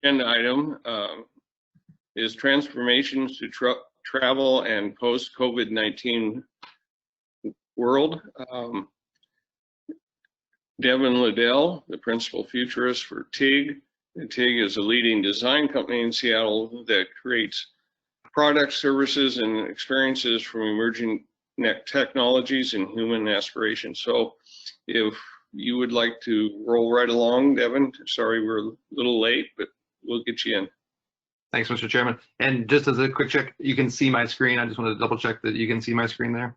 Agenda item is transformations to travel and post-COVID-19 world. Devin Liddell, the principal futurist for TIG. TIG is a leading design company in Seattle that creates products, services, and experiences from emerging technologies and human aspirations. So if you would like to roll right along, Devin, sorry we're a little late, but we'll get you in. Thanks, Mr. Chairman. And just as a quick check, you can see my screen. I just wanted to double check that you can see my screen there.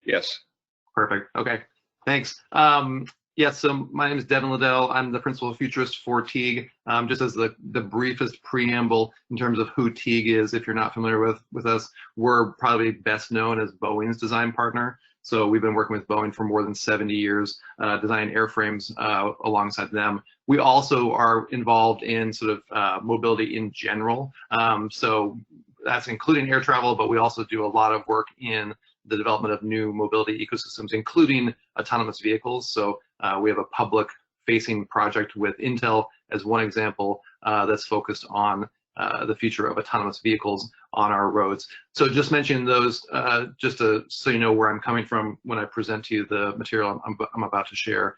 Yes. Perfect. Okay. Thanks. Yes, so my name is Devin Liddell. I'm the principal futurist for TIG. Just as the briefest preamble in terms of who TIG is, if you're not familiar with us, we're probably best known as Boeing's design partner. So we've been working with Boeing for more than 70 years, designing airframes alongside them. We also are involved in sort of mobility in general. So that's including air travel, but we also do a lot of work in the development of new mobility ecosystems, including autonomous vehicles. So we have a public-facing project with Intel as one example that's focused on the future of autonomous vehicles on our roads. So just mentioning those, so you know where I'm coming from when I present to you the material I'm about to share.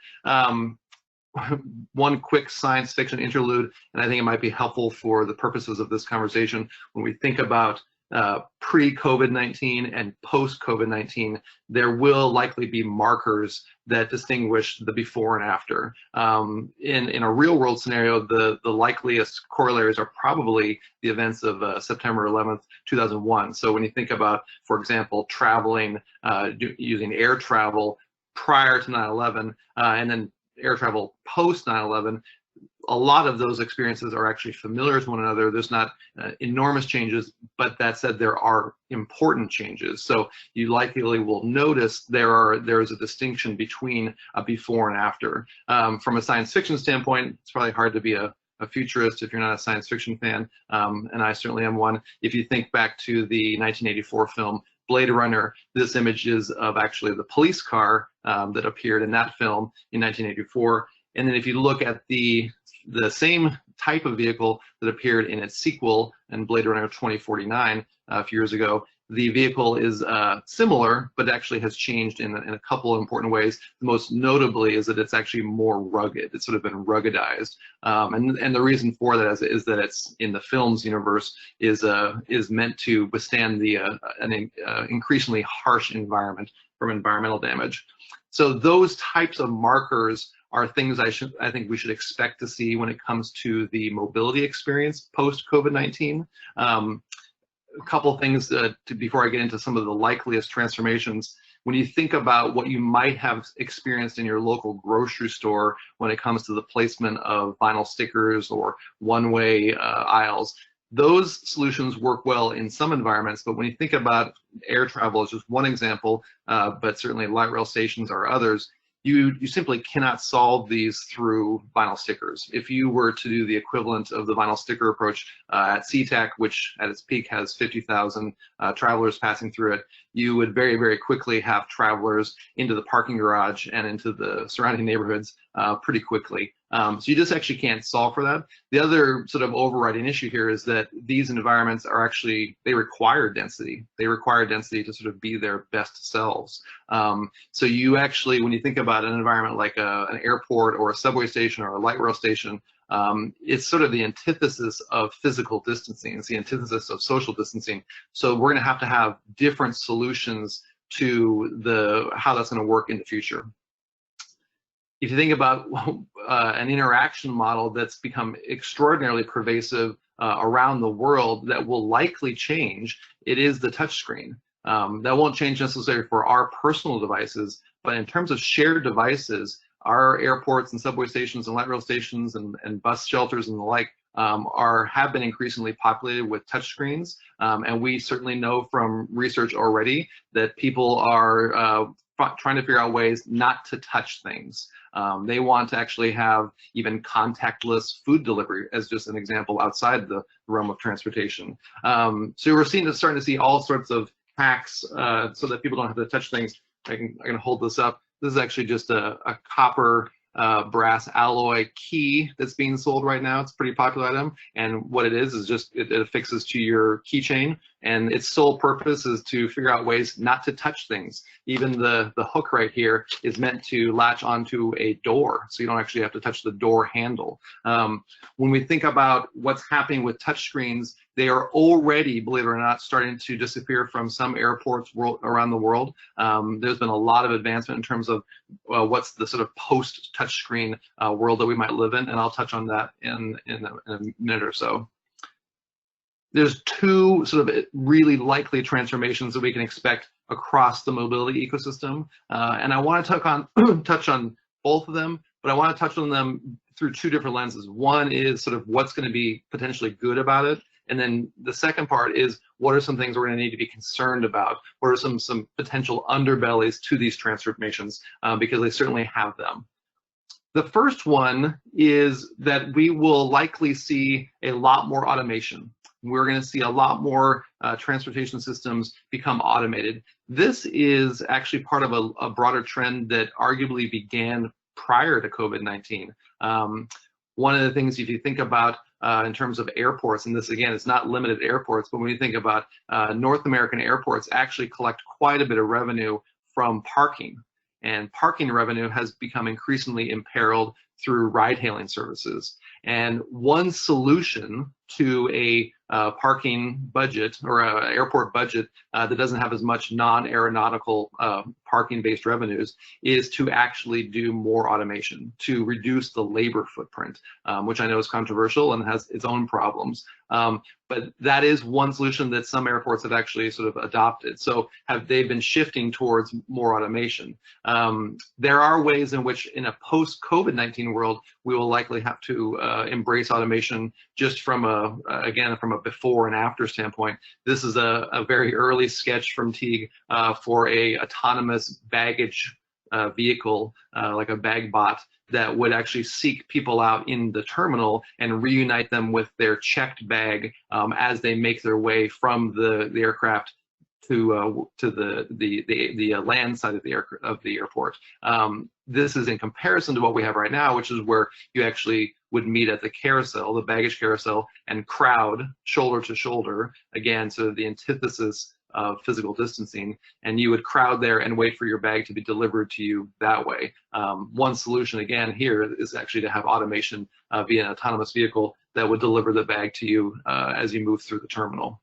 One quick science fiction interlude, and I think it might be helpful for the purposes of this conversation when we think about pre-COVID-19 and post-COVID-19, there will likely be markers that distinguish the before and after. In a real-world scenario, the likeliest corollaries are probably the events of September 11th, 2001. So when you think about, for example, traveling using air travel prior to 9/11 and then air travel post 9/11, a lot of those experiences are actually familiar with one another. There's not enormous changes, but that said, there are important changes. So you likely will notice there is a distinction between a before and after. From a science fiction standpoint, it's probably hard to be a futurist if you're not a science fiction fan, and I certainly am one. If you think back to the 1984 film Blade Runner, this image is of actually the police car that appeared in that film in 1984. And then if you look at the same type of vehicle that appeared in its sequel in Blade Runner 2049 a few years ago, the vehicle is similar, but actually has changed in a couple of important ways. Most notably is that it's actually more rugged. It's sort of been ruggedized. And the reason for that is that it's in the film's universe is meant to withstand an increasingly harsh environment from environmental damage. So those types of markers are things I think we should expect to see when it comes to the mobility experience post-COVID-19. A couple things before I get into some of the likeliest transformations. When you think about what you might have experienced in your local grocery store when it comes to the placement of vinyl stickers or one-way aisles, those solutions work well in some environments, but when you think about air travel as just one example, but certainly light rail stations are others, you simply cannot solve these through vinyl stickers. If you were to do the equivalent of the vinyl sticker approach at SeaTac, which at its peak has 50,000 travelers passing through it, you would very, very quickly have travelers into the parking garage and into the surrounding neighborhoods pretty quickly. So you just actually can't solve for that. The other sort of overriding issue here is that these environments are actually, they require density. They require density to sort of be their best selves. So you actually, when you think about an environment like an airport or a subway station or a light rail station, it's sort of the antithesis of physical distancing. It's the antithesis of social distancing. So we're going to have different solutions to how that's going to work in the future. If you think about an interaction model that's become extraordinarily pervasive around the world that will likely change, it is the touchscreen. That won't change necessarily for our personal devices, but in terms of shared devices, our airports and subway stations and light rail stations and bus shelters and the like have been increasingly populated with touchscreens. And we certainly know from research already that people are trying to figure out ways not to touch things. They want to actually have even contactless food delivery as just an example outside the realm of transportation. So we're starting to see all sorts of hacks so that people don't have to touch things. I can hold this up. This is actually just a copper brass alloy key that's being sold right now. It's a pretty popular item, and what it is just it affixes to your keychain, and its sole purpose is to figure out ways not to touch things. Even the hook right here is meant to latch onto a door, so you don't actually have to touch the door handle. When we think about what's happening with touchscreens, they are already, believe it or not, starting to disappear from some airports around the world. There's been a lot of advancement in terms of what's the sort of post-touchscreen world that we might live in, and I'll touch on that in a minute or so. There's two sort of really likely transformations that we can expect across the mobility ecosystem, and I want to touch on both of them, but I want to touch on them through two different lenses. One is sort of what's going to be potentially good about it, and then the second part is what are some things we're going to need to be concerned about? What are some potential underbellies to these transformations, because they certainly have them. The first one is that we will likely see a lot more automation. We're going to see a lot more transportation systems become automated. This is actually part of a broader trend that arguably began prior to COVID-19. One of the things, if you think about in terms of airports, and this again is not limited to airports, but when you think about North American airports actually collect quite a bit of revenue from parking. And parking revenue has become increasingly imperiled through ride-hailing services. And one solution to a parking budget or an airport budget that doesn't have as much non-aeronautical parking-based revenues is to actually do more automation, to reduce the labor footprint, which I know is controversial and has its own problems. But that is one solution that some airports have actually sort of adopted. So they've been shifting towards more automation. There are ways in which in a post-COVID-19 world, we will likely have to embrace automation just from again, from a before and after standpoint. This is a very early sketch from Teague for a autonomous baggage vehicle, like a bag bot, that would actually seek people out in the terminal and reunite them with their checked bag as they make their way from the aircraft to the land side of the airport. This is in comparison to what we have right now, which is where you actually would meet at the carousel, the baggage carousel, and crowd shoulder to shoulder, again, so the antithesis of physical distancing, and you would crowd there and wait for your bag to be delivered to you that way. One solution, again, here is actually to have automation via an autonomous vehicle that would deliver the bag to you as you move through the terminal.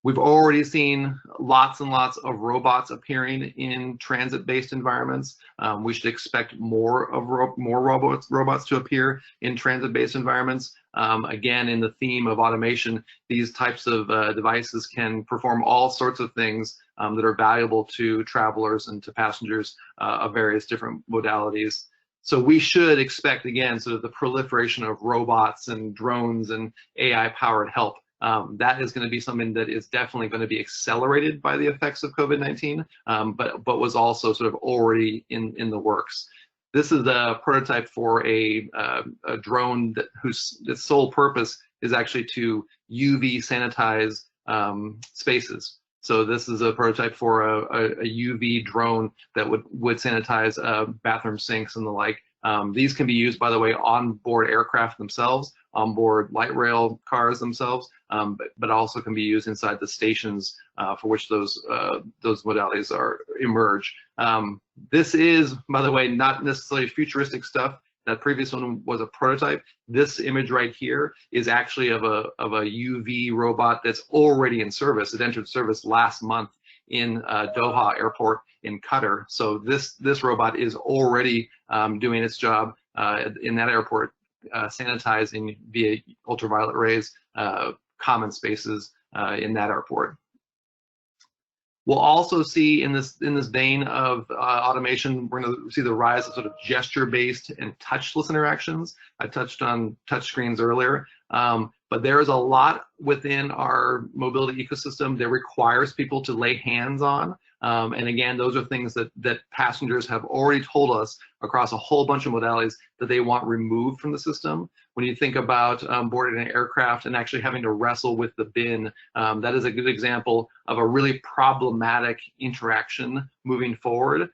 We've already seen lots and lots of robots appearing in transit-based environments. We should expect more robots to appear in transit-based environments. Again, in the theme of automation, these types of devices can perform all sorts of things that are valuable to travelers and to passengers of various different modalities. So we should expect, again, sort of the proliferation of robots and drones and AI-powered help. That is going to be something that is definitely going to be accelerated by the effects of COVID-19, but was also sort of already in the works. This is a prototype for a drone whose sole purpose is actually to UV sanitize spaces. So this is a prototype for a UV drone that would sanitize bathroom sinks and the like. These can be used, by the way, on board aircraft themselves, on board light rail cars themselves, but also can be used inside the stations for which those modalities emerge. This is, by the way, not necessarily futuristic stuff. That previous one was a prototype. This image right here is actually of a UV robot that's already in service. It entered service last month in Doha Airport in Qatar. So this robot is already doing its job in that airport, sanitizing via ultraviolet rays common spaces in that airport. We'll also see in this vein of automation, we're going to see the rise of sort of gesture-based and touchless interactions. I touched on touchscreens earlier, but there is a lot within our mobility ecosystem that requires people to lay hands on. And again, those are things that passengers have already told us across a whole bunch of modalities that they want removed from the system. when you think about boarding an aircraft and actually having to wrestle with the bin, that is a good example of a really problematic interaction moving forward.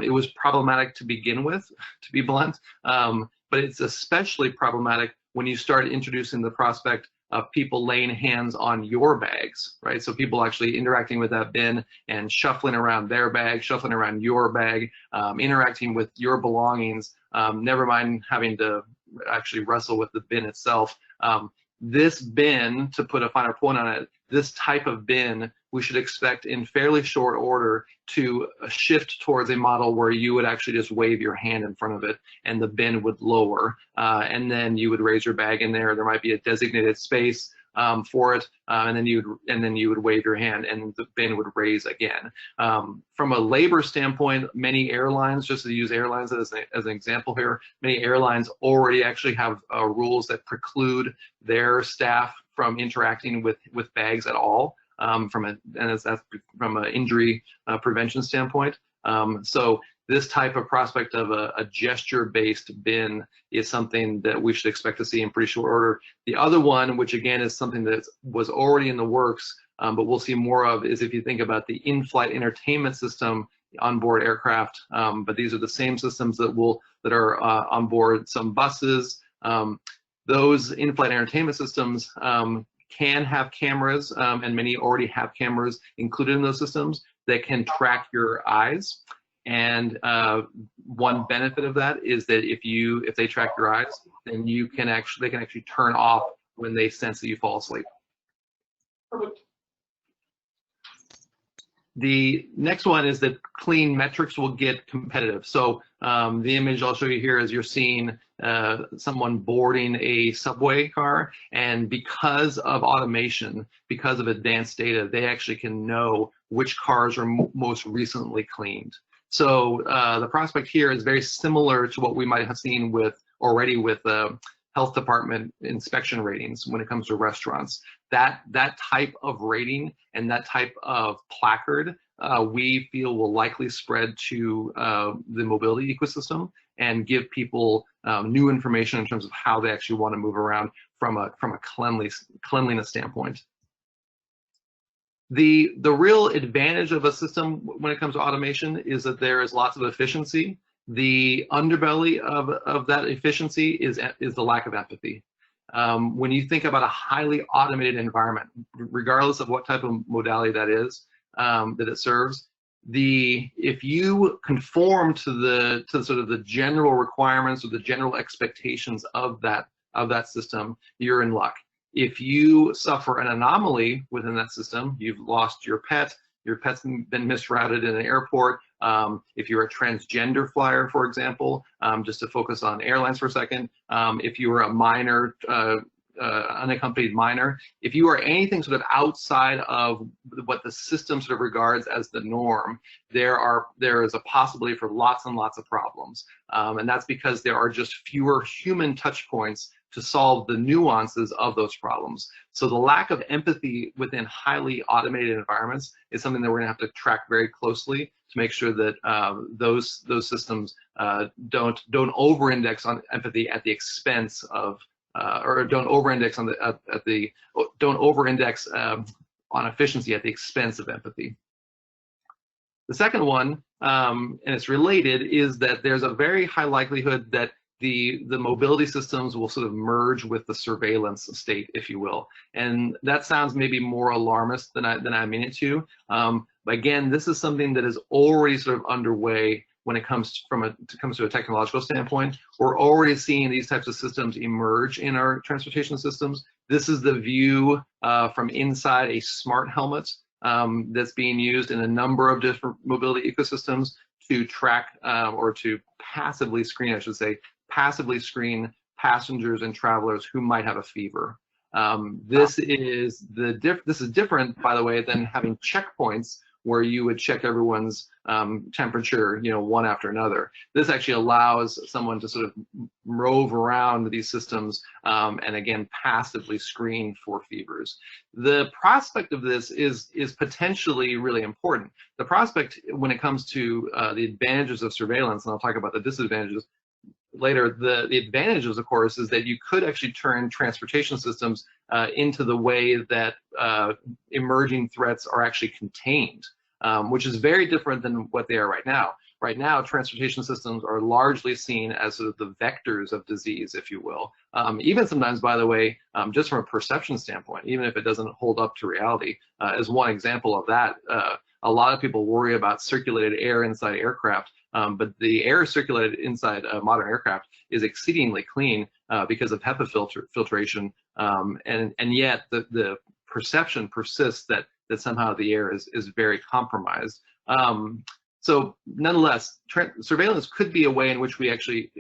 It was problematic to begin with, to be blunt, but it's especially problematic when you start introducing the prospect of people laying hands on your bags, right? So people actually interacting with that bin and shuffling around their bag, shuffling around your bag, interacting with your belongings, never mind having to actually wrestle with the bin itself. This bin, to put a finer point on it, this type of bin, we should expect in fairly short order to shift towards a model where you would actually just wave your hand in front of it and the bin would lower, and then you would raise your bag in there. There might be a designated space for it, and then you would wave your hand and the bin would raise again. From a labor standpoint, many airlines, just to use airlines as an example here, many airlines already actually have rules that preclude their staff from interacting with bags at all, from an injury prevention standpoint. So this type of prospect of a gesture-based bin is something that we should expect to see in pretty short order. The other one, which again is something that was already in the works, but we'll see more of, is if you think about the in-flight entertainment system on board aircraft. But these are the same systems that are on board some buses. Those in-flight entertainment systems can have cameras, and many already have cameras included in those systems that can track your eyes. And one benefit of that is that if they track your eyes, then they can actually turn off when they sense that you fall asleep. Perfect. The next one is that clean metrics will get competitive. So the image I'll show you here is you're seeing someone boarding a subway car, and because of automation, because of advanced data, they actually can know which cars are most recently cleaned. So the prospect here is very similar to what we might have seen already with health department inspection ratings when it comes to restaurants. That type of rating and that type of placard we feel will likely spread to the mobility ecosystem and give people new information in terms of how they actually want to move around from a cleanliness standpoint. The real advantage of a system when it comes to automation is that there is lots of efficiency. The underbelly of that efficiency is the lack of empathy. When you think about a highly automated environment, regardless of what type of modality that is that it serves, if you conform to sort of the general requirements or the general expectations of that system, you're in luck. If you suffer an anomaly within that system, you've lost your pet's been misrouted in an airport. If you're a transgender flyer, for example, just to focus on airlines for a second, if you were a minor, unaccompanied minor, if you are anything sort of outside of what the system sort of regards as the norm, there is a possibility for lots and lots of problems. And that's because there are just fewer human touch points to solve the nuances of those problems. So the lack of empathy within highly automated environments is something that we're gonna have to track very closely to make sure that those systems don't over-index on empathy at the expense of, or don't over-index on don't over-index on efficiency at the expense of empathy. The second one, and it's related, is that there's a very high likelihood that the mobility systems will sort of merge with the surveillance state, if you will. And that sounds maybe more alarmist than I mean it to. But again, this is something that is already sort of underway when it comes to a technological standpoint. We're already seeing these types of systems emerge in our transportation systems. This is the view from inside a smart helmet that's being used in a number of different mobility ecosystems to track or to passively screen, I should say, passively screen passengers and travelers who might have a fever. This is different, by the way, than having checkpoints where you would check everyone's temperature, one after another. This actually allows someone to sort of rove around these systems and again, passively screen for fevers. The prospect of this is potentially really important. The prospect when it comes to the advantages of surveillance, and I'll talk about the disadvantages, later, the advantages, of course, is that you could actually turn transportation systems into the way that emerging threats are actually contained, which is very different than what they are right now. Right now, transportation systems are largely seen as sort of the vectors of disease, if you will. Even sometimes, by the way, just from a perception standpoint, even if it doesn't hold up to reality, as one example of that, a lot of people worry about circulated air inside aircraft, but the air circulated inside a modern aircraft is exceedingly clean because of HEPA filtration, and yet the perception persists that somehow the air is very compromised. So nonetheless, surveillance could be a way in which we actually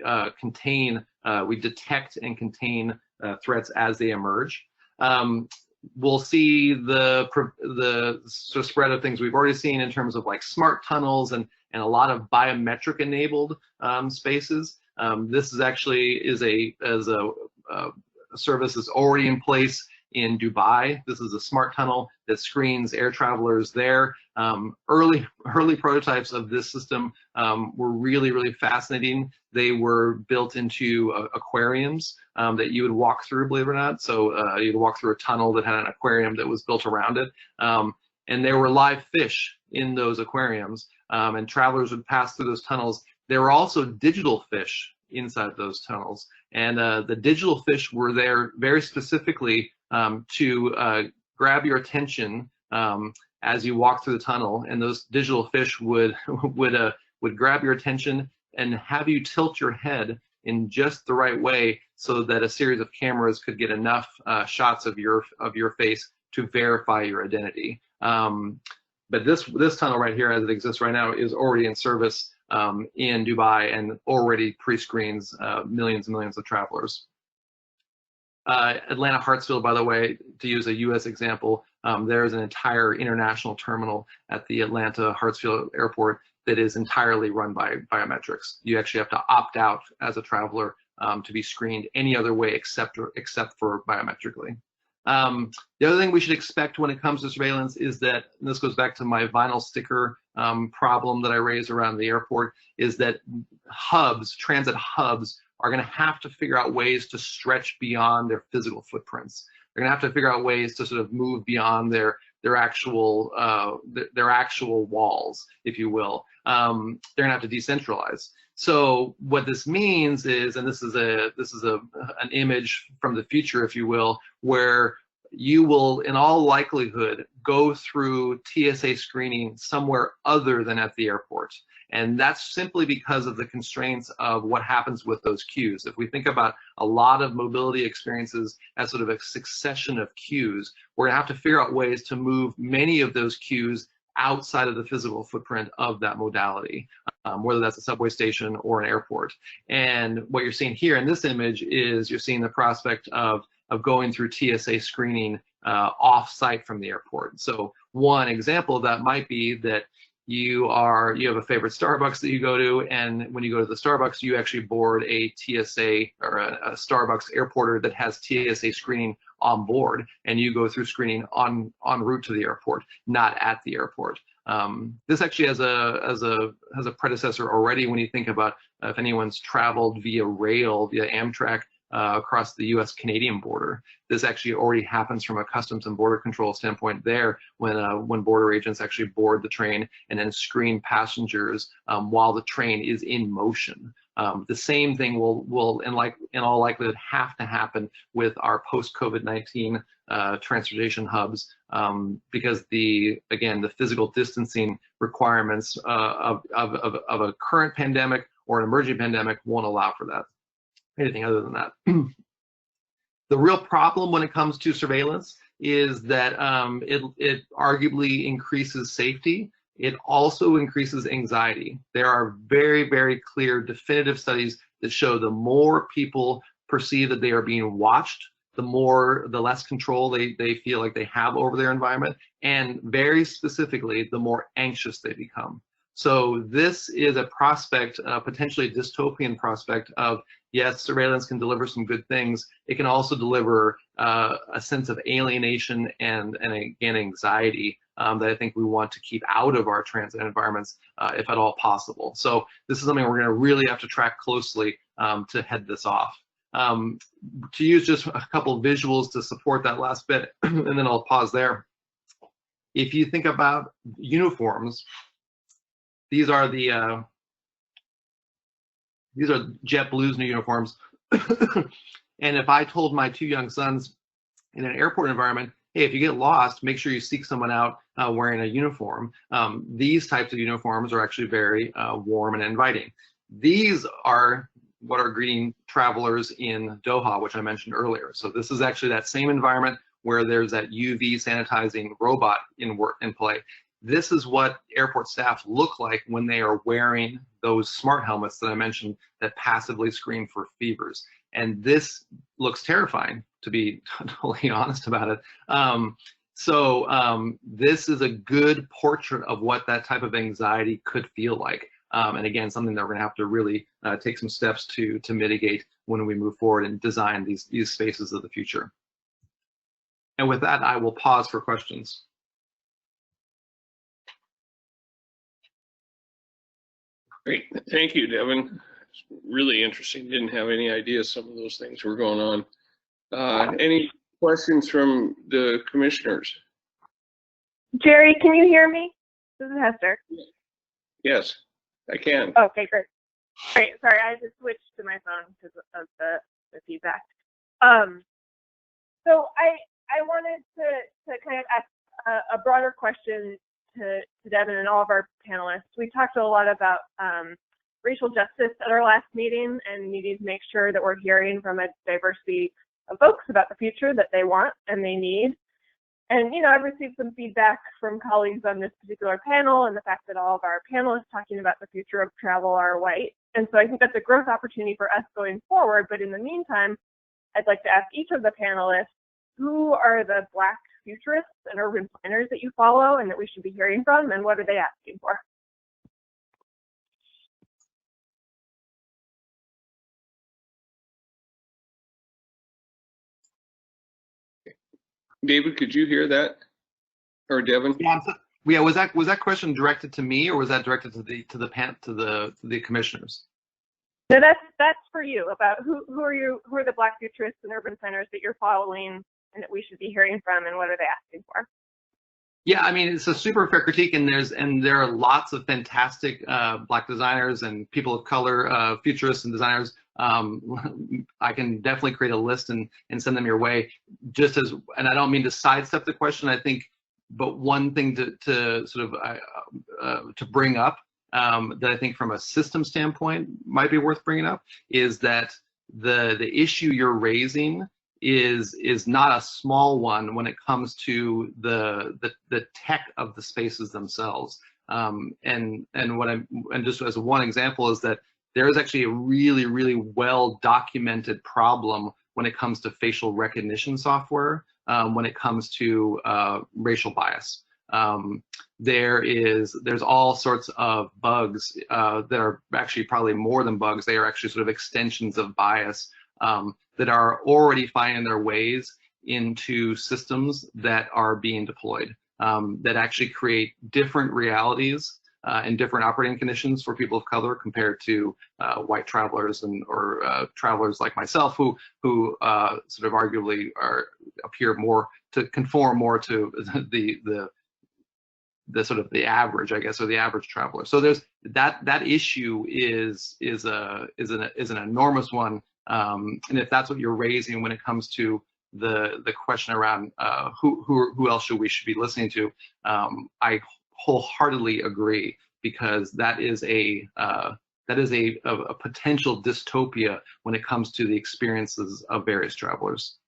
we detect and contain threats as they emerge. We'll see the sort of spread of things we've already seen in terms of like smart tunnels and a lot of biometric enabled spaces. This is actually a service that's already in place in Dubai. This is a smart tunnel that screens air travelers there. Early prototypes of this system were really fascinating. They were built into aquariums that you would walk through, believe it or not. So you'd walk through a tunnel that had an aquarium that was built around it. And there were live fish in those aquariums, and travelers would pass through those tunnels. There were also digital fish inside those tunnels, and the digital fish were there very specifically to grab your attention as you walk through the tunnel, and those digital fish would grab your attention and have you tilt your head in just the right way so that a series of cameras could get enough shots of your face to verify your identity. But this tunnel right here, as it exists right now, is already in service in Dubai and already pre-screens millions and millions of travelers. Atlanta Hartsfield, by the way, to use a U.S. example, there's an entire international terminal at the Atlanta Hartsfield Airport that is entirely run by biometrics. You actually have to opt out as a traveler to be screened any other way except for biometrically. The other thing we should expect when it comes to surveillance is that, and this goes back to my vinyl sticker problem that I raised around the airport, is that transit hubs, are going to have to figure out ways to stretch beyond their physical footprints. They're going to have to figure out ways to sort of move beyond their actual walls, if you will. They're going to have to decentralize. So what this means is, and this is an image from the future, if you will, where you will, in all likelihood, go through TSA screening somewhere other than at the airport. And that's simply because of the constraints of what happens with those queues. If we think about a lot of mobility experiences as sort of a succession of queues, we're gonna have to figure out ways to move many of those queues outside of the physical footprint of that modality, whether that's a subway station or an airport. And what you're seeing here in this image is you're seeing the prospect of going through TSA screening off-site from the airport. So one example of that might be that you have a favorite Starbucks that you go to, and when you go to the Starbucks, you actually board a TSA or a Starbucks airporter that has TSA screening on board, and you go through screening en route to the airport, not at the airport. This actually has a predecessor already when you think about if anyone's traveled via rail, via Amtrak, across the U.S.-Canadian border. This actually already happens from a Customs and Border Control standpoint there, when border agents actually board the train and then screen passengers while the train is in motion. The same thing will in all likelihood have to happen with our post-COVID-19 transportation hubs, because the physical distancing requirements of a current pandemic or an emerging pandemic won't allow for that. Anything other than that. The real problem when it comes to surveillance is that it arguably increases safety. It also increases anxiety. There are very, very clear definitive studies that show the more people perceive that they are being watched, the less control they feel like they have over their environment, and very specifically, the more anxious they become. So this is a prospect, potentially a dystopian prospect of, yes, surveillance can deliver some good things. It can also deliver a sense of alienation and again, anxiety that I think we want to keep out of our transit environments if at all possible. So this is something we're going to really have to track closely to head this off. To use just a couple visuals to support that last bit, and then I'll pause there. If you think about uniforms, these are JetBlue's new uniforms. And if I told my 2 young sons in an airport environment, hey, if you get lost, make sure you seek someone out wearing a uniform. These types of uniforms are actually very warm and inviting. These are what are greeting travelers in Doha, which I mentioned earlier. So this is actually that same environment where there's that UV sanitizing robot in play. This is what airport staff look like when they are wearing those smart helmets that I mentioned that passively screen for fevers. And this looks terrifying, to be totally honest about it. This is a good portrait of what that type of anxiety could feel like. And again, something that we're gonna have to really take some steps to mitigate when we move forward and design these spaces of the future. And with that, I will pause for questions. Great, thank you, Devin. It's really interesting. Didn't have any idea some of those things were going on. Any questions from the commissioners? Jerry, can you hear me? This is Hester. Yes, I can. Okay, great. Great. Sorry, I just switched to my phone because of the feedback. So I wanted to kind of ask a broader question to Devin and all of our panelists. We talked a lot about racial justice at our last meeting and needing to make sure that we're hearing from a diversity of folks about the future that they want and they need. And, you know, I've received some feedback from colleagues on this particular panel and the fact that all of our panelists talking about the future of travel are white. And so I think that's a growth opportunity for us going forward. But in the meantime, I'd like to ask each of the panelists, who are the Black futurists and urban planners that you follow and that we should be hearing from, and what are they asking for? David, could you hear that? Or Devin? Yeah, was that question directed to me, or was that directed to the commissioners? So that's for you, about who are the Black futurists and urban planners that you're following and that we should be hearing from, and what are they asking for? Yeah, I mean, it's a super fair critique, and there are lots of fantastic Black designers and people of color, futurists and designers. I can definitely create a list and send them your way. And I don't mean to sidestep the question, I think, but one thing to sort of to bring up that I think from a system standpoint might be worth bringing up is that the issue you're raising is not a small one when it comes to the tech of the spaces themselves. And just as one example is that there is actually a really, really well documented problem when it comes to facial recognition software, when it comes to racial bias. There's all sorts of bugs that are actually probably more than bugs. They are actually sort of extensions of bias that are already finding their ways into systems that are being deployed, that actually create different realities and different operating conditions for people of color compared to white travelers or travelers like myself who sort of arguably appear more to conform more to the sort of the average, I guess, or the average traveler. So there's that issue is an enormous one. And if that's what you're raising when it comes to the question around who else should be listening to, I wholeheartedly agree, because that is a potential dystopia when it comes to the experiences of various travelers.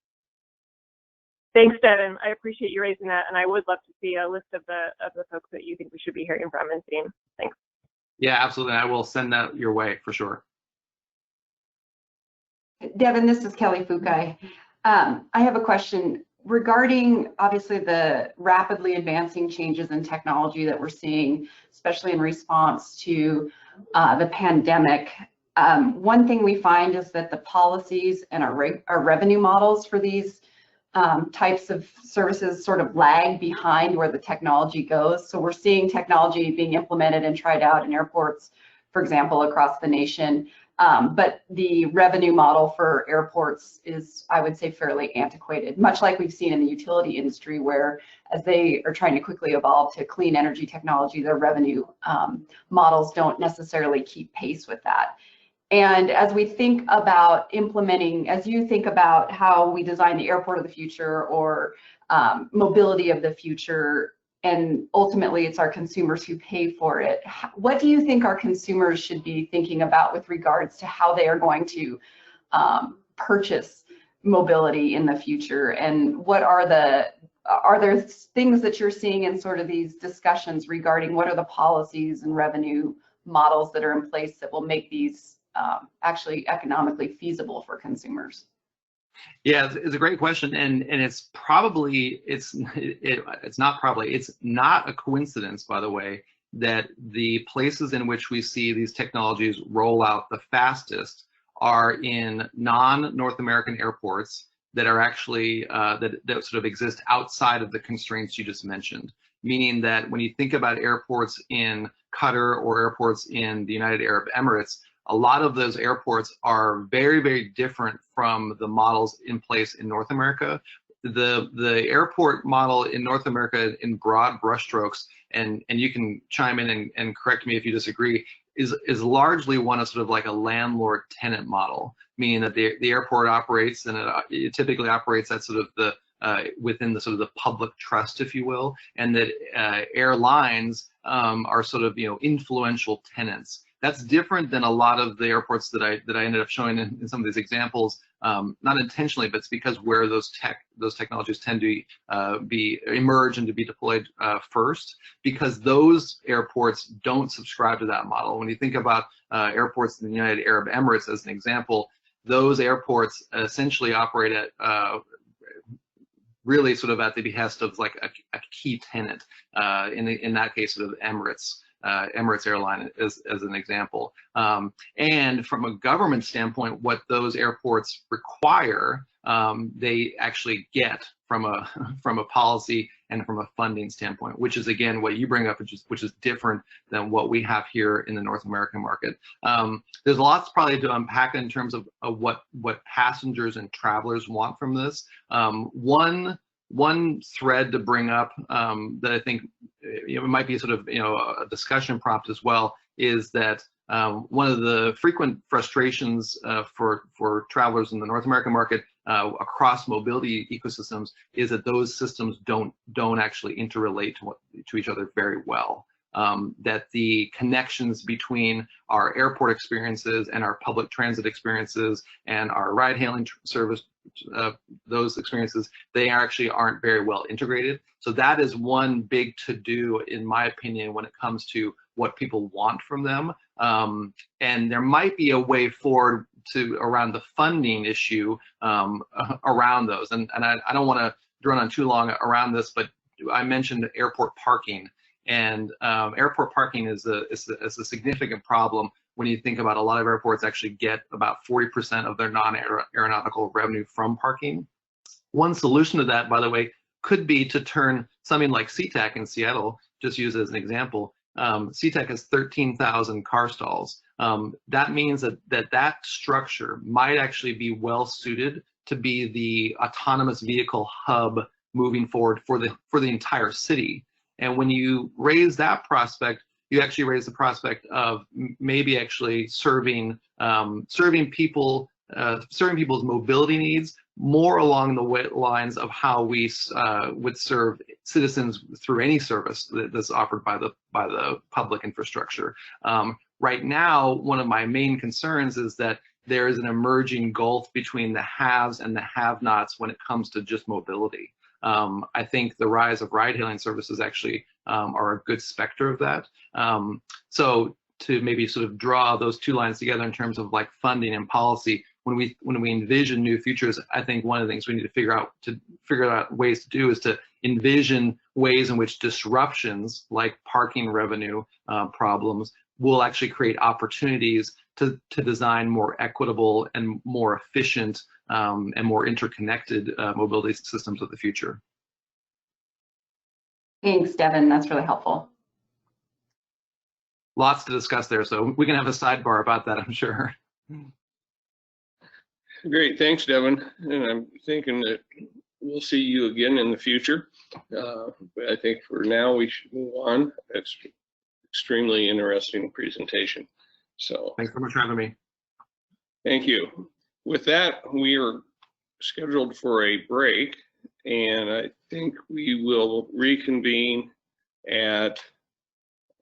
Thanks, Devin. I appreciate you raising that, and I would love to see a list of the folks that you think we should be hearing from and seeing. Thanks. Yeah, absolutely. I will send that your way for sure. Devin, this is Kelly Fukai. I have a question regarding, obviously, the rapidly advancing changes in technology that we're seeing, especially in response to the pandemic. One thing we find is that the policies and our revenue models for these types of services sort of lag behind where the technology goes. So we're seeing technology being implemented and tried out in airports, for example, across the nation. But the revenue model for airports is, I would say, fairly antiquated, much like we've seen in the utility industry, where as they are trying to quickly evolve to clean energy technology, their revenue models don't necessarily keep pace with that. And as we think about implementing, as you think about how we design the airport of the future or mobility of the future, and ultimately it's our consumers who pay for it, what do you think our consumers should be thinking about with regards to how they are going to purchase mobility in the future? And what are there things that you're seeing in sort of these discussions regarding what are the policies and revenue models that are in place that will make these actually economically feasible for consumers? Yeah, it's a great question, and it's probably it's not a coincidence, by the way, that the places in which we see these technologies roll out the fastest are in non-North American airports that are actually that sort of exist outside of the constraints you just mentioned. Meaning that when you think about airports in Qatar or airports in the United Arab Emirates, a lot of those airports are very, very different from the models in place in North America. The airport model in North America, in broad brushstrokes, and you can chime in and correct me if you disagree, is largely one of sort of like a landlord-tenant model, meaning that the airport operates, and it typically operates at sort of the within the sort of the public trust, if you will, and that airlines are sort of, you know, influential tenants. That's different than a lot of the airports that I ended up showing in some of these examples, not intentionally, but it's because where those technologies tend to emerge and to be deployed first, because those airports don't subscribe to that model. When you think about airports in the United Arab Emirates as an example, those airports essentially operate at really sort of at the behest of like a key tenant, in that case sort of Emirates. Emirates Airline as an example. And from a government standpoint, what those airports require, they actually get from a policy and from a funding standpoint, which is again what you bring up, which is different than what we have here in the North American market. There's lots probably to unpack in terms of what passengers and travelers want from this. One thread to bring up that I think might be sort of a discussion prompt as well is that one of the frequent frustrations for travelers in the North American market across mobility ecosystems is that those systems don't actually interrelate to each other very well. That the connections between our airport experiences and our public transit experiences and our ride-hailing service, those experiences, they actually aren't very well integrated. So that is one big to-do, in my opinion, when it comes to what people want from them. And there might be a way forward around the funding issue around those. And I don't want to drone on too long around this, but I mentioned airport parking. And airport parking is a significant problem when you think about a lot of airports actually get about 40% of their non-aeronautical revenue from parking. One solution to that, by the way, could be to turn something like SeaTac in Seattle, just use as an example. SeaTac has 13,000 car stalls. That means that structure might actually be well suited to be the autonomous vehicle hub moving forward for the entire city. And when you raise that prospect, you actually raise the prospect of maybe actually serving people's mobility needs more along the lines of how we would serve citizens through any service that's offered by the public infrastructure. Right now, one of my main concerns is that there is an emerging gulf between the haves and the have-nots when it comes to just mobility. I think the rise of ride-hailing services actually are a good specter of that. So to maybe sort of draw those two lines together in terms of like funding and policy, when we envision new futures, I think one of the things we need to figure out ways to do is to envision ways in which disruptions like parking revenue problems will actually create opportunities to design more equitable and more efficient and more interconnected mobility systems of the future. Thanks, Devin. That's really helpful. Lots to discuss there, so we can have a sidebar about that, I'm sure. Great, thanks, Devin. And I'm thinking that we'll see you again in the future. But I think for now we should move on. That's extremely interesting presentation. So Thanks so much for having me. thank you. With that, we are scheduled for a break, and I think we will reconvene at,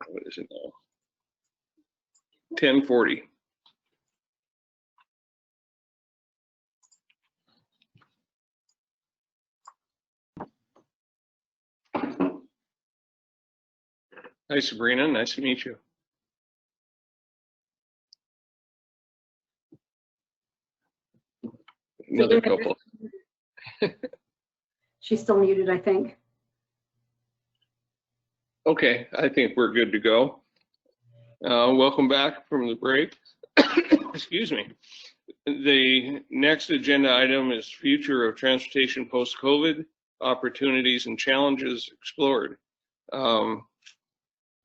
what is it now? 10:40. Hi, Sabrina. Nice to meet you. Another couple. She's still muted, I think. Okay, I think we're good to go. Welcome back from the break. Excuse me. The next agenda item is future of transportation post-COVID, opportunities and challenges explored.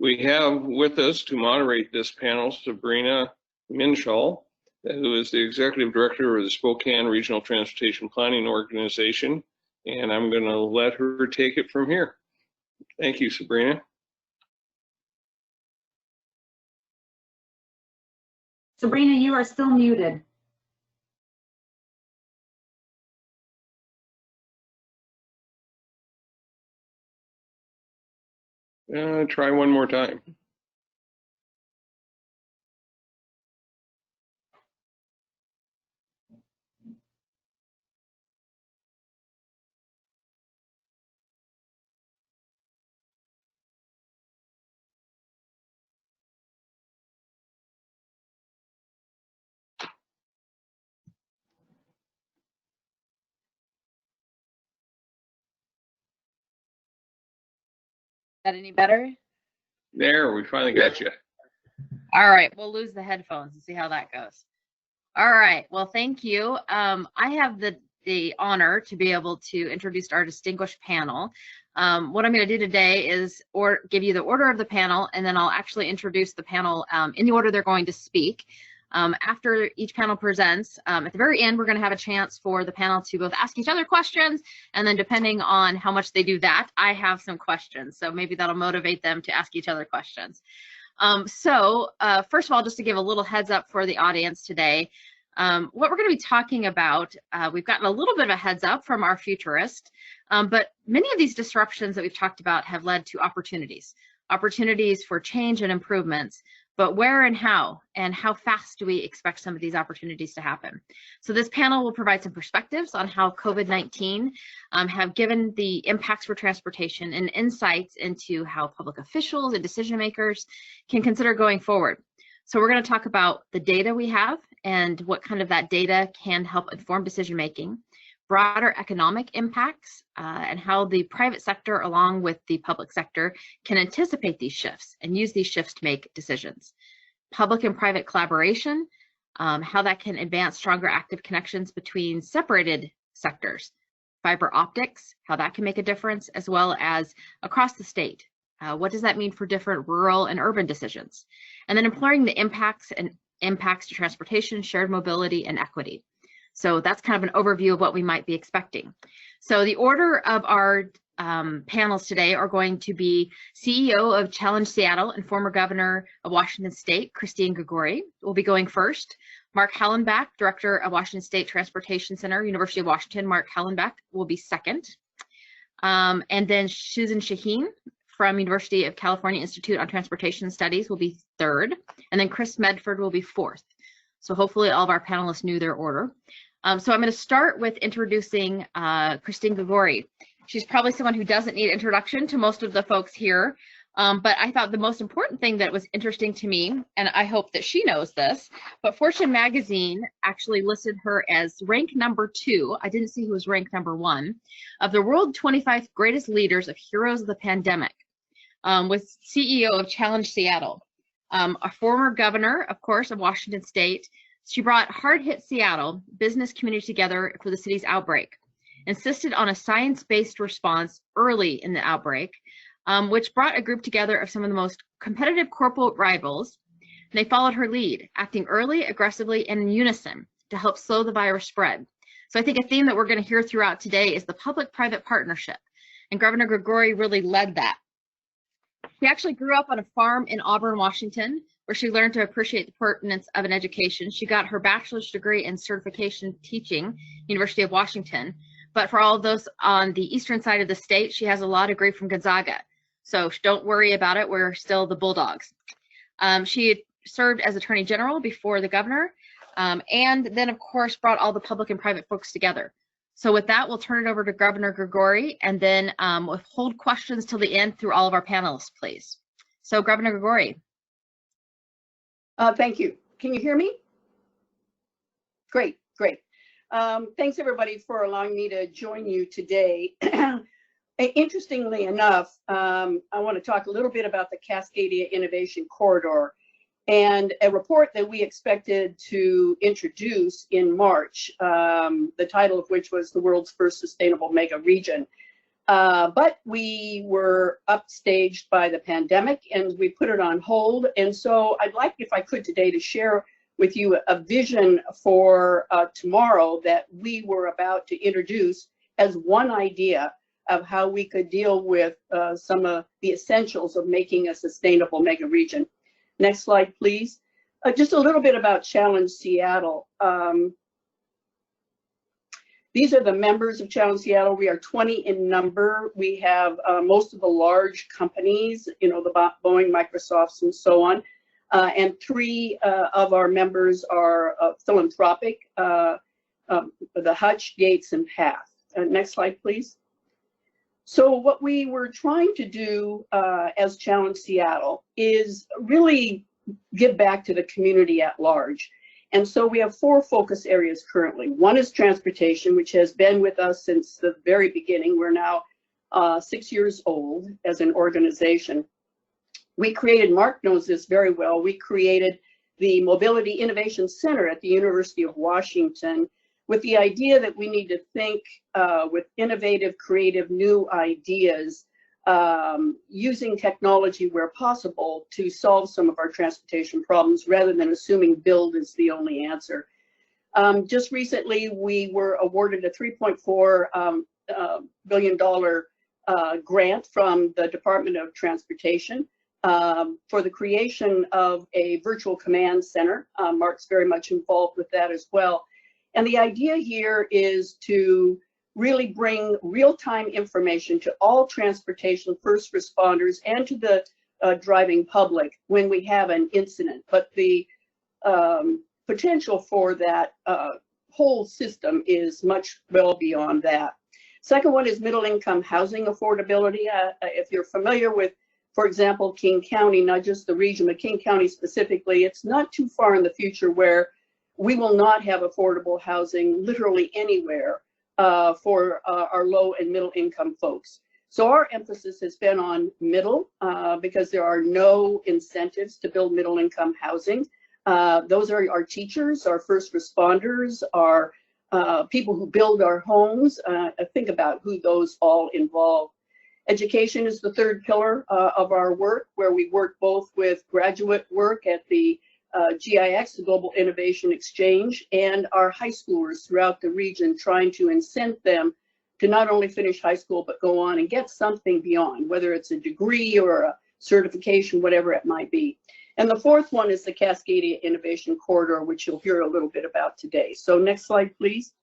We have with us to moderate this panel Sabrina Minshall, who is the Executive Director of the Spokane Regional Transportation Planning Organization, and I'm going to let her take it from here. Thank you, Sabrina. Sabrina, you are still muted. Try one more time. That any better? There, we finally got you. All right, we'll lose the headphones and see how that goes. All right, well, thank you. I have the honor to be able to introduce our distinguished panel. What I'm going to do today is give you the order of the panel, and then I'll actually introduce the panel in the order they're going to speak. After each panel presents, at the very end, we're going to have a chance for the panel to both ask each other questions, and then depending on how much they do that, I have some questions. So maybe that'll motivate them to ask each other questions. First of all, just to give a little heads up for the audience today, what we're going to be talking about, we've gotten a little bit of a heads up from our futurist, but many of these disruptions that we've talked about have led to opportunities for change and improvements. But where and how fast do we expect some of these opportunities to happen? So this panel will provide some perspectives on how COVID-19 have given the impacts for transportation and insights into how public officials and decision makers can consider going forward. So we're going to talk about the data we have and what kind of that data can help inform decision making, broader economic impacts, and how the private sector along with the public sector can anticipate these shifts and use these shifts to make decisions. Public and private collaboration, how that can advance stronger active connections between separated sectors. Fiber optics, how that can make a difference, as well as across the state. What does that mean for different rural and urban decisions? And then exploring the impacts to transportation, shared mobility, and equity. So that's kind of an overview of what we might be expecting. So the order of our panels today are going to be CEO of Challenge Seattle and former governor of Washington State, Christine Gregori, will be going first. Mark Hallenbach, director of Washington State Transportation Center, University of Washington, Mark Hallenbach will be second. And then Susan Shaheen from University of California Institute on Transportation Studies will be third. And then Chris Medford will be fourth. So hopefully all of our panelists knew their order. So I'm going to start with introducing Christine Gregori. She's probably someone who doesn't need introduction to most of the folks here, but I thought the most important thing that was interesting to me, and I hope that she knows this, but Fortune magazine actually listed her as rank #2, I didn't see who was rank #1, of the world 25 greatest leaders of heroes of the pandemic, with CEO of Challenge Seattle. A former governor, of course, of Washington State. She brought hard-hit Seattle business community together for the city's outbreak, insisted on a science-based response early in the outbreak, which brought a group together of some of the most competitive corporate rivals And they followed her lead, acting early, aggressively, and in unison to help slow the virus spread. So I think a theme that we're going to hear throughout today is the public-private partnership. And Governor Gregori really led that. She actually grew up on a farm in Auburn, Washington, where she learned to appreciate the pertinence of an education. She got her bachelor's degree in certification teaching, University of Washington. But for all of those on the eastern side of the state, she has a law degree from Gonzaga. So don't worry about it. We're still the Bulldogs. She served as Attorney General before the governor, and then, of course, brought all the public and private folks together. So with that, we'll turn it over to Governor Gregori, and then we'll hold questions till the end through all of our panelists, please. So Governor Gregori. Thank you. Can you hear me? Great, great. Thanks everybody for allowing me to join you today. Interestingly enough, I want to talk a little bit about the Cascadia Innovation Corridor and a report that we expected to introduce in March, the title of which was The World's First Sustainable Mega Region. But we were upstaged by the pandemic and we put it on hold. And so I'd like, if I could today, to share with you a vision for tomorrow that we were about to introduce as one idea of how we could deal with some of the essentials of making a sustainable mega region. Next slide, please. Just a little bit about Challenge Seattle. These are the members of Challenge Seattle. We are 20 in number. We have most of the large companies, you know, the Boeing, Microsofts, and so on. And 3 of our members are philanthropic, the Hutch, Gates, and Path. Next slide, please. So what we were trying to do as Challenge Seattle is really give back to the community at large. And so we have 4 focus areas currently. One is transportation, which has been with us since the very beginning. We're now 6 years old as an organization. We created, Mark knows this very well, we created the Mobility Innovation Center at the University of Washington with the idea that we need to think with innovative, creative, new ideas, using technology where possible to solve some of our transportation problems rather than assuming build is the only answer. Just recently, we were awarded a $3.4 billion grant from the Department of Transportation for the creation of a virtual command center. Mark's very much involved with that as well. And the idea here is to really bring real-time information to all transportation first responders and to the driving public when we have an incident. But the potential for that whole system is much well beyond that. Second one is middle-income housing affordability. If you're familiar with, for example, King County, not just the region, but King County specifically, it's not too far in the future where we will not have affordable housing literally anywhere for our low and middle income folks. So our emphasis has been on middle because there are no incentives to build middle income housing. Those are our teachers, our first responders, our people who build our homes. Think about who those all involve. Education is the third pillar of our work, where we work both with graduate work at the GIX, the Global Innovation Exchange, and our high schoolers throughout the region, trying to incent them to not only finish high school, but go on and get something beyond, whether it's a degree or a certification, whatever it might be. And the fourth one is the Cascadia Innovation Corridor, which you'll hear a little bit about today. So next slide, please.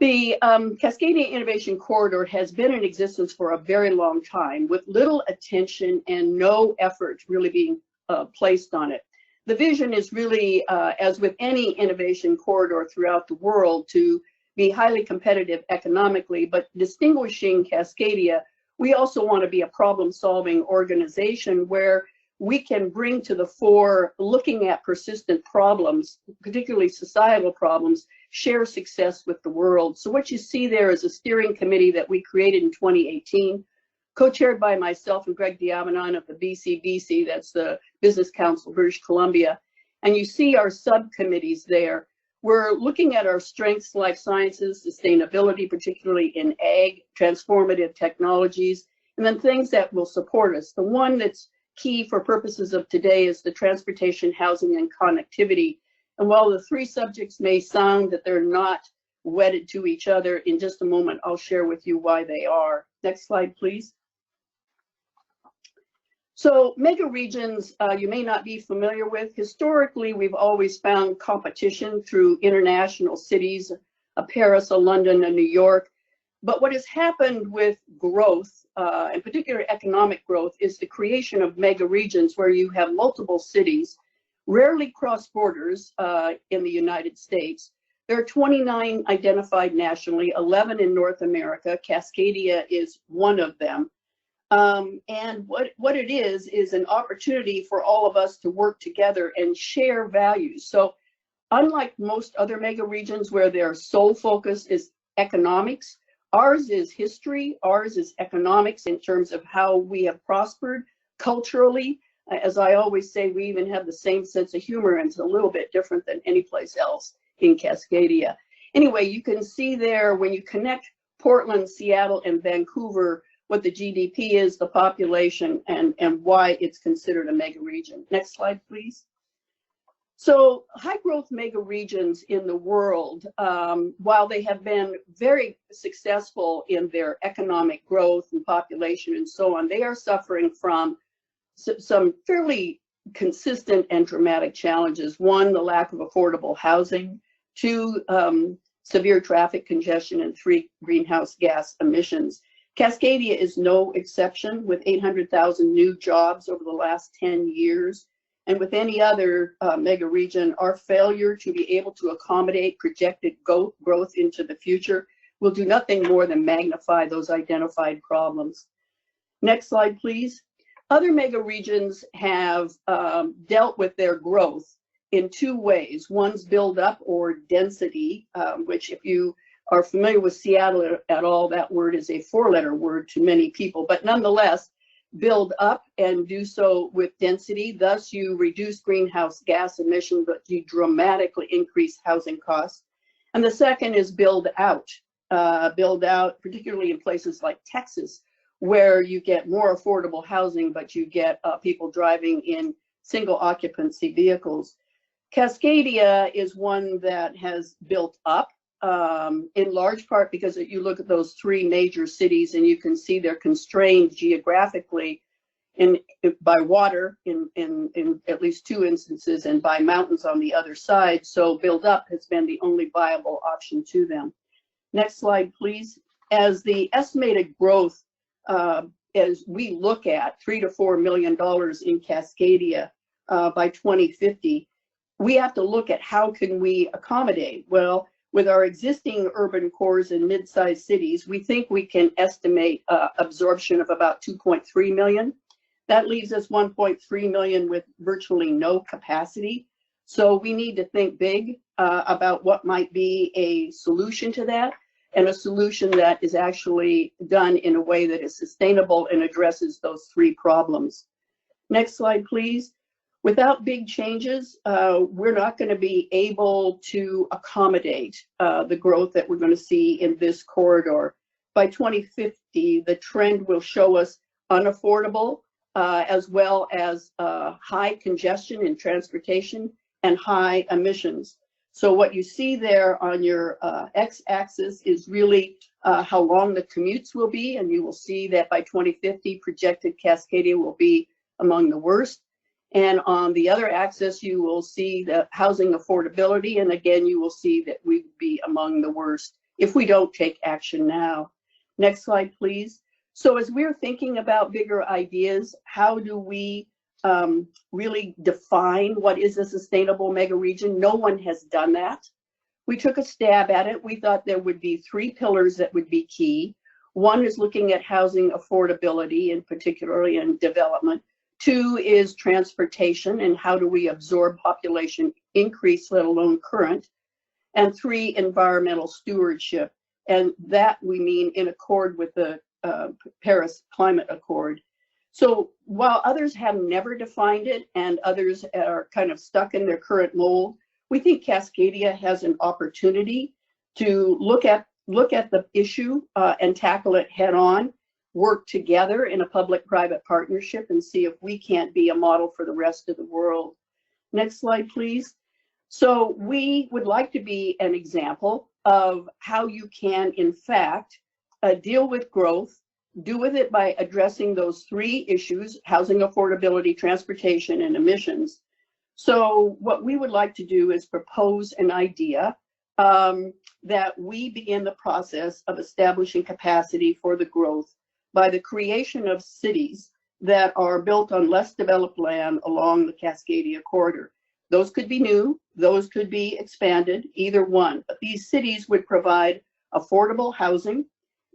The Cascadia Innovation Corridor has been in existence for a very long time with little attention and no effort really being placed on it. The vision is really, as with any innovation corridor throughout the world, to be highly competitive economically, but distinguishing Cascadia, we also want to be a problem-solving organization where we can bring to the fore, looking at persistent problems, particularly societal problems, share success with the world. So what you see there is a steering committee that we created in 2018, co-chaired by myself and Greg Diamanon of the BCBC, that's the Business Council, British Columbia. And you see our subcommittees there. We're looking at our strengths, life sciences, sustainability, particularly in ag, transformative technologies, and then things that will support us. The one that's key for purposes of today is the transportation, housing, and connectivity. And while the three subjects may sound that they're not wedded to each other, in just a moment, I'll share with you why they are. Next slide, please. So mega regions, you may not be familiar with. Historically, we've always found competition through international cities, Paris, London, and New York. But what has happened with growth, in particular economic growth, is the creation of mega regions where you have multiple cities, rarely cross borders in the United States. There are 29 identified nationally, 11 in North America. Cascadia is one of them. And what it is an opportunity for all of us to work together and share values. So unlike most other mega regions where their sole focus is economics, ours is history, ours is economics in terms of how we have prospered culturally. As I always say, we even have the same sense of humor, and it's a little bit different than any place else in Cascadia. Anyway, you can see there when you connect Portland, Seattle, and Vancouver, what the GDP is, the population, and why it's considered a mega region. Next slide, please. So high growth mega regions in the world, while they have been very successful in their economic growth and population and so on, they are suffering from some fairly consistent and dramatic challenges. One, the lack of affordable housing. Two, severe traffic congestion. And three, greenhouse gas emissions. Cascadia is no exception, with 800,000 new jobs over the last 10 years. And with any other mega region, our failure to be able to accommodate projected growth into the future will do nothing more than magnify those identified problems. Next slide, please. Other mega regions have dealt with their growth in two ways. One's build up or density, which if you are familiar with Seattle at all, that word is a four-letter word to many people, but nonetheless, build up and do so with density. Thus, you reduce greenhouse gas emissions, but you dramatically increase housing costs. And the second is build out, particularly in places like Texas, where you get more affordable housing, but you get people driving in single occupancy vehicles. Cascadia is one that has built up in large part because you look at those three major cities and you can see they're constrained geographically by water in at least two instances and by mountains on the other side. So build up has been the only viable option to them. Next slide, please. As the estimated growth, as we look at $3 to $4 million in Cascadia by 2050, we have to look at how can we accommodate. Well, with our existing urban cores in mid-sized cities, we think we can estimate absorption of about 2.3 million. That leaves us 1.3 million with virtually no capacity. So we need to think big about what might be a solution to that, and a solution that is actually done in a way that is sustainable and addresses those three problems. Next slide, please. Without big changes, we're not going to be able to accommodate the growth that we're going to see in this corridor. By 2050, the trend will show us unaffordable, as well as high congestion in transportation and high emissions. So what you see there on your x-axis is really how long the commutes will be, and you will see that by 2050, projected Cascadia will be among the worst. And on the other axis, you will see the housing affordability. And again, you will see that we would be among the worst if we don't take action now. Next slide, please. So as we're thinking about bigger ideas, how do we really define what is a sustainable mega region? No one has done that. We took a stab at it. We thought there would be three pillars that would be key. One is looking at housing affordability, and particularly in development. Two is transportation and how do we absorb population increase, let alone current. And three, environmental stewardship. And that we mean in accord with the Paris Climate Accord. So while others have never defined it and others are kind of stuck in their current mold, we think Cascadia has an opportunity to look at the issue and tackle it head on. work together in a public-private partnership and see if we can't be a model for the rest of the world. Next slide, please. So we would like to be an example of how you can, in fact, deal with growth, do with it by addressing those three issues: housing affordability, transportation, and emissions. So what we would like to do is propose an idea that we begin the process of establishing capacity for the growth by the creation of cities that are built on less developed land along the Cascadia corridor. Those could be new, those could be expanded, either one. But these cities would provide affordable housing,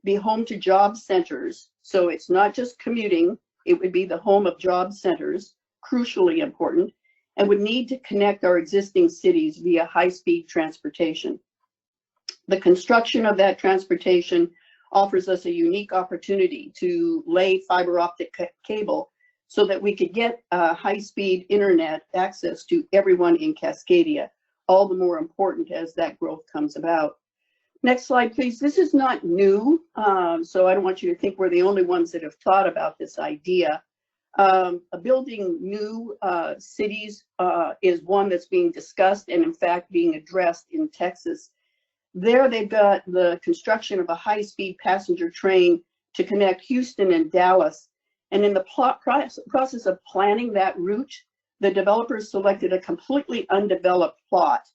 be home to job centers. So it's not just commuting, it would be the home of job centers, crucially important, and would need to connect our existing cities via high-speed transportation. The construction of that transportation offers us a unique opportunity to lay fiber optic cable so that we could get high-speed internet access to everyone in Cascadia, all the more important as that growth comes about. Next slide, please. This is not new, so I don't want you to think we're the only ones that have thought about this idea. Building new cities is one that's being discussed and in fact being addressed in Texas. There they've got the construction of a high-speed passenger train to connect Houston and Dallas. And in the process of planning that route, the developers selected a completely undeveloped plot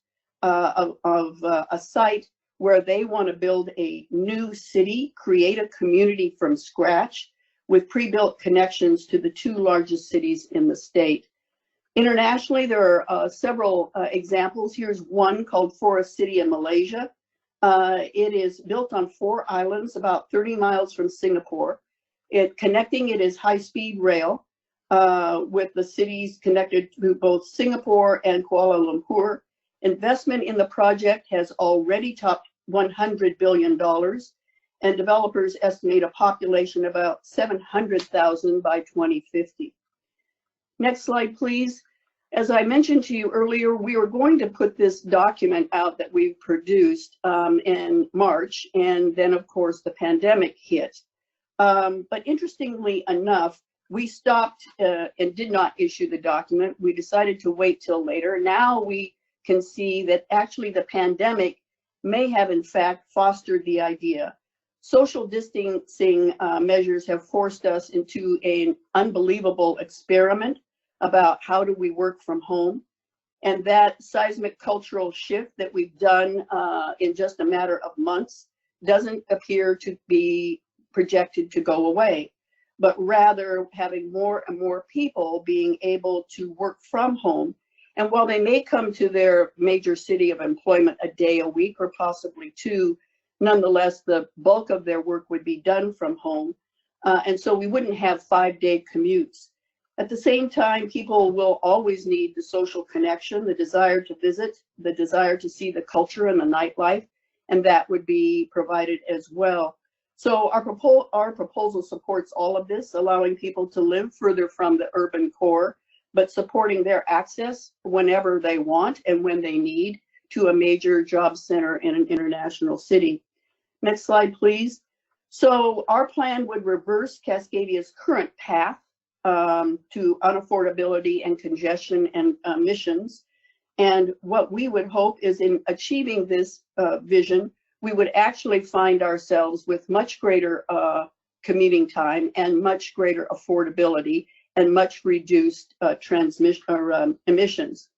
of a site where they want to build a new city, create a community from scratch with pre-built connections to the two largest cities in the state. Internationally, there are several examples. Here's one called Forest City in Malaysia. It is built on 4 islands about 30 miles from Singapore. Connecting it is high-speed rail with the cities connected to both Singapore and Kuala Lumpur. Investment in the project has already topped $100 billion, and developers estimate a population about 700,000 by 2050. Next slide, please. As I mentioned to you earlier, we were going to put this document out that we've produced in March, and then of course the pandemic hit. But interestingly enough, we stopped and did not issue the document. We decided to wait till later. Now we can see that actually the pandemic may have in fact fostered the idea. Social distancing measures have forced us into an unbelievable experiment about how do we work from home. And that seismic cultural shift that we've done in just a matter of months doesn't appear to be projected to go away, but rather having more and more people being able to work from home. And while they may come to their major city of employment a day a week or possibly 2, nonetheless, the bulk of their work would be done from home. And so we wouldn't have 5-day commutes. At the same time, people will always need the social connection, the desire to visit, the desire to see the culture and the nightlife, and that would be provided as well. So our proposal supports all of this, allowing people to live further from the urban core, but supporting their access whenever they want and when they need to a major job center in an international city. Next slide, please. So our plan would reverse Cascadia's current path to unaffordability and congestion and emissions. And what we would hope is in achieving this vision, we would actually find ourselves with much greater commuting time and much greater affordability and much reduced emissions.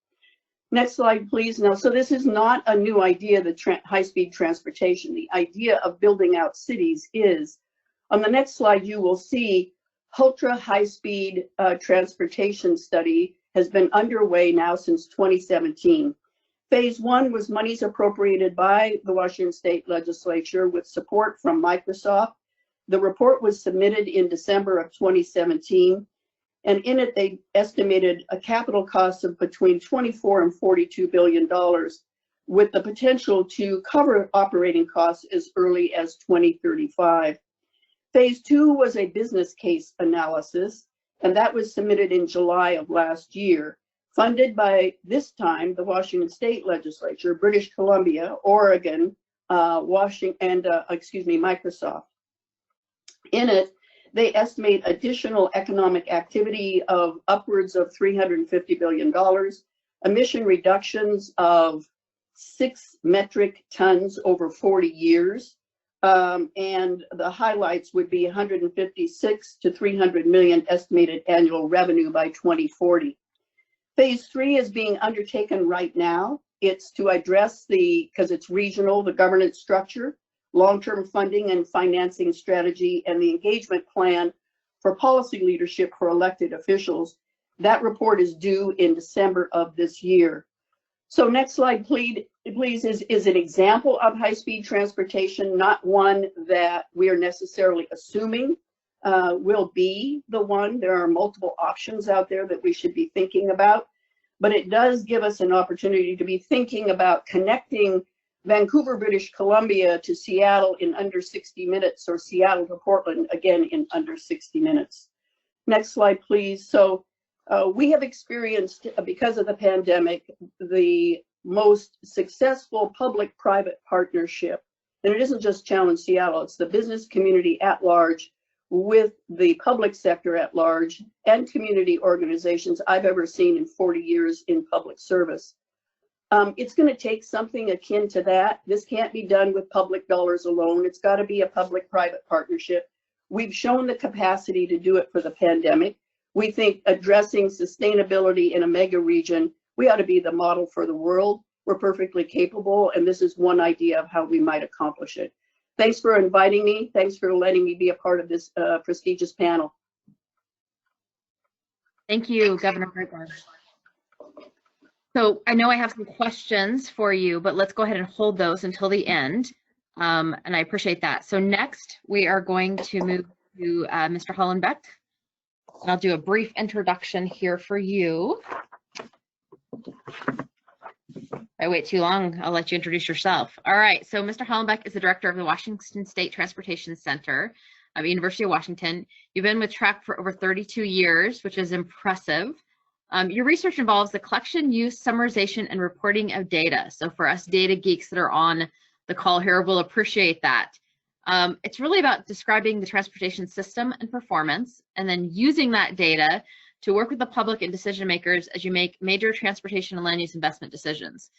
Next slide, please. Now, so this is not a new idea, the high-speed transportation. The idea of building out cities is, on the next slide, you will see ultra high-speed transportation study has been underway now since 2017. Phase 1 was monies appropriated by the Washington State Legislature with support from Microsoft. The report was submitted in December of 2017, and in it they estimated a capital cost of between $24 and $42 billion, with the potential to cover operating costs as early as 2035. Phase 2 was a business case analysis, and that was submitted in July of last year, funded by, this time, the Washington State Legislature, British Columbia, Oregon, Microsoft. In it, They estimate additional economic activity of upwards of $350 billion, emission reductions of 6 metric tons over 40 years, and the highlights would be 156 to 300 million estimated annual revenue by 2040. Phase 3 is being undertaken right now. It's to address because it's regional, the governance structure, long-term funding and financing strategy, and the engagement plan for policy leadership for elected officials. That report is due in December of this year. So next slide, please, is an example of high-speed transportation, not one that we are necessarily assuming will be the one. There are multiple options out there that we should be thinking about, but it does give us an opportunity to be thinking about connecting Vancouver, British Columbia to Seattle in under 60 minutes, or Seattle to Portland, again, in under 60 minutes. Next slide, please. So we have experienced, because of the pandemic, the most successful public-private partnership. And it isn't just Challenge Seattle, it's the business community at large with the public sector at large and community organizations I've ever seen in 40 years in public service. It's going to take something akin to that. This can't be done with public dollars alone. It's got to be a public-private partnership. We've shown the capacity to do it for the pandemic. We think addressing sustainability in a mega region, we ought to be the model for the world. We're perfectly capable, and this is one idea of how we might accomplish it. Thanks for inviting me. Thanks for letting me be a part of this prestigious panel. Thank you, Governor Gregoire. So I know I have some questions for you, but let's go ahead and hold those until the end. And I appreciate that. So next, we are going to move to Mr. Hollenbeck. And I'll do a brief introduction here for you. If I wait too long, I'll let you introduce yourself. All right, so Mr. Hollenbeck is the director of the Washington State Transportation Center at University of Washington. You've been with TRAC for over 32 years, which is impressive. Your research involves the collection, use, summarization, and reporting of data. So for us data geeks that are on the call here, we'll appreciate that. It's really about describing the transportation system and performance, and then using that data to work with the public and decision makers as you make major transportation and land use investment decisions.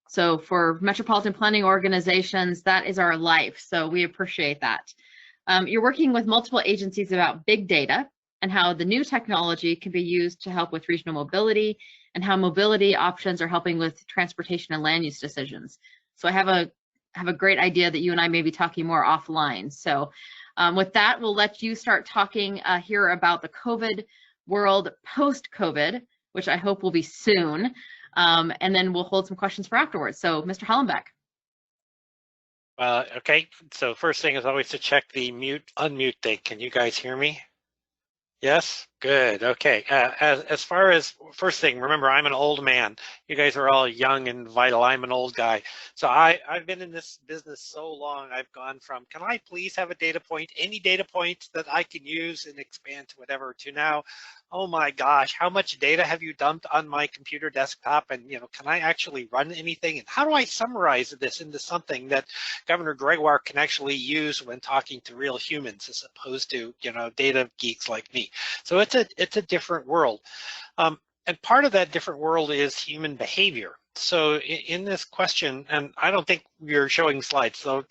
So for metropolitan planning organizations, that is our life. So we appreciate that. You're working with multiple agencies about big data and how the new technology can be used to help with regional mobility, and how mobility options are helping with transportation and land use decisions. So I have a great idea that you and I may be talking more offline. So with that, we'll let you start talking here about the COVID world post-COVID, which I hope will be soon. And then we'll hold some questions for afterwards. So Mr. Hollenbeck. Okay, so first thing is always to check the mute, unmute thing. Can you guys hear me? Yes, good. Okay. As far as first thing, remember, I'm an old man. You guys are all young and vital. I'm an old guy. So I've been in this business so long. I've gone from, can I please have a data point, any data point that I can use and expand to whatever, to now, oh my gosh, how much data have you dumped on my computer desktop? And, you know, can I actually run anything? And how do I summarize this into something that Governor Gregoire can actually use when talking to real humans, as opposed to, you know, data geeks like me? So it's a different world. And part of that different world is human behavior. So in this question, and I don't think you're showing slides, so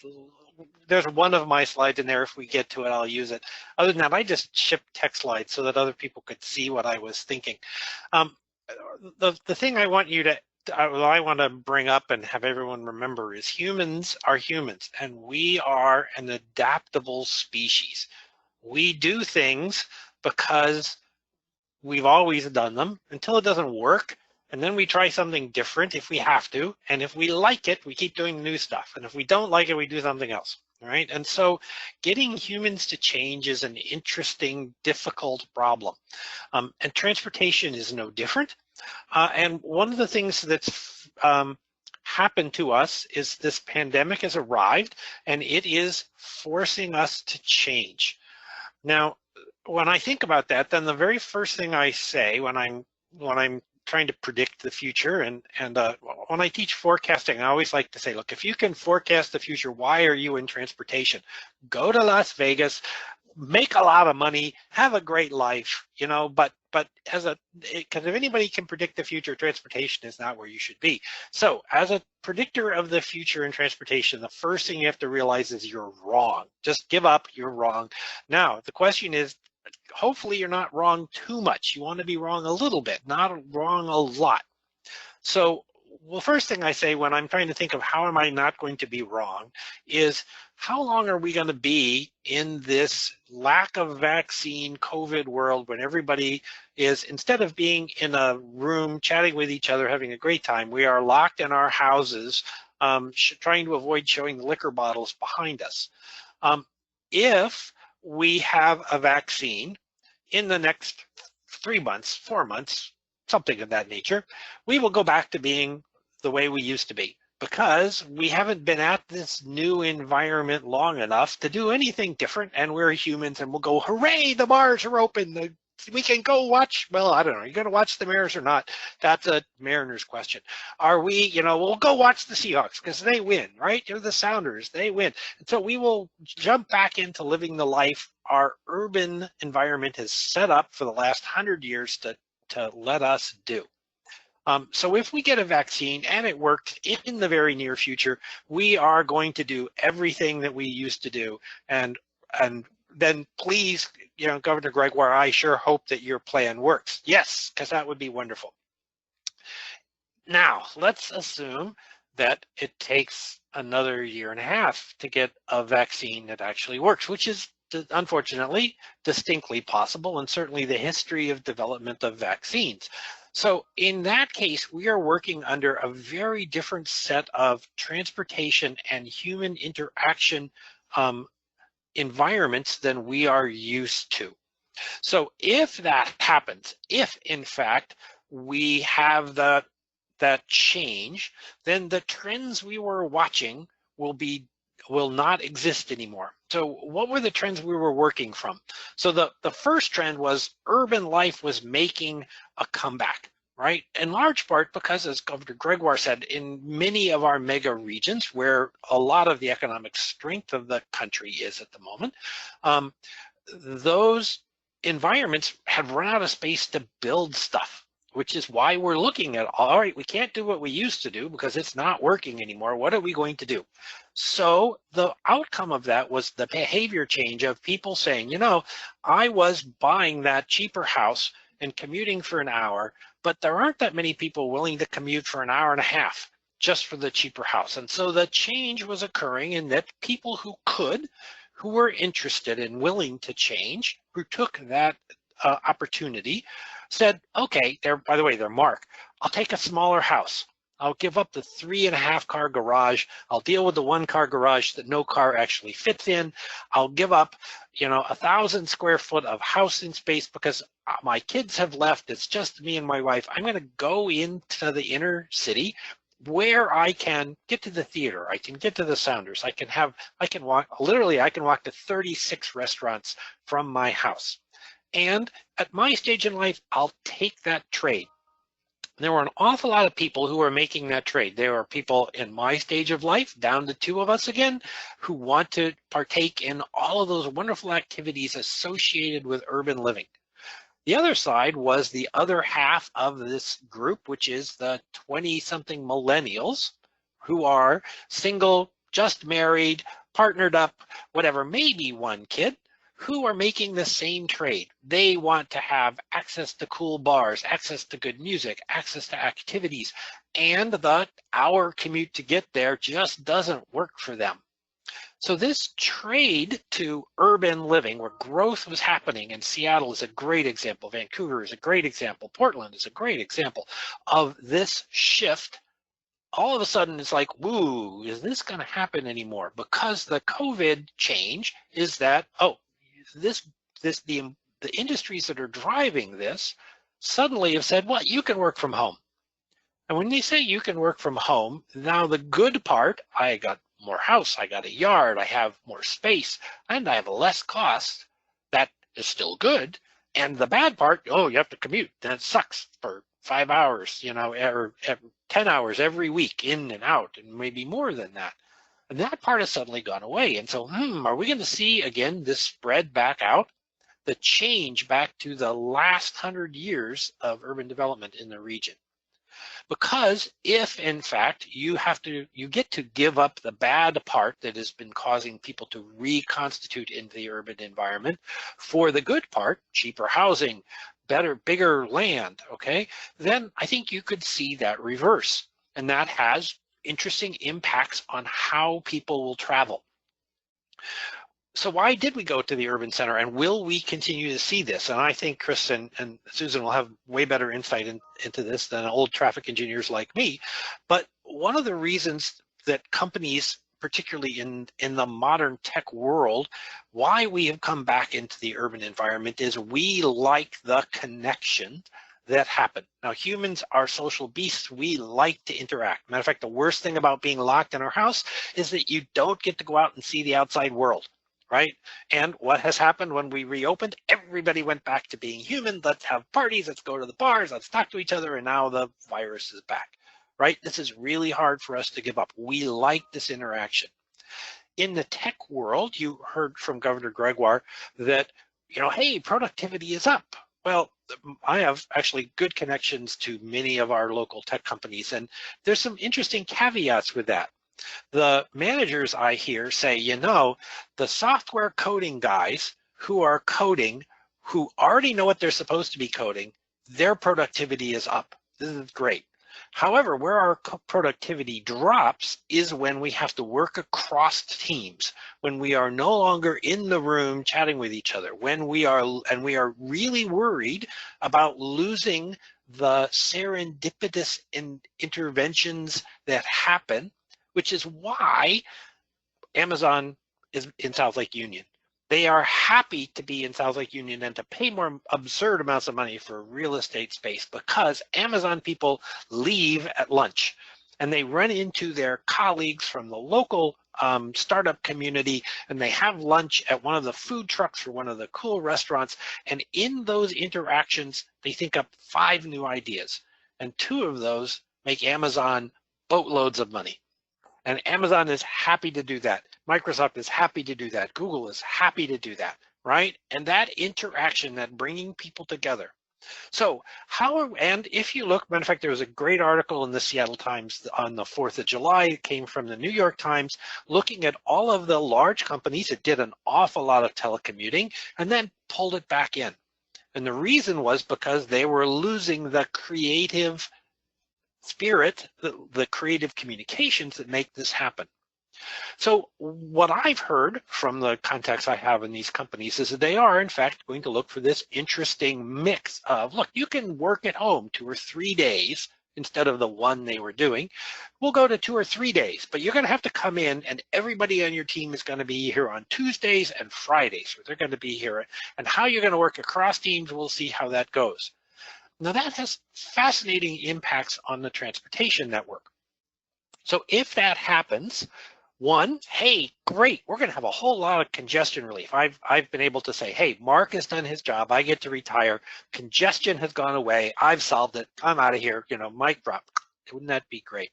there's one of my slides in there. If we get to it, I'll use it. Other than that, I just shipped text slides so that other people could see what I was thinking. The thing I want you to, I want to bring up and have everyone remember is humans are humans, and we are an adaptable species. We do things because we've always done them until it doesn't work, and then we try something different if we have to, and if we like it, we keep doing new stuff, and if we don't like it, we do something else. All right, and so getting humans to change is an interesting, difficult problem, and transportation is no different. And one of the things that's happened to us is this pandemic has arrived, and it is forcing us to change. Now, when I think about that, then the very first thing I say when I'm trying to predict the future, and when I teach forecasting, I always like to say, look, if you can forecast the future, why are you in transportation? Go to Las Vegas, make a lot of money, have a great life, you know, but because if anybody can predict the future, transportation is not where you should be. So as a predictor of the future in transportation, the first thing you have to realize is you're wrong. Just give up, you're wrong. Now, the question is, hopefully you're not wrong too much. You want to be wrong a little bit, not wrong a lot. So, well, first thing I say when I'm trying to think of how am I not going to be wrong is how long are we going to be in this lack of vaccine COVID world when everybody is, instead of being in a room chatting with each other, having a great time, we are locked in our houses trying to avoid showing the liquor bottles behind us. If we have a vaccine in the next 3 months, 4 months, something of that nature, we will go back to being the way we used to be because we haven't been at this new environment long enough to do anything different, and we're humans and we'll go, hooray, the bars are open, we can go watch, well, I don't know, are you going to watch the Mariners or not? That's a Mariners question. Are we, you know, we'll go watch the Seahawks because they win, right? You're the Sounders, they win. And so we will jump back into living the life our urban environment has set up for the last 100 years to let us do. So if we get a vaccine and it works in the very near future, we are going to do everything that we used to do. And then please, you know, Governor Gregoire, I sure hope that your plan works. Yes, because that would be wonderful. Now, let's assume that it takes another 1.5 years to get a vaccine that actually works, which is unfortunately distinctly possible, and certainly the history of development of vaccines. So in that case, we are working under a very different set of transportation and human interaction environments than we are used to. So if that happens, if in fact we have that change, then the trends we were watching will not exist anymore. So what were the trends we were working from? So the first trend was urban life was making a comeback, right? In large part because, as Governor Gregoire said, in many of our mega regions where a lot of the economic strength of the country is at the moment, those environments have run out of space to build stuff, which is why we're looking at, all right, we can't do what we used to do because it's not working anymore. What are we going to do? So the outcome of that was the behavior change of people saying, you know, I was buying that cheaper house and commuting for an hour, but there aren't that many people willing to commute for an 1.5 hours just for the cheaper house. And so the change was occurring in that people who were interested and willing to change, who took that opportunity, said, okay, by the way, they're Mark, I'll take a smaller house. I'll give up the 3.5 car garage. I'll deal with the 1 car garage that no car actually fits in. I'll give up, you know, 1,000 square foot of housing space because my kids have left. It's just me and my wife. I'm going to go into the inner city where I can get to the theater. I can get to the Sounders. I can walk to 36 restaurants from my house. And at my stage in life, I'll take that trade. There were an awful lot of people who were making that trade. There are people in my stage of life, down to 2 of us again, who want to partake in all of those wonderful activities associated with urban living. The other side was the other half of this group, which is the 20-something millennials who are single, just married, partnered up, whatever, maybe 1 kid, who are making the same trade. They want to have access to cool bars, access to good music, access to activities, and the hour commute to get there just doesn't work for them. So this trade to urban living where growth was happening, and Seattle is a great example, Vancouver is a great example, Portland is a great example of this shift. All of a sudden it's like, woo, is this going to happen anymore? Because the COVID change is that, oh, the industries that are driving this suddenly have said, well, you can work from home. And when they say you can work from home, now the good part, I got more house, I got a yard, I have more space, and I have less cost. That is still good. And the bad part, oh, you have to commute. That sucks for 5 hours, you know, or 10 hours every week in and out, and maybe more than that. And that part has suddenly gone away. And so, are we going to see again this spread back out? The change back to the last 100 years of urban development in the region. Because if in fact you get to give up the bad part that has been causing people to reconstitute into the urban environment for the good part, cheaper housing, bigger land, okay, then I think you could see that reverse. And that has interesting impacts on how people will travel. So why did we go to the urban center, and will we continue to see this? And I think Chris and Susan will have way better insight into this than old traffic engineers like me. But one of the reasons that companies, particularly in the modern tech world, why we have come back into the urban environment is we like the connection that happen. Now, humans are social beasts. We like to interact. Matter of fact, the worst thing about being locked in our house is that you don't get to go out and see the outside world. Right? And what has happened when we reopened? Everybody went back to being human. Let's have parties. Let's go to the bars. Let's talk to each other. And now the virus is back. Right? This is really hard for us to give up. We like this interaction. In the tech world, you heard from Governor Gregoire that, hey, productivity is up. Well, I have actually good connections to many of our local tech companies, and there's some interesting caveats with that. The managers I hear say, the software coding guys who are coding, who already know what they're supposed to be coding, their productivity is up. This is great. However, where our productivity drops is when we have to work across teams, when we are no longer in the room chatting with each other, when we are really worried about losing the serendipitous interventions that happen, which is why Amazon is in South Lake Union. They are happy to be in South Lake Union and to pay more absurd amounts of money for real estate space, because Amazon people leave at lunch and they run into their colleagues from the local startup community, and they have lunch at one of the food trucks for one of the cool restaurants. And in those interactions, they think up 5 new ideas, and 2 of those make Amazon boatloads of money. And Amazon is happy to do that. Microsoft is happy to do that. Google is happy to do that, right? And that interaction, that bringing people together. So and if you look, matter of fact, there was a great article in the Seattle Times on the 4th of July. It came from the New York Times, looking at all of the large companies that did an awful lot of telecommuting and then pulled it back in. And the reason was because they were losing the creative spirit, the creative communications that make this happen. So what I've heard from the contacts I have in these companies is that they are, in fact, going to look for this interesting mix of, look, you can work at home 2 or 3 days instead of the 1 they were doing. We'll go to 2 or 3 days, but you're going to have to come in, and everybody on your team is going to be here on Tuesdays and Fridays. They're going to be here, and how you're going to work across teams, we'll see how that goes. Now that has fascinating impacts on the transportation network. So if that happens, 1, hey, great, we're going to have a whole lot of congestion relief. I've been able to say, hey, Mark has done his job. I get to retire. Congestion has gone away. I've solved it. I'm out of here. Mic drop. Wouldn't that be great?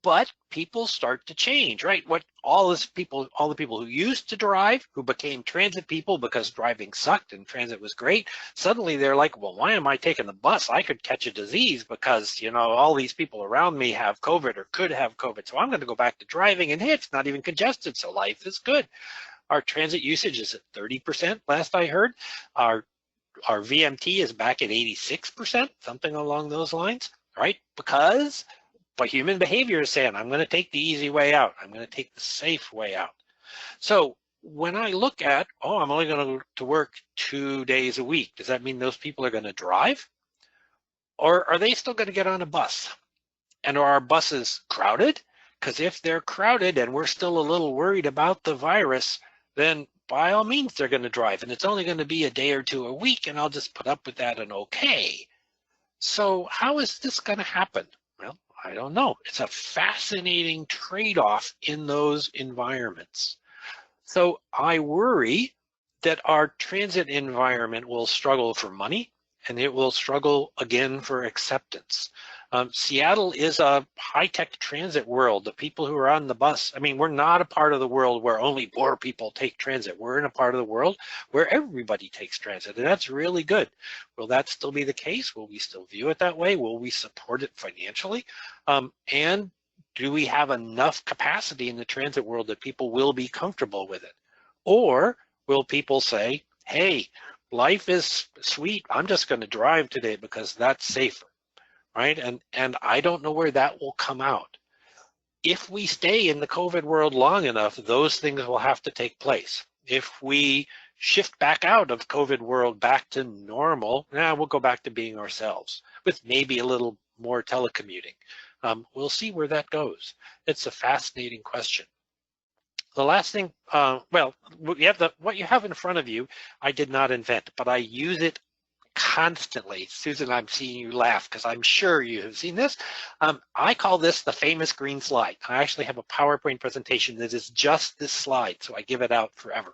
But people start to change, right? All the people who used to drive, who became transit people because driving sucked and transit was great, suddenly they're like, well, why am I taking the bus? I could catch a disease because, all these people around me have COVID or could have COVID. So I'm going to go back to driving, and hey, it's not even congested. So life is good. Our transit usage is at 30% last I heard. Our VMT is back at 86%, something along those lines, right? But human behavior is saying, I'm going to take the easy way out. I'm going to take the safe way out. So when I look at, I'm only going to work 2 days a week, does that mean those people are going to drive? Or are they still going to get on a bus? And are our buses crowded? Because if they're crowded and we're still a little worried about the virus, then by all means, they're going to drive. And it's only going to be a day or 2 a week, and I'll just put up with that and okay. So how is this going to happen? Well, I don't know. It's a fascinating trade-off in those environments. So I worry that our transit environment will struggle for money and it will struggle again for acceptance. Seattle is a high-tech transit world. The people who are on the bus, I mean, we're not a part of the world where only poor people take transit. We're in a part of the world where everybody takes transit, and that's really good. Will that still be the case? Will we still view it that way? Will we support it financially? And do we have enough capacity in the transit world that people will be comfortable with it? Or will people say, hey, life is sweet, I'm just going to drive today because that's safer, right? And I don't know where that will come out. If we stay in the COVID world long enough, those things will have to take place. If we shift back out of COVID world back to normal, we'll go back to being ourselves with maybe a little more telecommuting. We'll see where that goes. It's a fascinating question. The last thing, well, what you have in front of you, I did not invent, but I use it constantly. Susan, I'm seeing you laugh because I'm sure you have seen this. I call this the famous green slide. I actually have a PowerPoint presentation that is just this slide, so I give it out forever.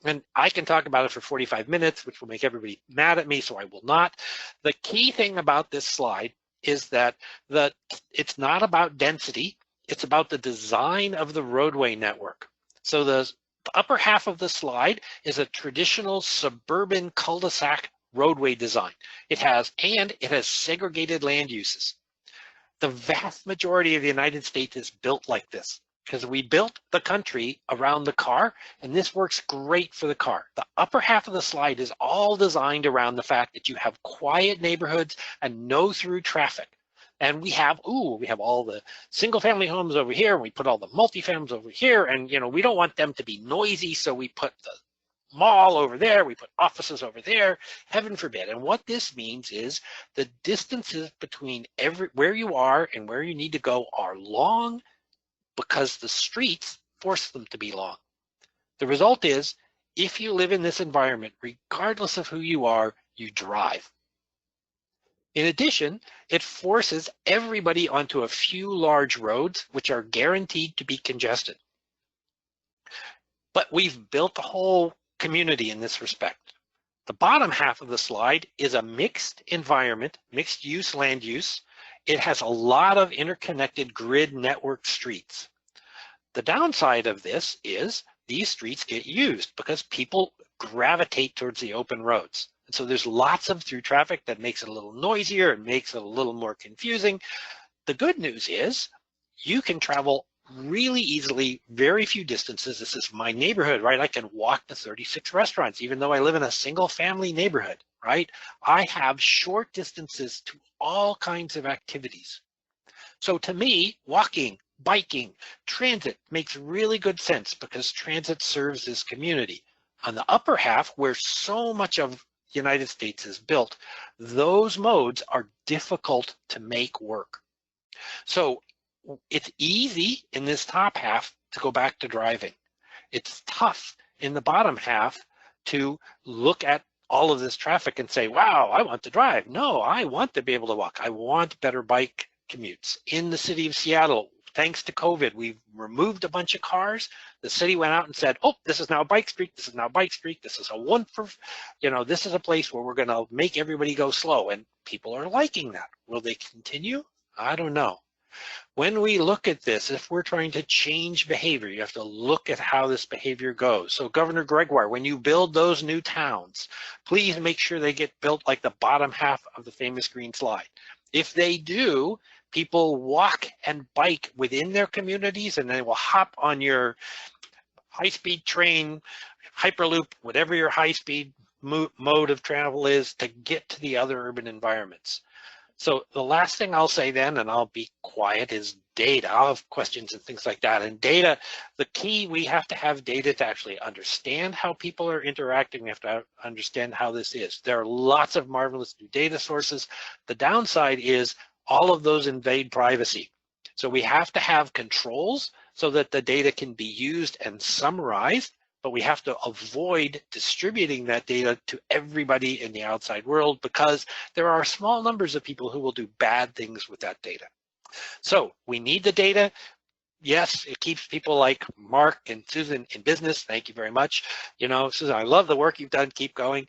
And I can talk about it for 45 minutes, which will make everybody mad at me, so I will not. The key thing about this slide is that it's not about density. It's about the design of the roadway network. So the upper half of the slide is a traditional suburban cul-de-sac roadway design. It has segregated land uses. The vast majority of the United States is built like this because we built the country around the car, and this works great for the car. The upper half of the slide is all designed around the fact that you have quiet neighborhoods and no through traffic. And we have all the single family homes over here, and we put all the multifamilies over here, and we don't want them to be noisy, so we put the mall over there, we put offices over there, heaven forbid. And what this means is the distances between where you are and where you need to go are long because the streets force them to be long. The result is, if you live in this environment, regardless of who you are, you drive. In addition, it forces everybody onto a few large roads, which are guaranteed to be congested. But we've built a whole community in this respect. The bottom half of the slide is a mixed environment, mixed use land use. It has a lot of interconnected grid network streets. The downside of this is these streets get used because people gravitate towards the open roads. And so there's lots of through traffic that makes it a little noisier and makes it a little more confusing. The good news is you can travel really easily, very few distances. This is my neighborhood, right? I can walk to 36 restaurants, even though I live in a single family neighborhood, right? I have short distances to all kinds of activities. So to me, walking, biking, transit makes really good sense because transit serves this community. On the upper half, where so much of the United States is built, those modes are difficult to make work. So it's easy in this top half to go back to driving. It's tough in the bottom half to look at all of this traffic and say, wow, I want to drive. No, I want to be able to walk. I want better bike commutes. In the city of Seattle, thanks to COVID, we've removed a bunch of cars. The city went out and said, oh, this is now Bike Street. This is now Bike Street. This is a one for, this is a place where we're going to make everybody go slow. And people are liking that. Will they continue? I don't know. When we look at this, if we're trying to change behavior, you have to look at how this behavior goes. So Governor Gregoire, when you build those new towns, please make sure they get built like the bottom half of the famous green slide. If they do, people walk and bike within their communities, and they will hop on your high-speed train, Hyperloop, whatever your high-speed mode of travel is, to get to the other urban environments. So the last thing I'll say then, and I'll be quiet, is data. I'll have questions and things like that. And data, the key, we have to have data to actually understand how people are interacting. We have to understand how this is. There are lots of marvelous new data sources. The downside is all of those invade privacy. So we have to have controls so that the data can be used and summarized, but we have to avoid distributing that data to everybody in the outside world because there are small numbers of people who will do bad things with that data. So we need the data. yes, it keeps people like Mark and Susan in business. Thank you very much. You know, Susan, I love the work you've done. Keep going.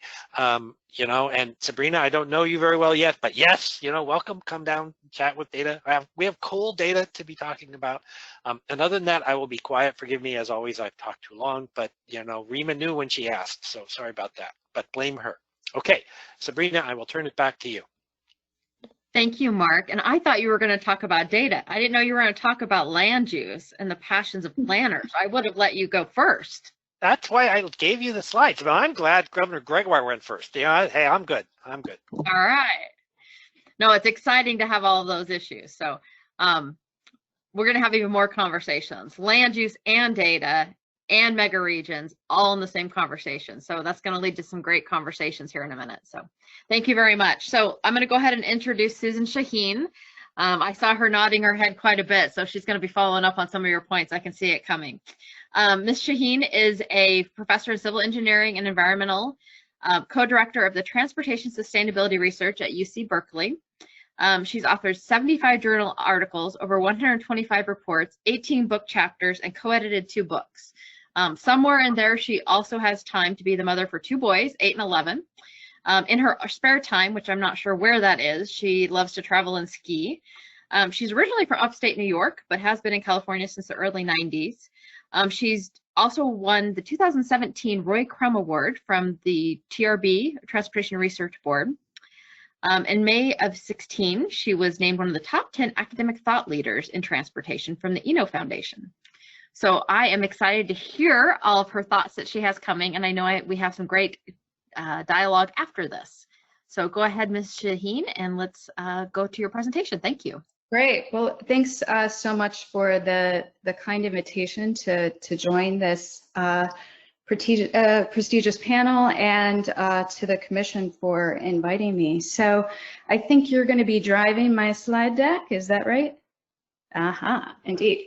You know, and Sabrina, I don't know you very well yet, but yes, you know, welcome. Come down, chat with Data. We have cool data to be talking about. And other than that, I will be quiet. Forgive me, as always, I've talked too long, but you know, Rima knew when she asked, so sorry about that, but blame her. Okay, Sabrina, I will turn it back to you. Thank you, Mark. And I thought you were going to talk about data. I didn't know you were going to talk about land use and the passions of planners. I would have let you go first. That's why I gave you the slides. But I'm glad Governor Gregoire went first. Yeah, hey, I'm good. I'm good. All right. No, it's exciting to have all of those issues. So we're going to have even more conversations. Land use and data and mega regions all in the same conversation. So that's going to lead to some great conversations here in a minute. So thank you very much. So I'm going to go ahead and introduce Susan Shaheen. I saw her nodding her head quite a bit, so she's going to be following up on some of your points. I can see it coming. Ms. Shaheen is a professor in civil engineering and environmental, co-director of the Transportation Sustainability Research at UC Berkeley. She's authored 75 journal articles, over 125 reports, 18 book chapters, and co-edited 2 books. Somewhere in there, she also has time to be the mother for 2 boys, 8 and 11. In her spare time, which I'm not sure where that is, she loves to travel and ski. She's originally from upstate New York, but has been in California since the early 90s. She's also won the 2017 Roy Crum Award from the TRB, Transportation Research Board. In May of 16, she was named one of the top 10 academic thought leaders in transportation from the Eno Foundation. So I am excited to hear all of her thoughts that she has coming, and I know we have some great dialogue after this. So go ahead, Ms. Shaheen, and let's go to your presentation. Thank you. Great. Well, thanks so much for the kind invitation to join this prestigious panel, and to the Commission for inviting me. So I think you're going to be driving my slide deck. Is that right? Indeed.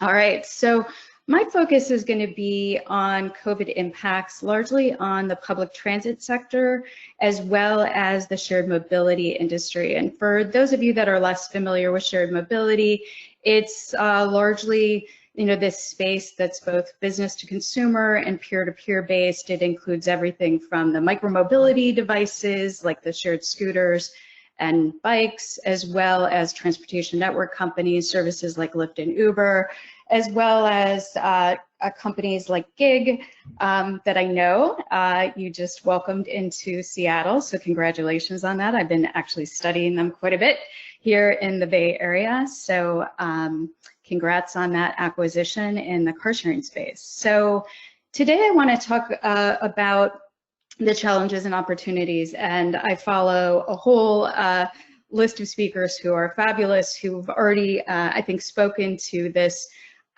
All right. So my focus is going to be on COVID impacts, largely on the public transit sector, as well as the shared mobility industry. And for those of you that are less familiar with shared mobility, it's largely, you know, this space that's both business to consumer and peer-to-peer based. It includes everything from the micromobility devices like the shared scooters and bikes, as well as transportation network companies, services like Lyft and Uber, as well as companies like Gig that I know you just welcomed into Seattle. So congratulations on that. I've been actually studying them quite a bit here in the Bay Area. So congrats on that acquisition in the car sharing space. So today I want to talk about the challenges and opportunities, and I follow a whole list of speakers who are fabulous, who've already, I think, spoken to this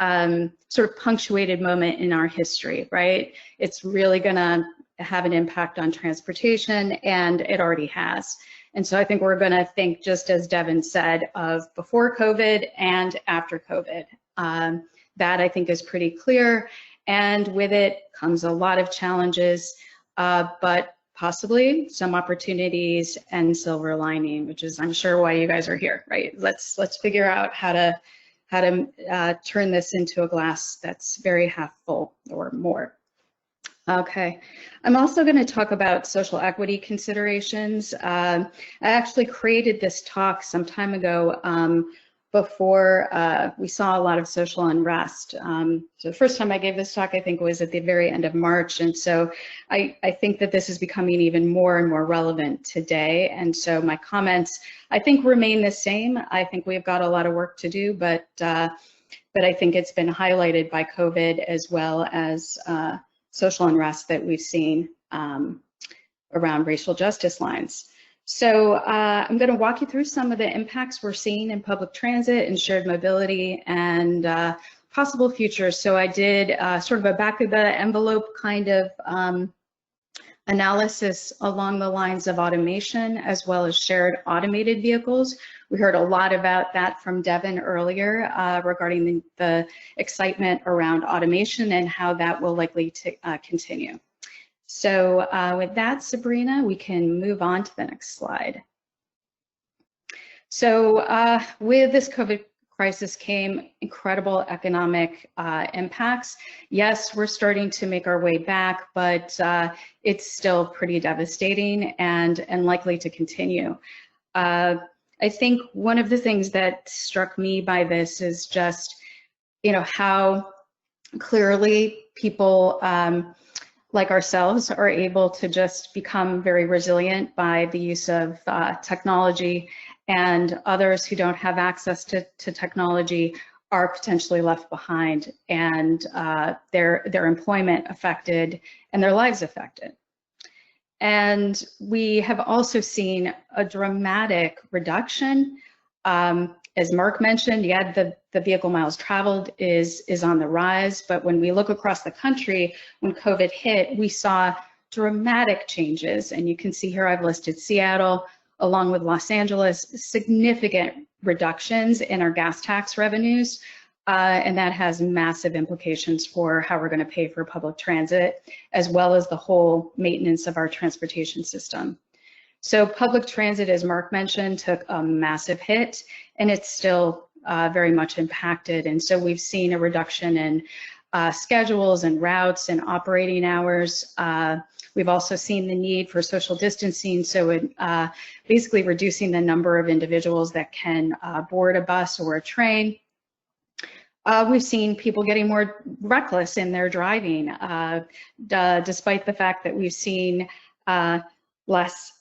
sort of punctuated moment in our history, right? It's really going to have an impact on transportation, and it already has. And so I think we're going to think, just as Devin said, of before COVID and after COVID. That I think is pretty clear, and with it comes a lot of challenges, but possibly some opportunities and silver lining, which is, I'm sure, why you guys are here, right? Let's figure out how to turn this into a glass that's very half full or more. Okay, I'm also going to talk about social equity considerations. I actually created this talk some time ago before we saw a lot of social unrest. So the first time I gave this talk, I think, was at the very end of March. And so I think that this is becoming even more and more relevant today. And so my comments, I think, remain the same. I think we've got a lot of work to do, but I think it's been highlighted by COVID, as well as social unrest that we've seen around racial justice lines. So I'm going to walk you through some of the impacts we're seeing in public transit and shared mobility, and possible futures. So I did sort of a back of the envelope kind of analysis along the lines of automation, as well as shared automated vehicles. We heard a lot about that from Devin earlier regarding the excitement around automation and how that will likely to continue. So with that, Sabrina, we can move on to the next slide. So with this COVID crisis came incredible economic impacts. Yes, we're starting to make our way back, but it's still pretty devastating and likely to continue. I think one of the things that struck me by this is just, how clearly people like ourselves are able to just become very resilient by the use of technology, and others who don't have access to technology are potentially left behind, and their employment affected and their lives affected. And we have also seen a dramatic reduction. As Mark mentioned, yeah, the vehicle miles traveled is on the rise, but when we look across the country, when COVID hit, we saw dramatic changes. And you can see here I've listed Seattle, along with Los Angeles, significant reductions in our gas tax revenues. And that has massive implications for how we're going to pay for public transit, as well as the whole maintenance of our transportation system. So public transit, as Mark mentioned, took a massive hit, and it's still very much impacted. And so we've seen a reduction in schedules and routes and operating hours. We've also seen the need for social distancing, so basically reducing the number of individuals that can board a bus or a train. We've seen people getting more reckless in their driving, despite the fact that we've seen less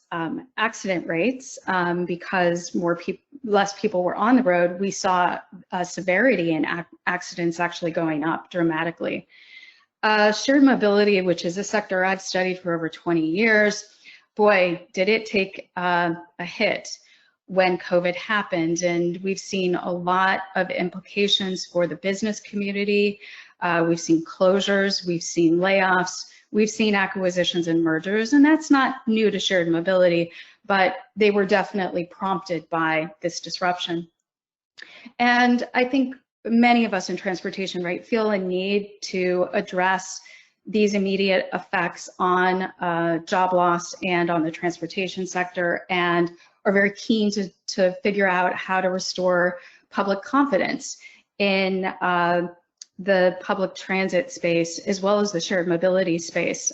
accident rates because less people were on the road. We saw severity in accidents actually going up dramatically. Shared mobility, which is a sector I've studied for over 20 years, boy, did it take a hit when COVID happened. And we've seen a lot of implications for the business community. We've seen closures, we've seen layoffs, we've seen acquisitions and mergers, and that's not new to shared mobility, but they were definitely prompted by this disruption. And I think many of us in transportation, right, feel a need to address these immediate effects on job loss and on the transportation sector, and are very keen to figure out how to restore public confidence in the public transit space, as well as the shared mobility space,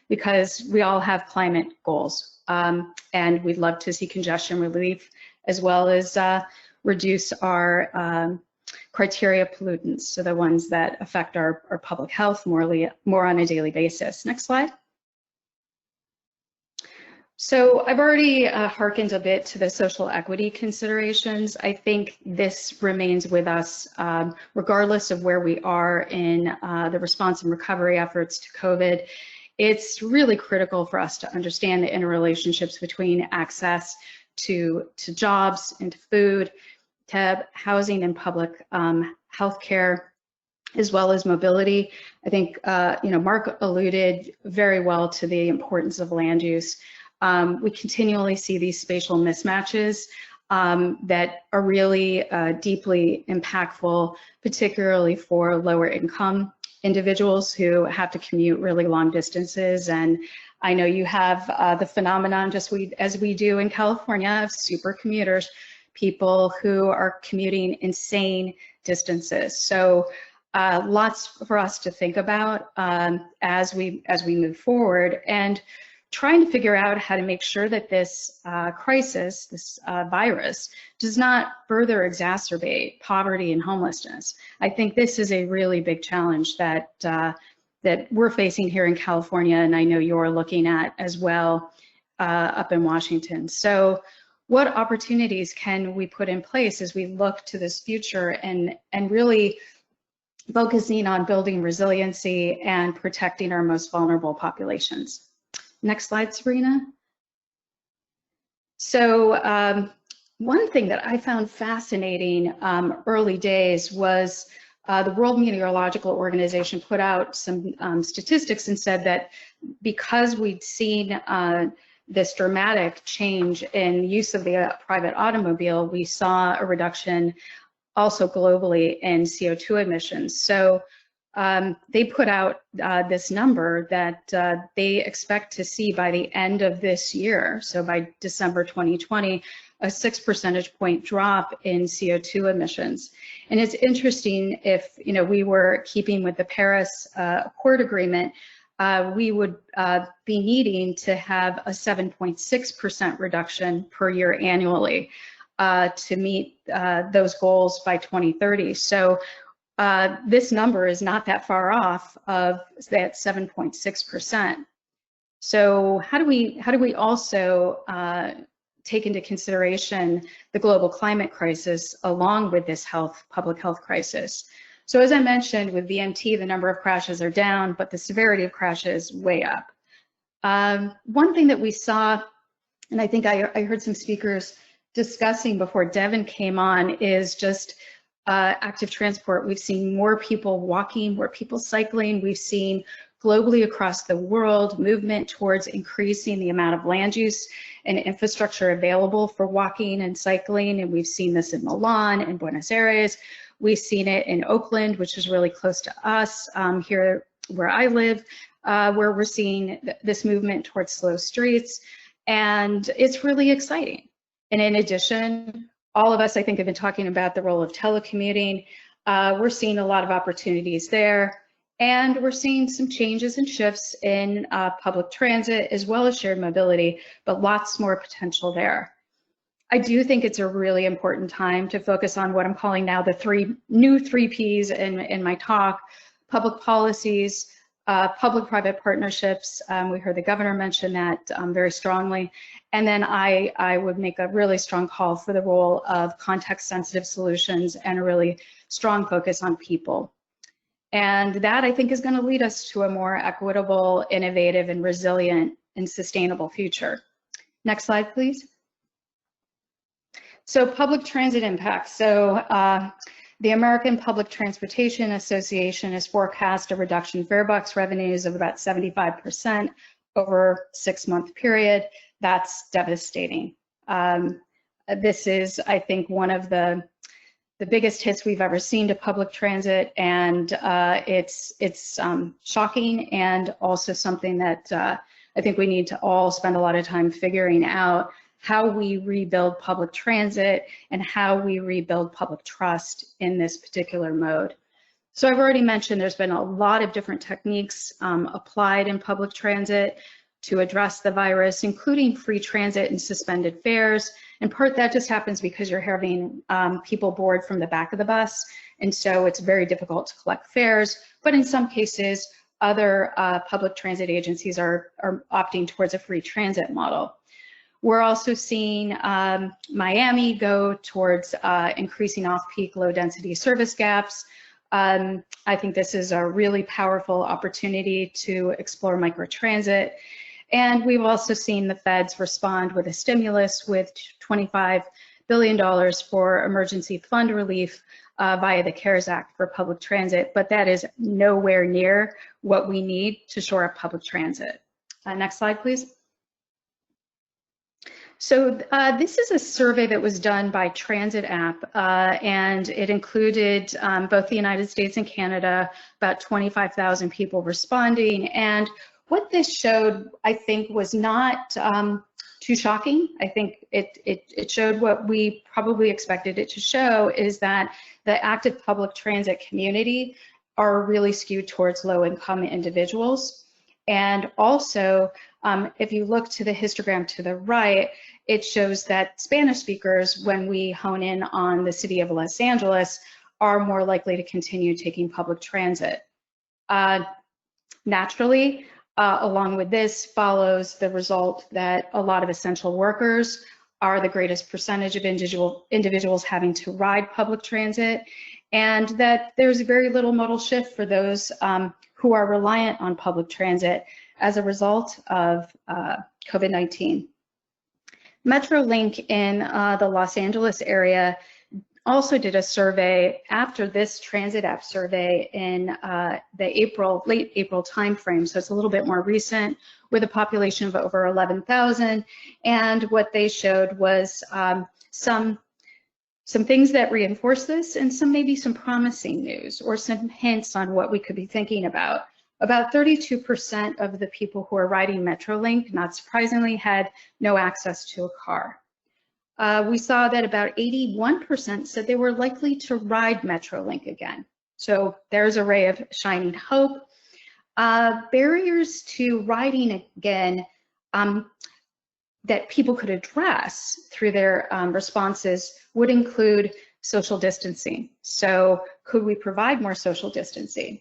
because we all have climate goals, and we'd love to see congestion relief, as well as reduce our criteria pollutants, so the ones that affect our public health more on a daily basis. Next slide. So I've already hearkened a bit to the social equity considerations. I think this remains with us regardless of where we are in the response and recovery efforts to COVID. It's really critical for us to understand the interrelationships between access to jobs and to food, to housing and public health care, as well as mobility. I think Mark alluded very well to the importance of land use. We continually see these spatial mismatches that are really deeply impactful, particularly for lower income individuals who have to commute really long distances. And I know you have the phenomenon, just as we do in California, of super commuters, people who are commuting insane distances. So lots for us to think about as we move forward, and trying to figure out how to make sure that this crisis, this virus, does not further exacerbate poverty and homelessness. I think this is a really big challenge that we're facing here in California, and I know you're looking at as well up in Washington. So what opportunities can we put in place as we look to this future and really focusing on building resiliency and protecting our most vulnerable populations? Next slide, Sabrina. So one thing that I found fascinating early days was the World Meteorological Organization put out some statistics and said that because we'd seen this dramatic change in use of the private automobile, we saw a reduction also globally in CO2 emissions. So they put out this number that they expect to see by the end of this year, so by December 2020, a 6 percentage point drop in CO2 emissions. And it's interesting, if we were keeping with the Paris Accord agreement, we would be needing to have a 7.6% reduction per year annually to meet those goals by 2030. So this number is not that far off of that 7.6%. So how do we also take into consideration the global climate crisis along with this public health crisis? So as I mentioned, with VMT, the number of crashes are down, but the severity of crashes way up. One thing that we saw, and I think I heard some speakers discussing before Devin came on, is just active transport. We've seen more people walking, more people cycling. We've seen globally across the world movement towards increasing the amount of land use and infrastructure available for walking and cycling. And we've seen this in Milan and Buenos Aires. We've seen it in Oakland, which is really close to us here where I live, where we're seeing this movement towards slow streets. And it's really exciting. And in addition, all of us, I think, have been talking about the role of telecommuting. We're seeing a lot of opportunities there. And we're seeing some changes and shifts in public transit as well as shared mobility, but lots more potential there. I do think it's a really important time to focus on what I'm calling now the new three Ps in my talk: public policies, public-private partnerships. We heard the governor mention that very strongly. And then I would make a really strong call for the role of context-sensitive solutions and a really strong focus on people. And that, I think, is going to lead us to a more equitable, innovative, and resilient and sustainable future. Next slide, please. So public transit impacts. So the American Public Transportation Association has forecast a reduction in farebox revenues of about 75% over a 6-month period. That's devastating. This is, I think, one of the biggest hits we've ever seen to public transit, and it's shocking, and also something that I think we need to all spend a lot of time figuring out how we rebuild public transit and how we rebuild public trust in this particular mode. So I've already mentioned there's been a lot of different techniques applied in public transit to address the virus, including free transit and suspended fares. In part, that just happens because you're having people board from the back of the bus, and so it's very difficult to collect fares. But in some cases, other public transit agencies are opting towards a free transit model. We're also seeing Miami go towards increasing off-peak low-density service gaps. I think this is a really powerful opportunity to explore microtransit. And we've also seen the feds respond with a stimulus with $25 billion for emergency fund relief via the CARES Act for public transit, but that is nowhere near what we need to shore up public transit. Next slide, please. So this is a survey that was done by Transit App, and it included both the United States and Canada, about 25,000 people responding. And what this showed, I think, was not too shocking. I think it showed what we probably expected it to show, is that the active public transit community are really skewed towards low-income individuals. And also, if you look to the histogram to the right, it shows that Spanish speakers, when we hone in on the city of Los Angeles, are more likely to continue taking public transit. Naturally, along with this follows the result that a lot of essential workers are the greatest percentage of individuals having to ride public transit, and that there's very little modal shift for those who are reliant on public transit as a result of COVID-19. Metrolink in the Los Angeles area also did a survey after this Transit App survey in the late April timeframe, so it's a little bit more recent, with a population of over 11,000. And what they showed was some things that reinforce this, and maybe some promising news or some hints on what we could be thinking about. About 32% of the people who are riding Metrolink, not surprisingly, had no access to a car. we saw that about 81% said they were likely to ride Metrolink again. So there's a ray of shining hope. Barriers to riding again that people could address through their responses would include social distancing. So could we provide more social distancing?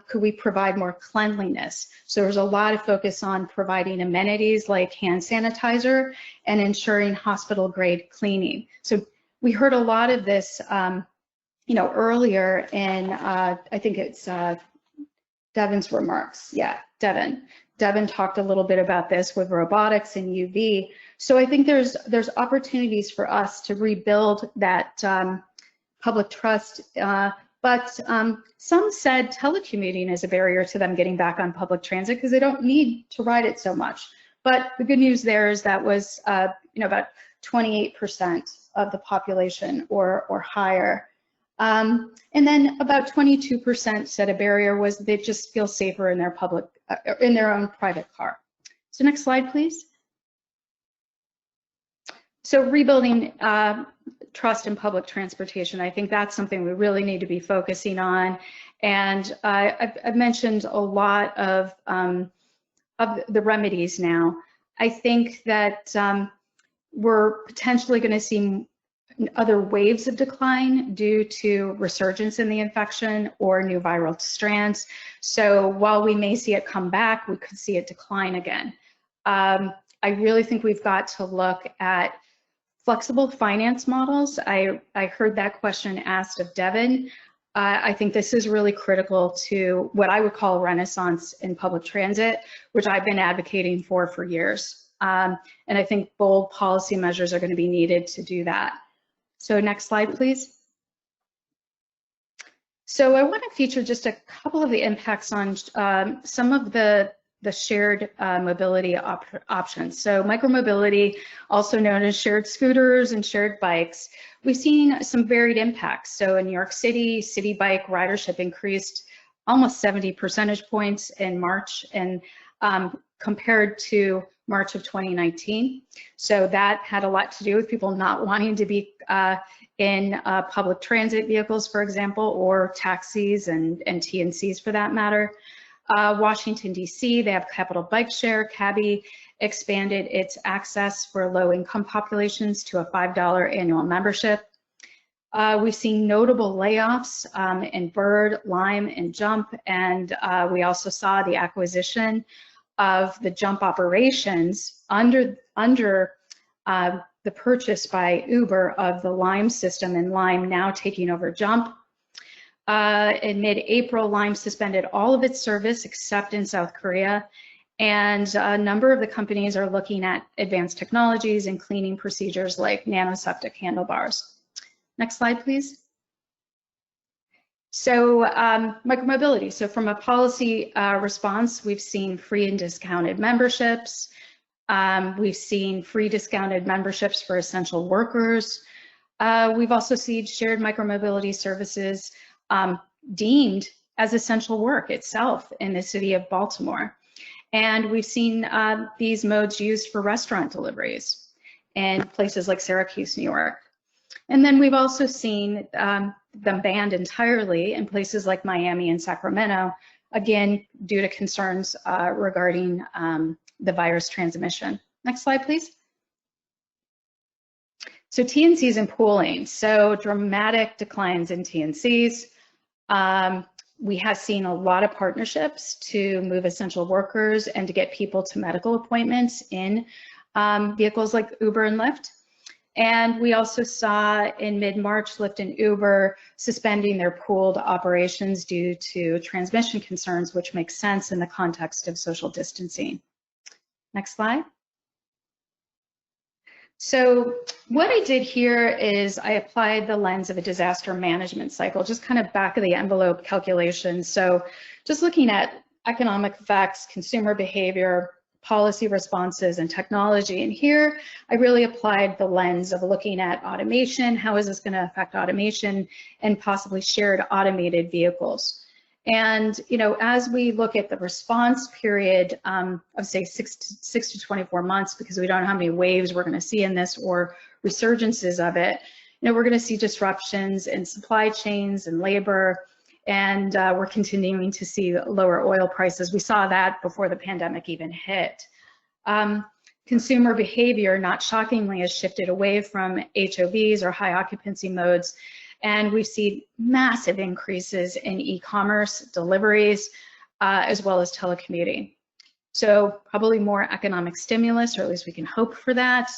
Could we provide more cleanliness? So there's a lot of focus on providing amenities like hand sanitizer and ensuring hospital grade cleaning. So we heard a lot of this, earlier in, I think it's Devin's remarks. Yeah, Devin talked a little bit about this with robotics and UV. So I think there's opportunities for us to rebuild that public trust. But some said telecommuting is a barrier to them getting back on public transit because they don't need to ride it so much. But the good news there is that was about 28% of the population or higher. And then about 22% said a barrier was they just feel safer in their in their own private car. So next slide, please. So rebuilding trust in public transportation, I think that's something we really need to be focusing on. And I've mentioned a lot of the remedies now. I think that we're potentially going to see other waves of decline due to resurgence in the infection or new viral strands. So while we may see it come back, we could see it decline again. I really think we've got to look at flexible finance models. I heard that question asked of Devin. I think this is really critical to what I would call a renaissance in public transit, which I've been advocating for years. And I think bold policy measures are going to be needed to do that. So next slide, please. So I want to feature just a couple of the impacts on some of the shared mobility options. So micromobility, also known as shared scooters and shared bikes, we've seen some varied impacts. So in New York City, city bike ridership increased almost 70 percentage points in March and compared to March of 2019. So that had a lot to do with people not wanting to be in public transit vehicles, for example, or taxis and TNCs for that matter. Washington, D.C., they have Capital Bike Share. Cabby expanded its access for low-income populations to a $5 annual membership. We've seen notable layoffs in Bird, Lime, and Jump, and we also saw the acquisition of the Jump operations under the purchase by Uber of the Lime system, and Lime now taking over Jump. In mid-April, Lime suspended all of its service except in South Korea, and a number of the companies are looking at advanced technologies and cleaning procedures like nanoseptic handlebars. Next slide, please. So micromobility. So from a policy response, we've seen free and discounted memberships. We've seen free discounted memberships for essential workers. We've also seen shared micromobility services deemed as essential work itself in the city of Baltimore. And we've seen these modes used for restaurant deliveries in places like Syracuse, New York. And then we've also seen them banned entirely in places like Miami and Sacramento, again, due to concerns regarding the virus transmission. Next slide, please. So TNCs and pooling. So dramatic declines in TNCs. We have seen a lot of partnerships to move essential workers and to get people to medical appointments in vehicles like Uber and Lyft. And we also saw in mid-March, Lyft and Uber suspending their pooled operations due to transmission concerns, which makes sense in the context of social distancing. Next slide. So what I did here is I applied the lens of a disaster management cycle, just kind of back of the envelope calculations. So just looking at economic effects, consumer behavior, policy responses, and technology. And here I really applied the lens of looking at automation. How is this going to affect automation and possibly shared automated vehicles? And, you know, as we look at the response period of say 6 to 24 months, because we don't know how many waves we're going to see in this or resurgences of it, we're going to see disruptions in supply chains and labor, and we're continuing to see lower oil prices. We saw that before the pandemic even hit. Consumer behavior, not shockingly, has shifted away from HOVs or high occupancy modes, and we see massive increases in e-commerce, deliveries, as well as telecommuting. So probably more economic stimulus, or at least we can hope for that,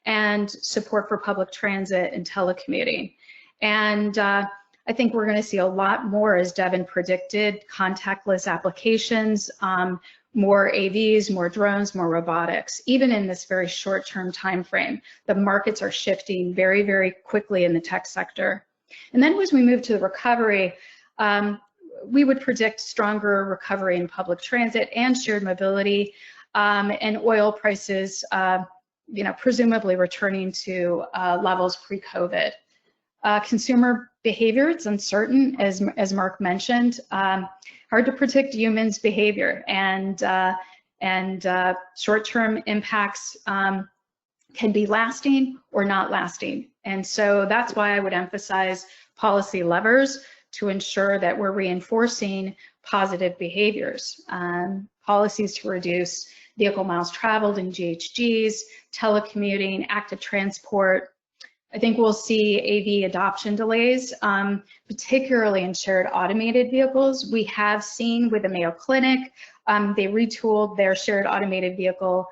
and support for public transit and telecommuting. And I think we're going to see a lot more, as Devin predicted, contactless applications, more AVs, more drones, more robotics, even in this very short-term time frame. The markets are shifting very, very quickly in the tech sector. And then as we move to the recovery, we would predict stronger recovery in public transit and shared mobility, and oil prices, presumably returning to levels pre-COVID. Consumer behavior, it's uncertain, as Mark mentioned. Hard to predict humans' behavior, and short-term impacts can be lasting or not lasting. And so that's why I would emphasize policy levers to ensure that we're reinforcing positive behaviors. Policies to reduce vehicle miles traveled in GHGs, telecommuting, active transport. I think we'll see AV adoption delays, particularly in shared automated vehicles. We have seen with the Mayo Clinic, they retooled their shared automated vehicle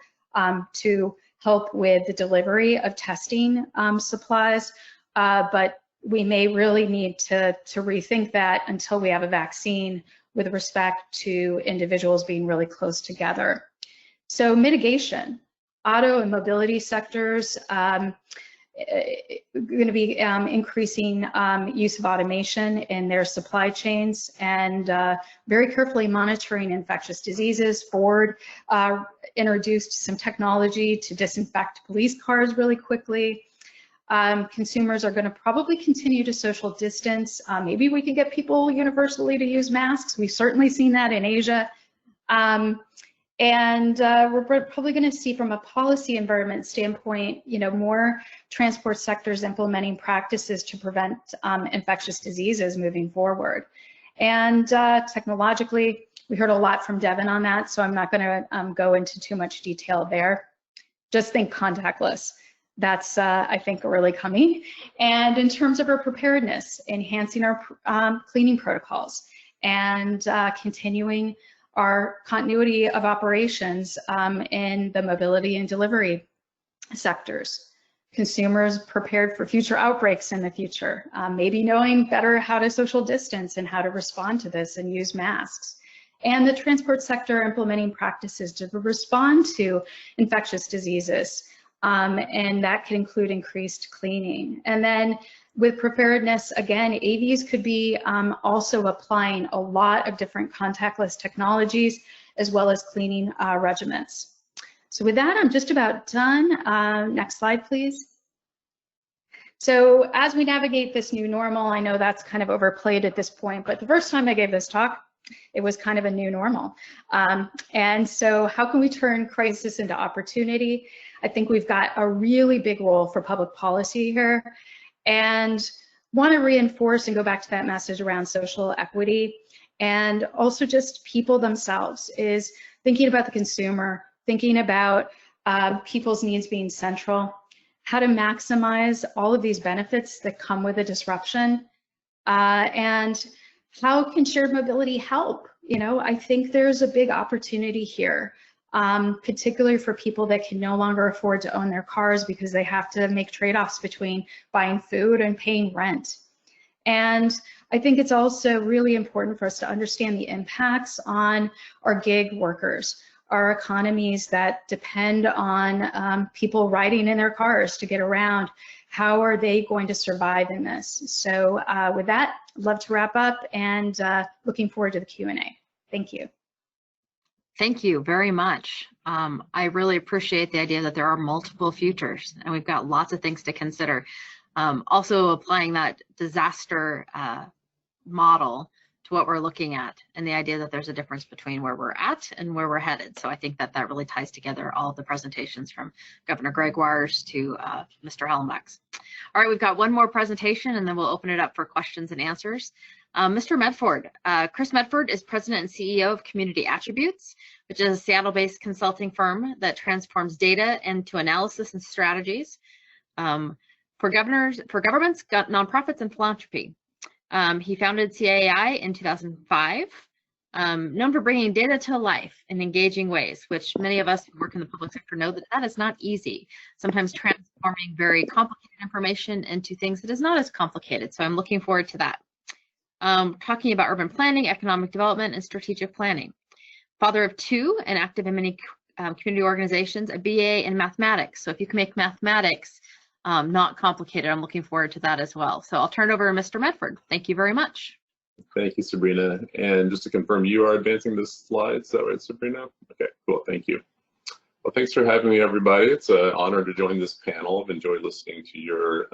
to help with the delivery of testing supplies, but we may really need to rethink that until we have a vaccine with respect to individuals being really close together. So mitigation, auto and mobility sectors, going to be increasing use of automation in their supply chains, and very carefully monitoring infectious diseases. Ford introduced some technology to disinfect police cars really quickly. Consumers are going to probably continue to social distance. Maybe we can get people universally to use masks. We've certainly seen that in Asia. And we're probably going to see, from a policy environment standpoint, more transport sectors implementing practices to prevent infectious diseases moving forward. And technologically, we heard a lot from Devin on that, so I'm not going to go into too much detail there. Just think contactless. That's, I think, really coming. And in terms of our preparedness, enhancing our cleaning protocols and continuing our continuity of operations in the mobility and delivery sectors. Consumers prepared for future outbreaks in the future, maybe knowing better how to social distance and how to respond to this and use masks. And the transport sector implementing practices to respond to infectious diseases, and that could include increased cleaning. And then with preparedness, again, AVs could be also applying a lot of different contactless technologies, as well as cleaning regimens. So with that, I'm just about done. Next slide, please. So as we navigate this new normal, I know that's kind of overplayed at this point, but the first time I gave this talk, it was kind of a new normal. And so how can we turn crisis into opportunity? I think we've got a really big role for public policy here, and want to reinforce and go back to that message around social equity, and also just people themselves, is thinking about the consumer, thinking about people's needs being central, how to maximize all of these benefits that come with a disruption, and how can shared mobility help? I think there's a big opportunity here, particularly for people that can no longer afford to own their cars because they have to make trade-offs between buying food and paying rent. And I think it's also really important for us to understand the impacts on our gig workers, our economies that depend on people riding in their cars to get around. How are they going to survive in this? So with that, I'd love to wrap up, and looking forward to the Q&A. Thank you. Thank you very much. I really appreciate the idea that there are multiple futures, and we've got lots of things to consider. Also applying that disaster model to what we're looking at, and the idea that there's a difference between where we're at and where we're headed. So I think that that really ties together all of the presentations from Governor Gregoire's to Mr. Hallenbach's. All right, we've got one more presentation, and then we'll open it up for questions and answers. Mr. Medford, Chris Medford is President and CEO of Community Attributes, which is a Seattle-based consulting firm that transforms data into analysis and strategies for governments, nonprofits, and philanthropy. He founded CAI in 2005, known for bringing data to life in engaging ways, which many of us who work in the public sector know that that is not easy. Sometimes transforming very complicated information into things that is not as complicated. So I'm looking forward to that. Talking about urban planning, economic development, and strategic planning. Father of two and active in many community organizations, a BA in mathematics. So if you can make mathematics not complicated, I'm looking forward to that as well. So I'll turn it over to Mr. Medford. Thank you very much. Thank you, Sabrina. And just to confirm, you are advancing this slide. Is that right, Sabrina? Okay, cool. Thank you. Well, thanks for having me, everybody. It's an honor to join this panel. I've enjoyed listening to your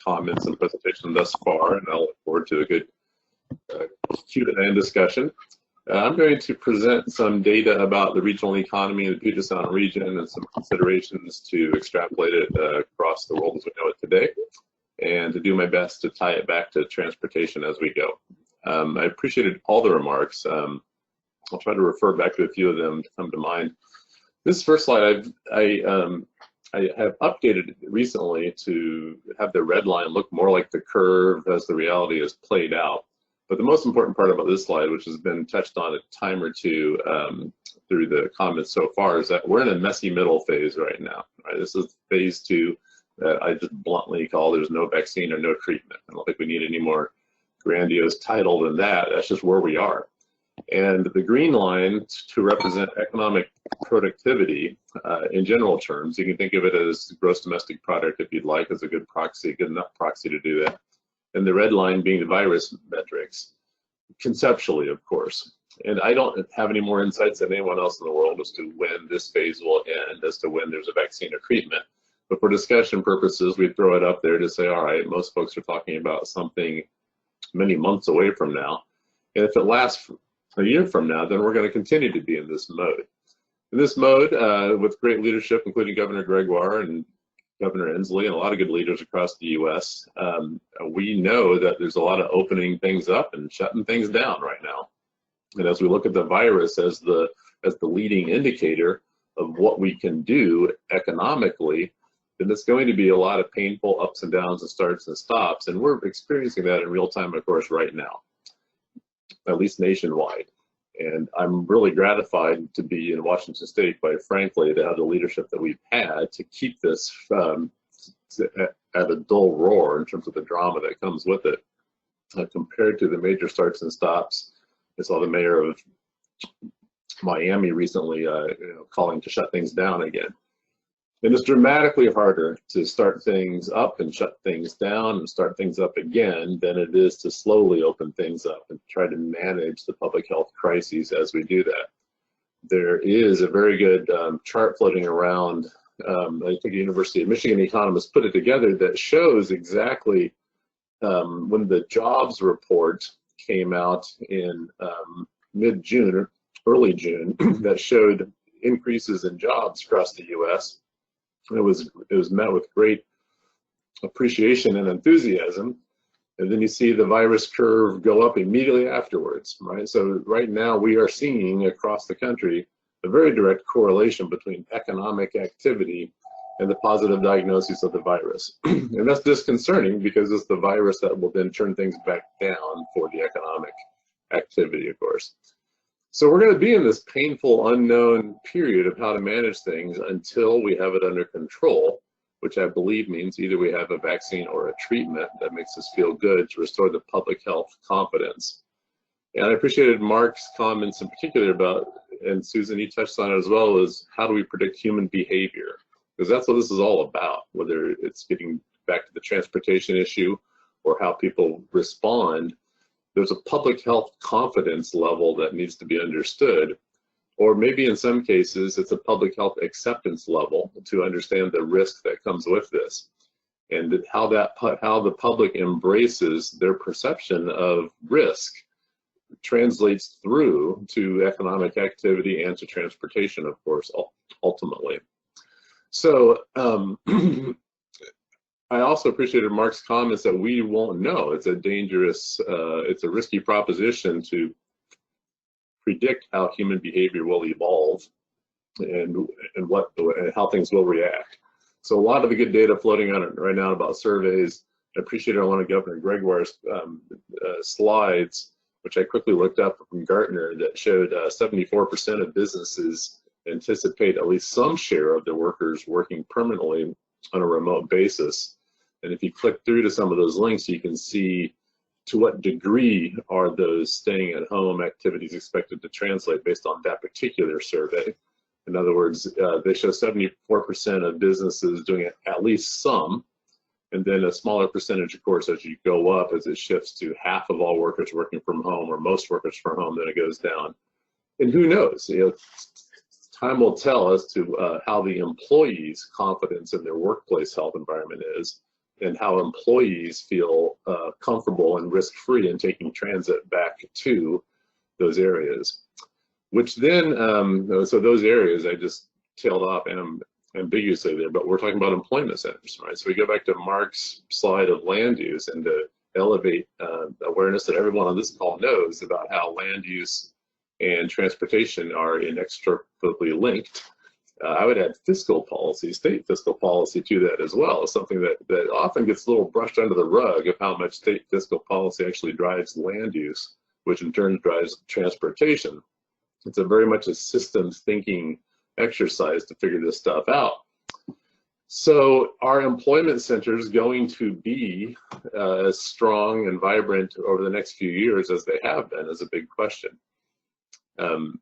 comments and presentation thus far, and I'll look forward to a good Q&A discussion. I'm going to present some data about the regional economy in the Puget Sound region and some considerations to extrapolate it across the world as we know it today, and to do my best to tie it back to transportation as we go. I appreciated all the remarks. I'll try to refer back to a few of them to come to mind. This first slide I have updated recently to have the red line look more like the curve as the reality is played out. But the most important part about this slide, which has been touched on a time or two through the comments so far, is that we're in a messy middle phase right now. Right? This is phase 2 that I just bluntly call there's no vaccine or no treatment. I don't think we need any more grandiose title than that. That's just where we are. And the green line to represent economic productivity in general terms, you can think of it as gross domestic product if you'd like, as a good proxy, good enough proxy to do that. And the red line being the virus metrics, conceptually, of course. And I don't have any more insights than anyone else in the world as to when this phase will end, as to when there's a vaccine or treatment. But for discussion purposes, we throw it up there to say, all right, most folks are talking about something many months away from now. And if it lasts a year from now, then we're going to continue to be in this mode. In this mode, with great leadership, including Governor Gregoire and Governor Inslee and a lot of good leaders across the U.S., we know that there's a lot of opening things up and shutting things down right now. And as we look at the virus as the leading indicator of what we can do economically, then it's going to be a lot of painful ups and downs and starts and stops. And we're experiencing that in real time, of course, right now, at least nationwide. And I'm really gratified to be in Washington State, quite frankly, to have the leadership that we've had to keep this at a dull roar in terms of the drama that comes with it. Compared to the major starts and stops, I saw the mayor of Miami recently calling to shut things down again. And it's dramatically harder to start things up and shut things down and start things up again than it is to slowly open things up and try to manage the public health crises as we do that. There is a very good chart floating around, I think the University of Michigan economists put it together, that shows exactly when the jobs report came out in mid-June, or early June, that showed increases in jobs across the U.S. It was met with great appreciation and enthusiasm, and then you see the virus curve go up immediately afterwards, right? So right now we are seeing across the country a very direct correlation between economic activity and the positive diagnosis of the virus. And that's disconcerting because it's the virus that will then turn things back down for the economic activity, of course. So we're going to be in this painful, unknown period of how to manage things until we have it under control, which I believe means either we have a vaccine or a treatment that makes us feel good to restore the public health confidence. And I appreciated Mark's comments in particular about, and Susan, you touched on it as well, is how do we predict human behavior? Because that's what this is all about, whether it's getting back to the transportation issue or how people respond. There's a public health confidence level that needs to be understood, or maybe in some cases it's a public health acceptance level to understand the risk that comes with this, and how the public embraces their perception of risk translates through to economic activity and to transportation, of course, ultimately. So I also appreciated Mark's comments that we won't know. It's a dangerous, it's a risky proposition to predict how human behavior will evolve and how things will react. So a lot of the good data floating on right now about surveys. I appreciated one of Governor Gregoire's slides, which I quickly looked up from Gartner, that showed 74% of businesses anticipate at least some share of their workers working permanently on a remote basis. And if you click through to some of those links, you can see to what degree are those staying at home activities expected to translate based on that particular survey. In other words, they show 74% of businesses doing at least some, and then a smaller percentage, of course, as you go up, as it shifts to half of all workers working from home or most workers from home, then it goes down. And who knows? You know, time will tell as to how the employees' confidence in their workplace health environment is, and how employees feel comfortable and risk-free in taking transit back to those areas. Which then, so those areas I just tailed off ambiguously there, but we're talking about employment centers, right? So we go back to Mark's slide of land use and to elevate awareness that everyone on this call knows about how land use and transportation are inextricably linked. I would add fiscal policy, state fiscal policy to that as well, something that often gets a little brushed under the rug of how much state fiscal policy actually drives land use, which in turn drives transportation. It's a very much a systems thinking exercise to figure this stuff out. So are employment centers going to be as strong and vibrant over the next few years as they have been is a big question. And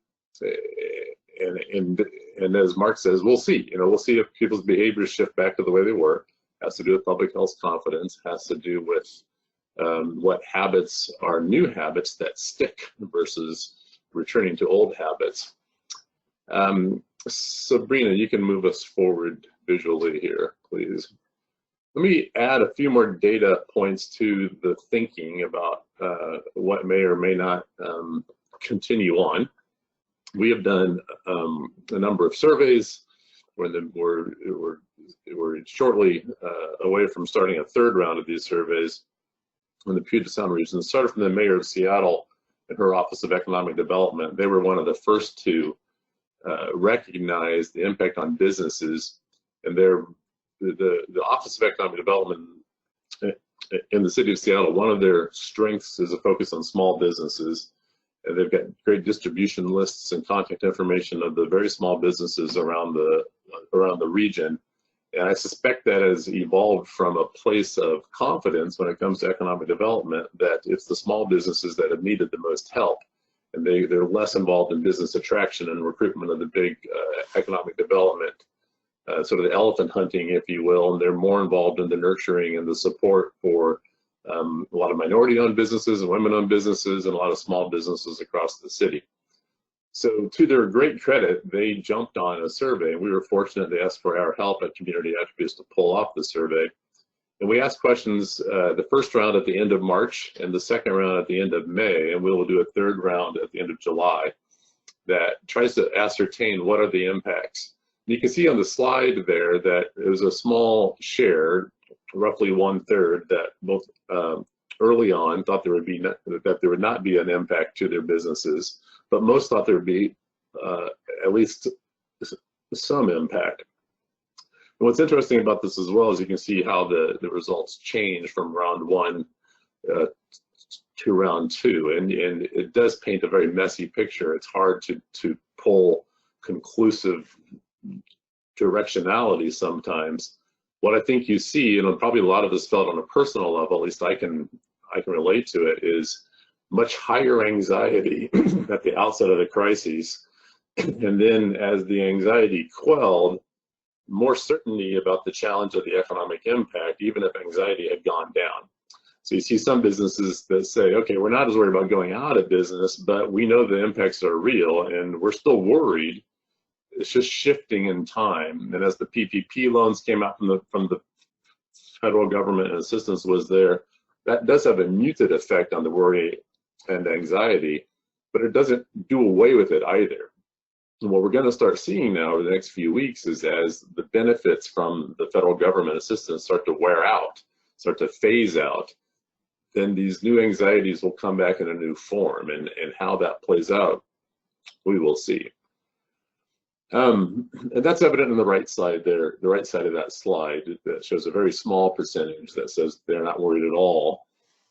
as Mark says, we'll see. You know, we'll see if people's behaviors shift back to the way they were. Has to do with public health confidence. Has to do with what habits are new habits that stick versus returning to old habits. Sabrina, you can move us forward visually here, please. Let me add a few more data points to the thinking about what may or may not continue on. We have done a number of surveys. We're shortly away from starting a third round of these surveys in the Puget Sound region. It started from the mayor of Seattle and her Office of Economic Development. They were one of the first to recognize the impact on businesses, and the Office of Economic Development in the city of Seattle, one of their strengths is a focus on small businesses. And they've got great distribution lists and contact information of the very small businesses around the region. And I suspect that has evolved from a place of confidence when it comes to economic development, that it's the small businesses that have needed the most help. And they're less involved in business attraction and recruitment of the big economic development, sort of the elephant hunting, if you will. And they're more involved in the nurturing and the support for a lot of minority-owned businesses and women-owned businesses and a lot of small businesses across the city. So to their great credit, they jumped on a survey, and we were fortunate they asked for our help at Community Attributes to pull off the survey. And we asked questions the first round at the end of March and the second round at the end of May, and we will do a third round at the end of July that tries to ascertain what are the impacts. And you can see on the slide there that it was a small share, roughly 1/3, that both early on thought there would not be an impact to their businesses, but most thought there would be at least some impact. And what's interesting about this as well is you can see how the results change from round one to round two, and it does paint a very messy picture. It's hard to pull conclusive directionality sometimes. What I think you see, and probably a lot of this felt on a personal level, at least I can relate to it, is much higher anxiety at the outset of the crises. And then as the anxiety quelled, more certainty about the challenge of the economic impact, even if anxiety had gone down. So you see some businesses that say, okay, we're not as worried about going out of business, but we know the impacts are real and we're still worried. It's just shifting in time. And as the PPP loans came out from the federal government and assistance was there, that does have a muted effect on the worry and anxiety, but it doesn't do away with it either. And what we're going to start seeing now over the next few weeks is as the benefits from the federal government assistance start to wear out, start to phase out, then these new anxieties will come back in a new form, and how that plays out, we will see. And that's evident on the right side there, the right side of that slide that shows a very small percentage that says they're not worried at all,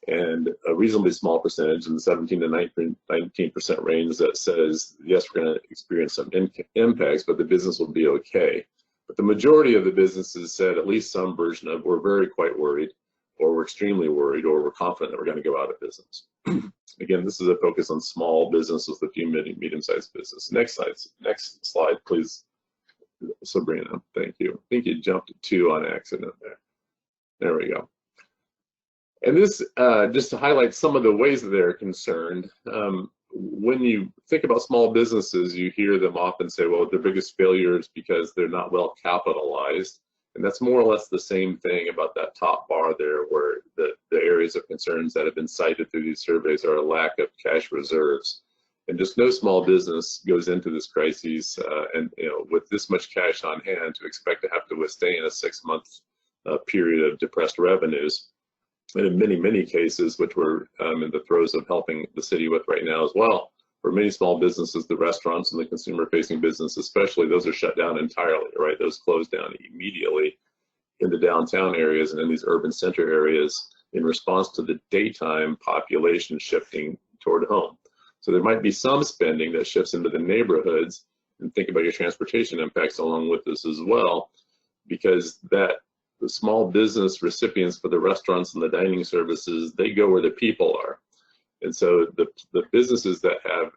and a reasonably small percentage in the 17 to 19% range that says, yes, we're going to experience some impacts, but the business will be okay. But the majority of the businesses said at least some version of, we're very quite worried, or we're extremely worried, or we're confident that we're going to go out of business. Again, this is a focus on small businesses, the few medium-sized business. Next slide, please, Sabrina. Thank you. I think you jumped to 2 on accident there. There we go. And this, just to highlight some of the ways that they're concerned, when you think about small businesses, you hear them often say, well, their biggest failure is because they're not well capitalized. And that's more or less the same thing about that top bar there, where the areas of concerns that have been cited through these surveys are a lack of cash reserves. And just no small business goes into this crisis and with this much cash on hand to expect to have to withstand a 6-month period of depressed revenues. And in many, many cases, which we're in the throes of helping the city with right now as well, for many small businesses, the restaurants and the consumer-facing business especially, those are shut down entirely, right? Those close down immediately in the downtown areas and in these urban center areas in response to the daytime population shifting toward home. So there might be some spending that shifts into the neighborhoods, and think about your transportation impacts along with this as well, because the small business recipients for the restaurants and the dining services, they go where the people are. And so the businesses that have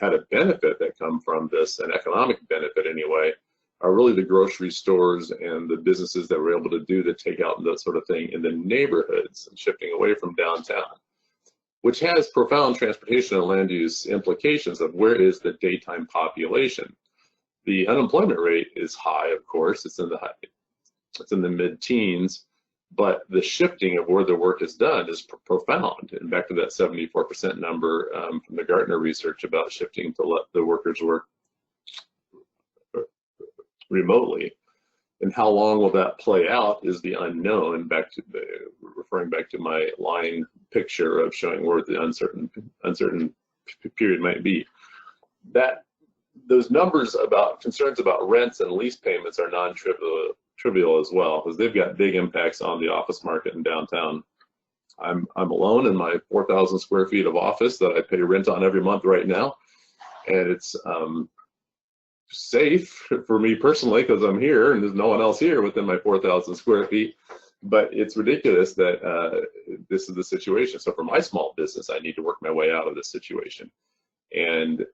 had a benefit that come from this, an economic benefit anyway, are really the grocery stores and the businesses that were able to do the takeout and that sort of thing in the neighborhoods and shifting away from downtown, which has profound transportation and land use implications of where is the daytime population. The unemployment rate is high, of course, it's in the mid-teens, but the shifting of where the work is done is profound. And back to that 74% number from the Gartner research about shifting to let the workers work remotely. And how long will that play out is the unknown, referring back to my line picture of showing where the uncertain period might be. Those numbers about concerns about rents and lease payments are non-trivial as well, because they've got big impacts on the office market in downtown. I'm alone in my 4,000 square feet of office that I pay rent on every month right now, and it's safe for me personally because I'm here and there's no one else here within my 4,000 square feet. But it's ridiculous that this is the situation. So for my small business, I need to work my way out of this situation, and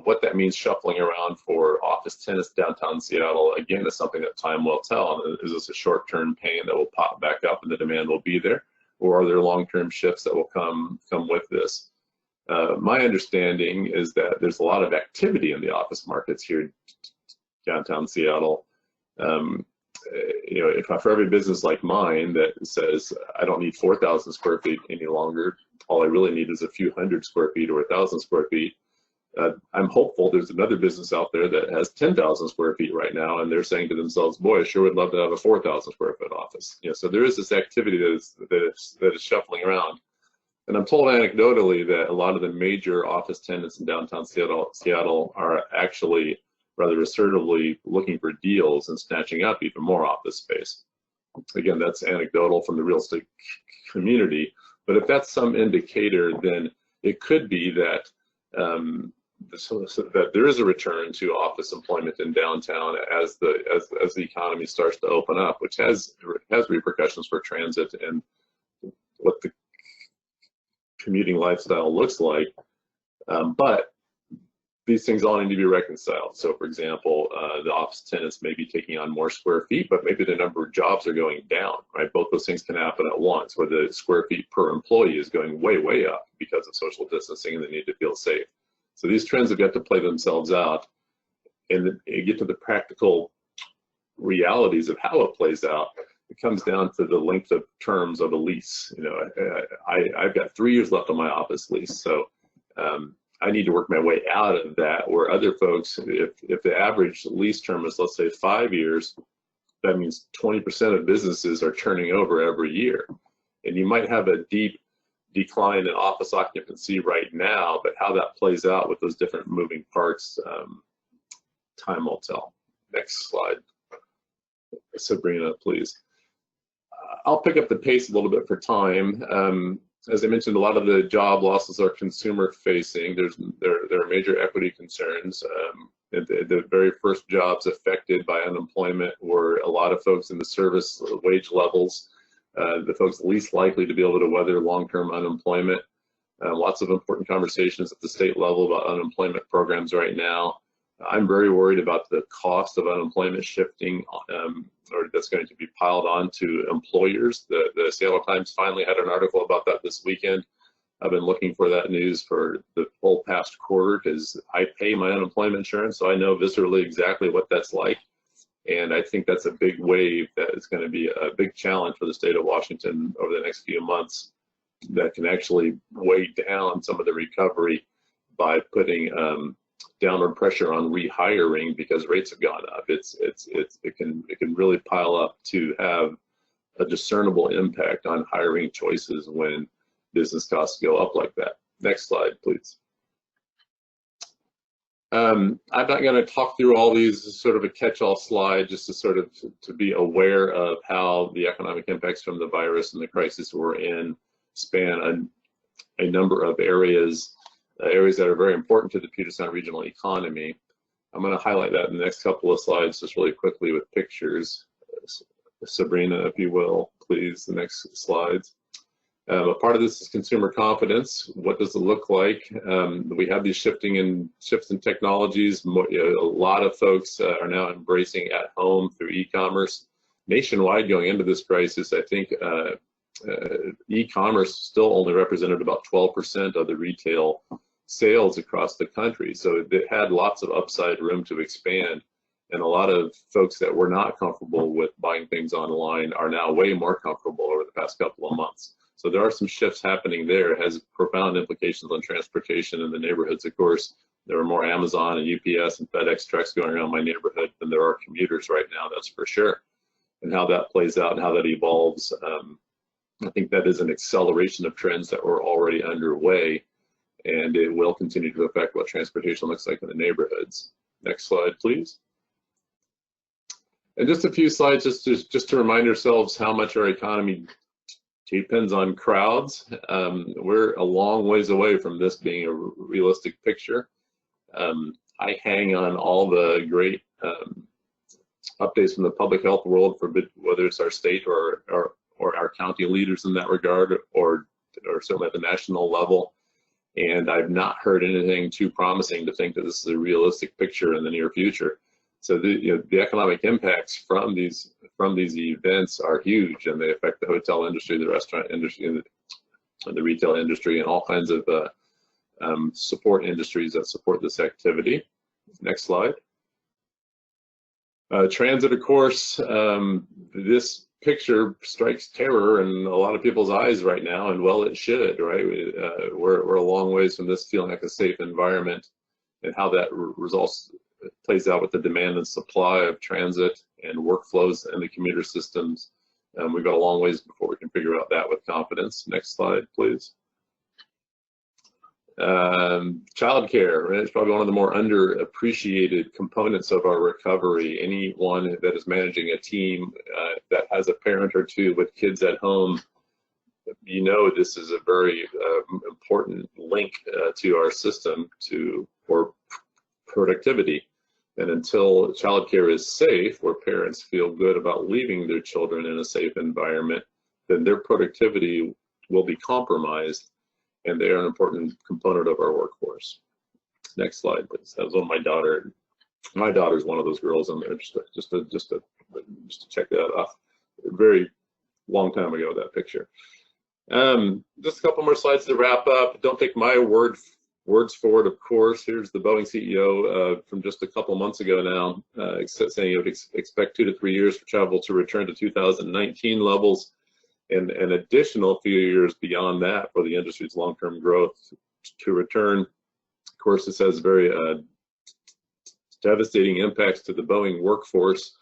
what that means shuffling around for office tenants downtown Seattle, again, is something that time will tell. Is this a short-term pain that will pop back up and the demand will be there, or are there long-term shifts that will come with this? My understanding is that there's a lot of activity in the office markets here downtown Seattle. For every business like mine that says I don't need 4,000 square feet any longer, all I really need is a few hundred square feet or 1,000 square feet. I'm hopeful there's another business out there that has 10,000 square feet right now, and they're saying to themselves, boy, I sure would love to have a 4,000 square foot office. So there is this activity that is shuffling around. And I'm told anecdotally that a lot of the major office tenants in downtown Seattle are actually rather assertively looking for deals and snatching up even more office space. Again, that's anecdotal from the real estate community. But if that's some indicator, then it could be that that there is a return to office employment in downtown as the economy starts to open up, which has repercussions for transit and what the commuting lifestyle looks like. But these things all need to be reconciled. So for example, the office tenants may be taking on more square feet, but maybe the number of jobs are going down, right? Both those things can happen at once, where the square feet per employee is going way, way up because of social distancing and they need to feel safe. So these trends have got to play themselves out and get to the practical realities of how it plays out. it comes down to the length of terms of a lease. You know, I've got 3 years left on my office lease, so I need to work my way out of that, where other folks, if the average lease term is, let's say, 5 years, that means 20% of businesses are turning over every year. And you might have a deep decline in office occupancy right now, but how that plays out with those different moving parts, time will tell. Next slide. Sabrina, please. I'll pick up the pace a little bit for time. As I mentioned, a lot of the job losses are consumer facing. There are major equity concerns. The very first jobs affected by unemployment were a lot of folks in the service wage levels, the folks least likely to be able to weather long-term unemployment. Lots of important conversations at the state level about unemployment programs right now. I'm very worried about the cost of unemployment shifting, or that's going to be piled on to employers. The Seattle Times finally had an article about that this weekend. I've been looking for that news for the whole past quarter because I pay my unemployment insurance, so I know viscerally exactly what that's like. And I think that's a big wave that is going to be a big challenge for the state of Washington over the next few months that can actually weigh down some of the recovery by putting downward pressure on rehiring because rates have gone up. It can really pile up to have a discernible impact on hiring choices when business costs go up like that. Next slide, please. I'm not going to talk through all these, as sort of a catch-all slide, just to sort of to be aware of how the economic impacts from the virus and the crisis we're in span a number of areas that are very important to the Puget Sound regional economy. I'm going to highlight that in the next couple of slides just really quickly with pictures. Sabrina, if you will, please, the next slides. A part of this is consumer confidence. What does it look like? We have these shifts in technologies. A lot of folks are now embracing at home through e-commerce. Nationwide, going into this crisis, I think e-commerce still only represented about 12% of the retail sales across the country. So it had lots of upside room to expand. And a lot of folks that were not comfortable with buying things online are now way more comfortable over the past couple of months. So there are some shifts happening there. It has profound implications on transportation in the neighborhoods, of course. There are more Amazon and UPS and FedEx trucks going around my neighborhood than there are commuters right now, that's for sure. And how that plays out and how that evolves, I think that is an acceleration of trends that were already underway, and it will continue to affect what transportation looks like in the neighborhoods. Next slide, please. And just a few slides just to remind ourselves how much our economy depends on crowds. We're a long ways away from this being a realistic picture. I hang on all the great updates from the public health world, for whether it's our state or our county leaders in that regard, or certainly at the national level. And I've not heard anything too promising to think that this is a realistic picture in the near future. So the economic impacts from these events are huge, and they affect the hotel industry, the restaurant industry, and the retail industry, and all kinds of support industries that support this activity. Next slide. Transit, of course, this picture strikes terror in a lot of people's eyes right now, and well, it should, right? We're a long ways from this feeling like a safe environment, and how that plays out with the demand and supply of transit and workflows in the commuter systems. We've got a long ways before we can figure out that with confidence. Next slide, please. Childcare, it's probably one of the more underappreciated components of our recovery. Anyone that is managing a team that has a parent or two with kids at home, you know this is a very important link to our system for productivity. And until childcare is safe, where parents feel good about leaving their children in a safe environment, then their productivity will be compromised, and they are an important component of our workforce. Next slide, please. That was on my daughter. My daughter's one of those girls in there, just to check that off. A very long time ago, that picture. Just a couple more slides to wrap up. Don't take my word Words forward, of course. Here's the Boeing CEO from just a couple months ago now, saying he would expect 2 to 3 years for travel to return to 2019 levels, and an additional few years beyond that for the industry's long-term growth to return. Of course, this has very devastating impacts to the Boeing workforce,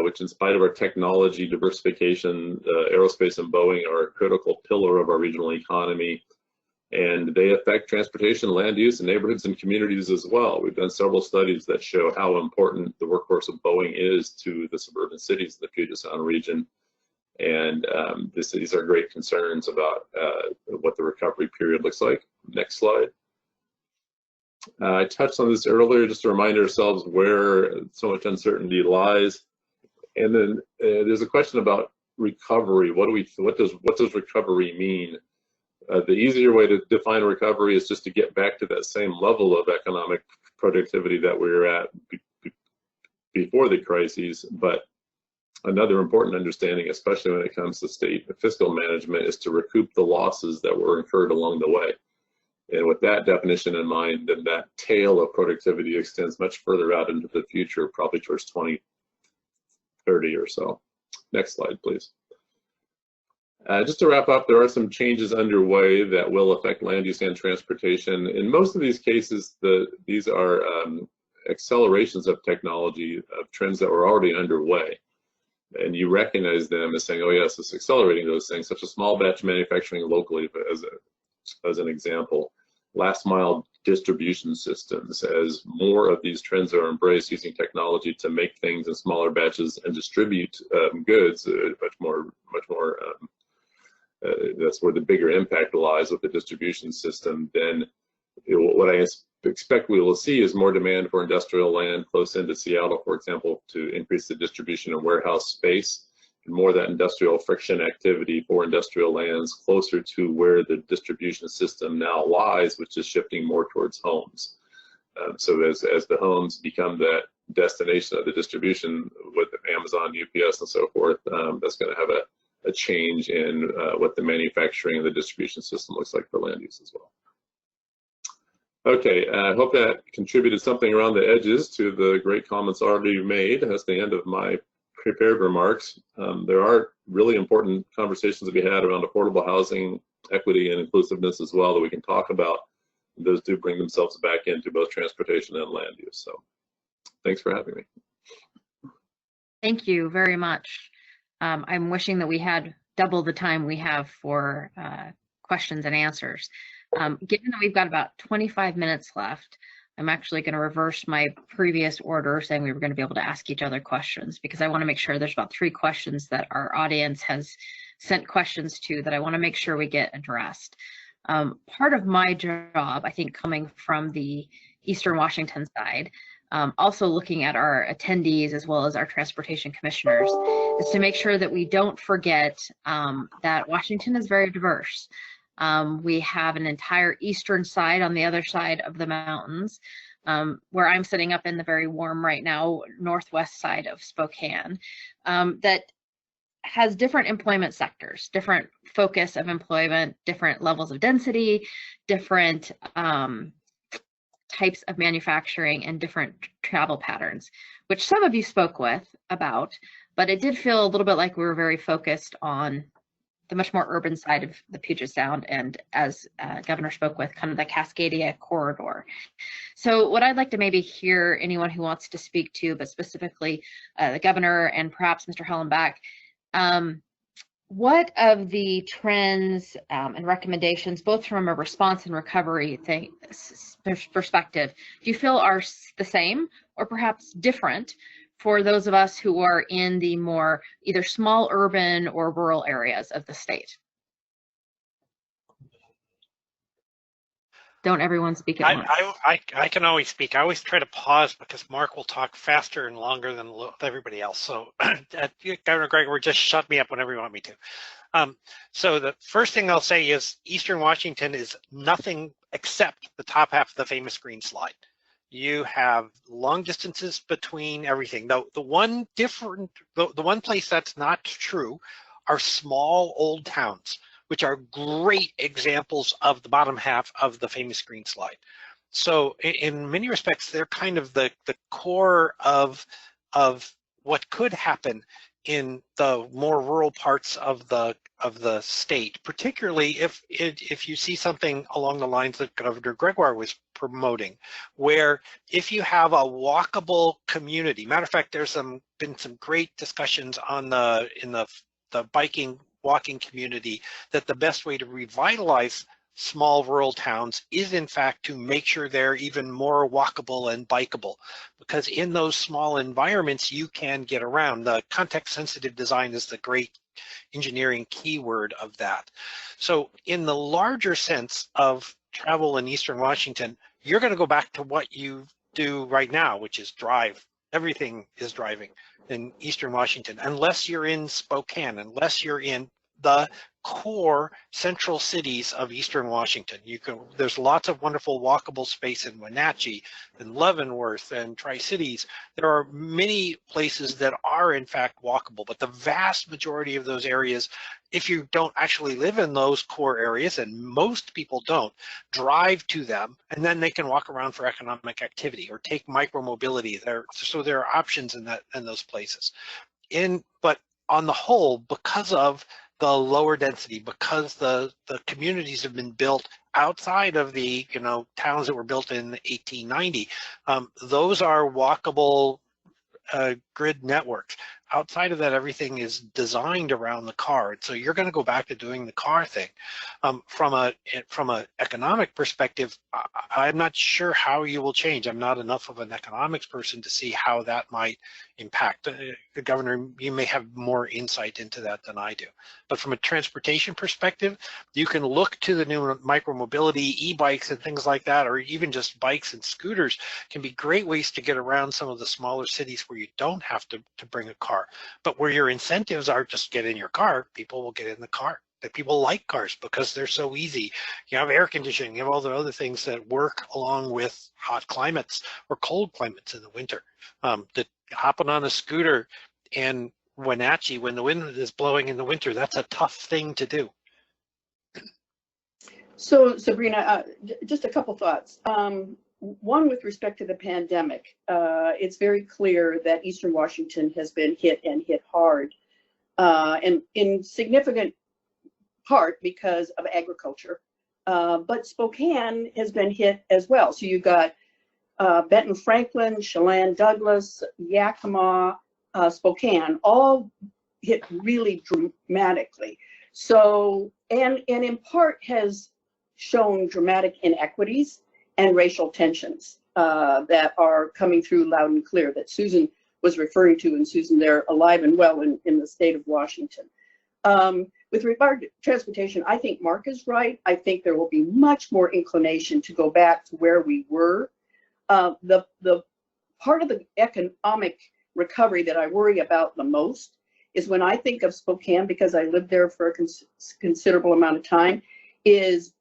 which, in spite of our technology diversification, aerospace and Boeing are a critical pillar of our regional economy, and they affect transportation, land use, and neighborhoods and communities as well. We've done several studies that show how important the workforce of Boeing is to the suburban cities in the Puget Sound region, and these are great concerns about what the recovery period looks like. Next slide. I touched on this earlier, just to remind ourselves where so much uncertainty lies. And then there's a question about recovery. What does recovery mean? The easier way to define recovery is just to get back to that same level of economic productivity that we were at before the crises. But another important understanding, especially when it comes to state fiscal management, is to recoup the losses that were incurred along the way. And with that definition in mind, then that tail of productivity extends much further out into the future, probably towards 2030 or so. Next slide, please. Just to wrap up, there are some changes underway that will affect land use and transportation. In most of these cases, these are accelerations of technology, of trends that were already underway. And you recognize them as saying, oh yes, it's accelerating those things, such as small batch manufacturing locally, as an example. Last mile distribution systems, as more of these trends are embraced, using technology to make things in smaller batches and distribute goods much more. That's where the bigger impact lies with the distribution system. Then what I expect we will see is more demand for industrial land close into Seattle, for example, to increase the distribution and warehouse space, and more of that industrial friction activity for industrial lands closer to where the distribution system now lies, which is shifting more towards homes. So as the homes become that destination of the distribution with Amazon, UPS, and so forth, that's going to have a change in what the manufacturing and the distribution system looks like for land use as well. Okay, I hope that contributed something around the edges to the great comments already made. That's the end of my prepared remarks. There are really important conversations to be had around affordable housing, equity, and inclusiveness as well that we can talk about. Those do bring themselves back into both transportation and land use. So thanks for having me. Thank you very much. I'm wishing that we had double the time we have for questions and answers. Given that we've got about 25 minutes left, I'm actually going to reverse my previous order saying we were going to be able to ask each other questions, because I want to make sure there's about 3 questions that our audience has sent questions to that I want to make sure we get addressed. Part of my job, I think, coming from the Eastern Washington side, also looking at our attendees as well as our transportation commissioners, is to make sure that we don't forget that Washington is very diverse. We have an entire eastern side on the other side of the mountains, where I'm sitting up in the very warm right now northwest side of Spokane, that has different employment sectors, different focus of employment, different levels of density, different types of manufacturing, and different travel patterns, which some of you spoke with about, but it did feel a little bit like we were very focused on the much more urban side of the Puget Sound, and as Governor spoke with, kind of the Cascadia corridor. So what I'd like to maybe hear anyone who wants to speak to, but specifically the Governor and perhaps Mr. Hollenbach, what of the trends and recommendations, both from a response and recovery perspective, do you feel are the same or perhaps different for those of us who are in the more either small urban or rural areas of the state? Don't everyone speak at once. I can always speak. I always try to pause because Mark will talk faster and longer than everybody else. So Governor Gregory, just shut me up whenever you want me to. So the first thing I'll say is Eastern Washington is nothing except the top half of the famous green slide. You have long distances between everything. The one place that's not true are small old towns which are great examples of the bottom half of the famous green slide. So in many respects, they're kind of the core of what could happen in the more rural parts of the state, particularly if you see something along the lines that Governor Gregoire was promoting, where if you have a walkable community, matter of fact, there's been some great discussions in the biking walking community that the best way to revitalize small rural towns is in fact to make sure they're even more walkable and bikeable, because in those small environments you can get around. The context sensitive design is the great engineering keyword of that. So in the larger sense of travel in Eastern Washington, you're going to go back to what you do right now, which is drive. Everything is driving in Eastern Washington, unless you're in Spokane, unless you're in the core central cities of Eastern Washington. There's lots of wonderful walkable space in Wenatchee and Leavenworth and Tri-Cities. There are many places that are in fact walkable, but the vast majority of those areas, if you don't actually live in those core areas, and most people don't, drive to them, and then they can walk around for economic activity or take micromobility. So there are options in those places. But on the whole, because of the lower density, because the communities have been built outside of the towns that were built in 1890, those are walkable grid networks. Outside of that, everything is designed around the car. So you're going to go back to doing the car thing. From an economic perspective, I'm not sure how you will change. I'm not enough of an economics person to see how that might impact. The governor, you may have more insight into that than I do. But from a transportation perspective, you can look to the new micromobility, e-bikes and things like that, or even just bikes and scooters can be great ways to get around some of the smaller cities where you don't have to bring a car. But where your incentives are just get in your car, people will get in the car. That people like cars because they're so easy. You have air conditioning, you have all the other things that work along with hot climates or cold climates in the winter. That hopping on a scooter in Wenatchee when the wind is blowing in the winter, that's a tough thing to do. So Sabrina, just a couple thoughts. One, with respect to the pandemic, it's very clear that Eastern Washington has been hit and hit hard, and in significant part because of agriculture. But Spokane has been hit as well. So you've got Benton Franklin, Chelan Douglas, Yakima, Spokane, all hit really dramatically. So, and in part has shown dramatic inequities and racial tensions that are coming through loud and clear that Susan was referring to, and Susan, they're alive and well in the state of Washington. With regard to transportation, I think Mark is right. I think there will be much more inclination to go back to where we were. The part of the economic recovery that I worry about the most is when I think of Spokane, because I lived there for a considerable amount of time, is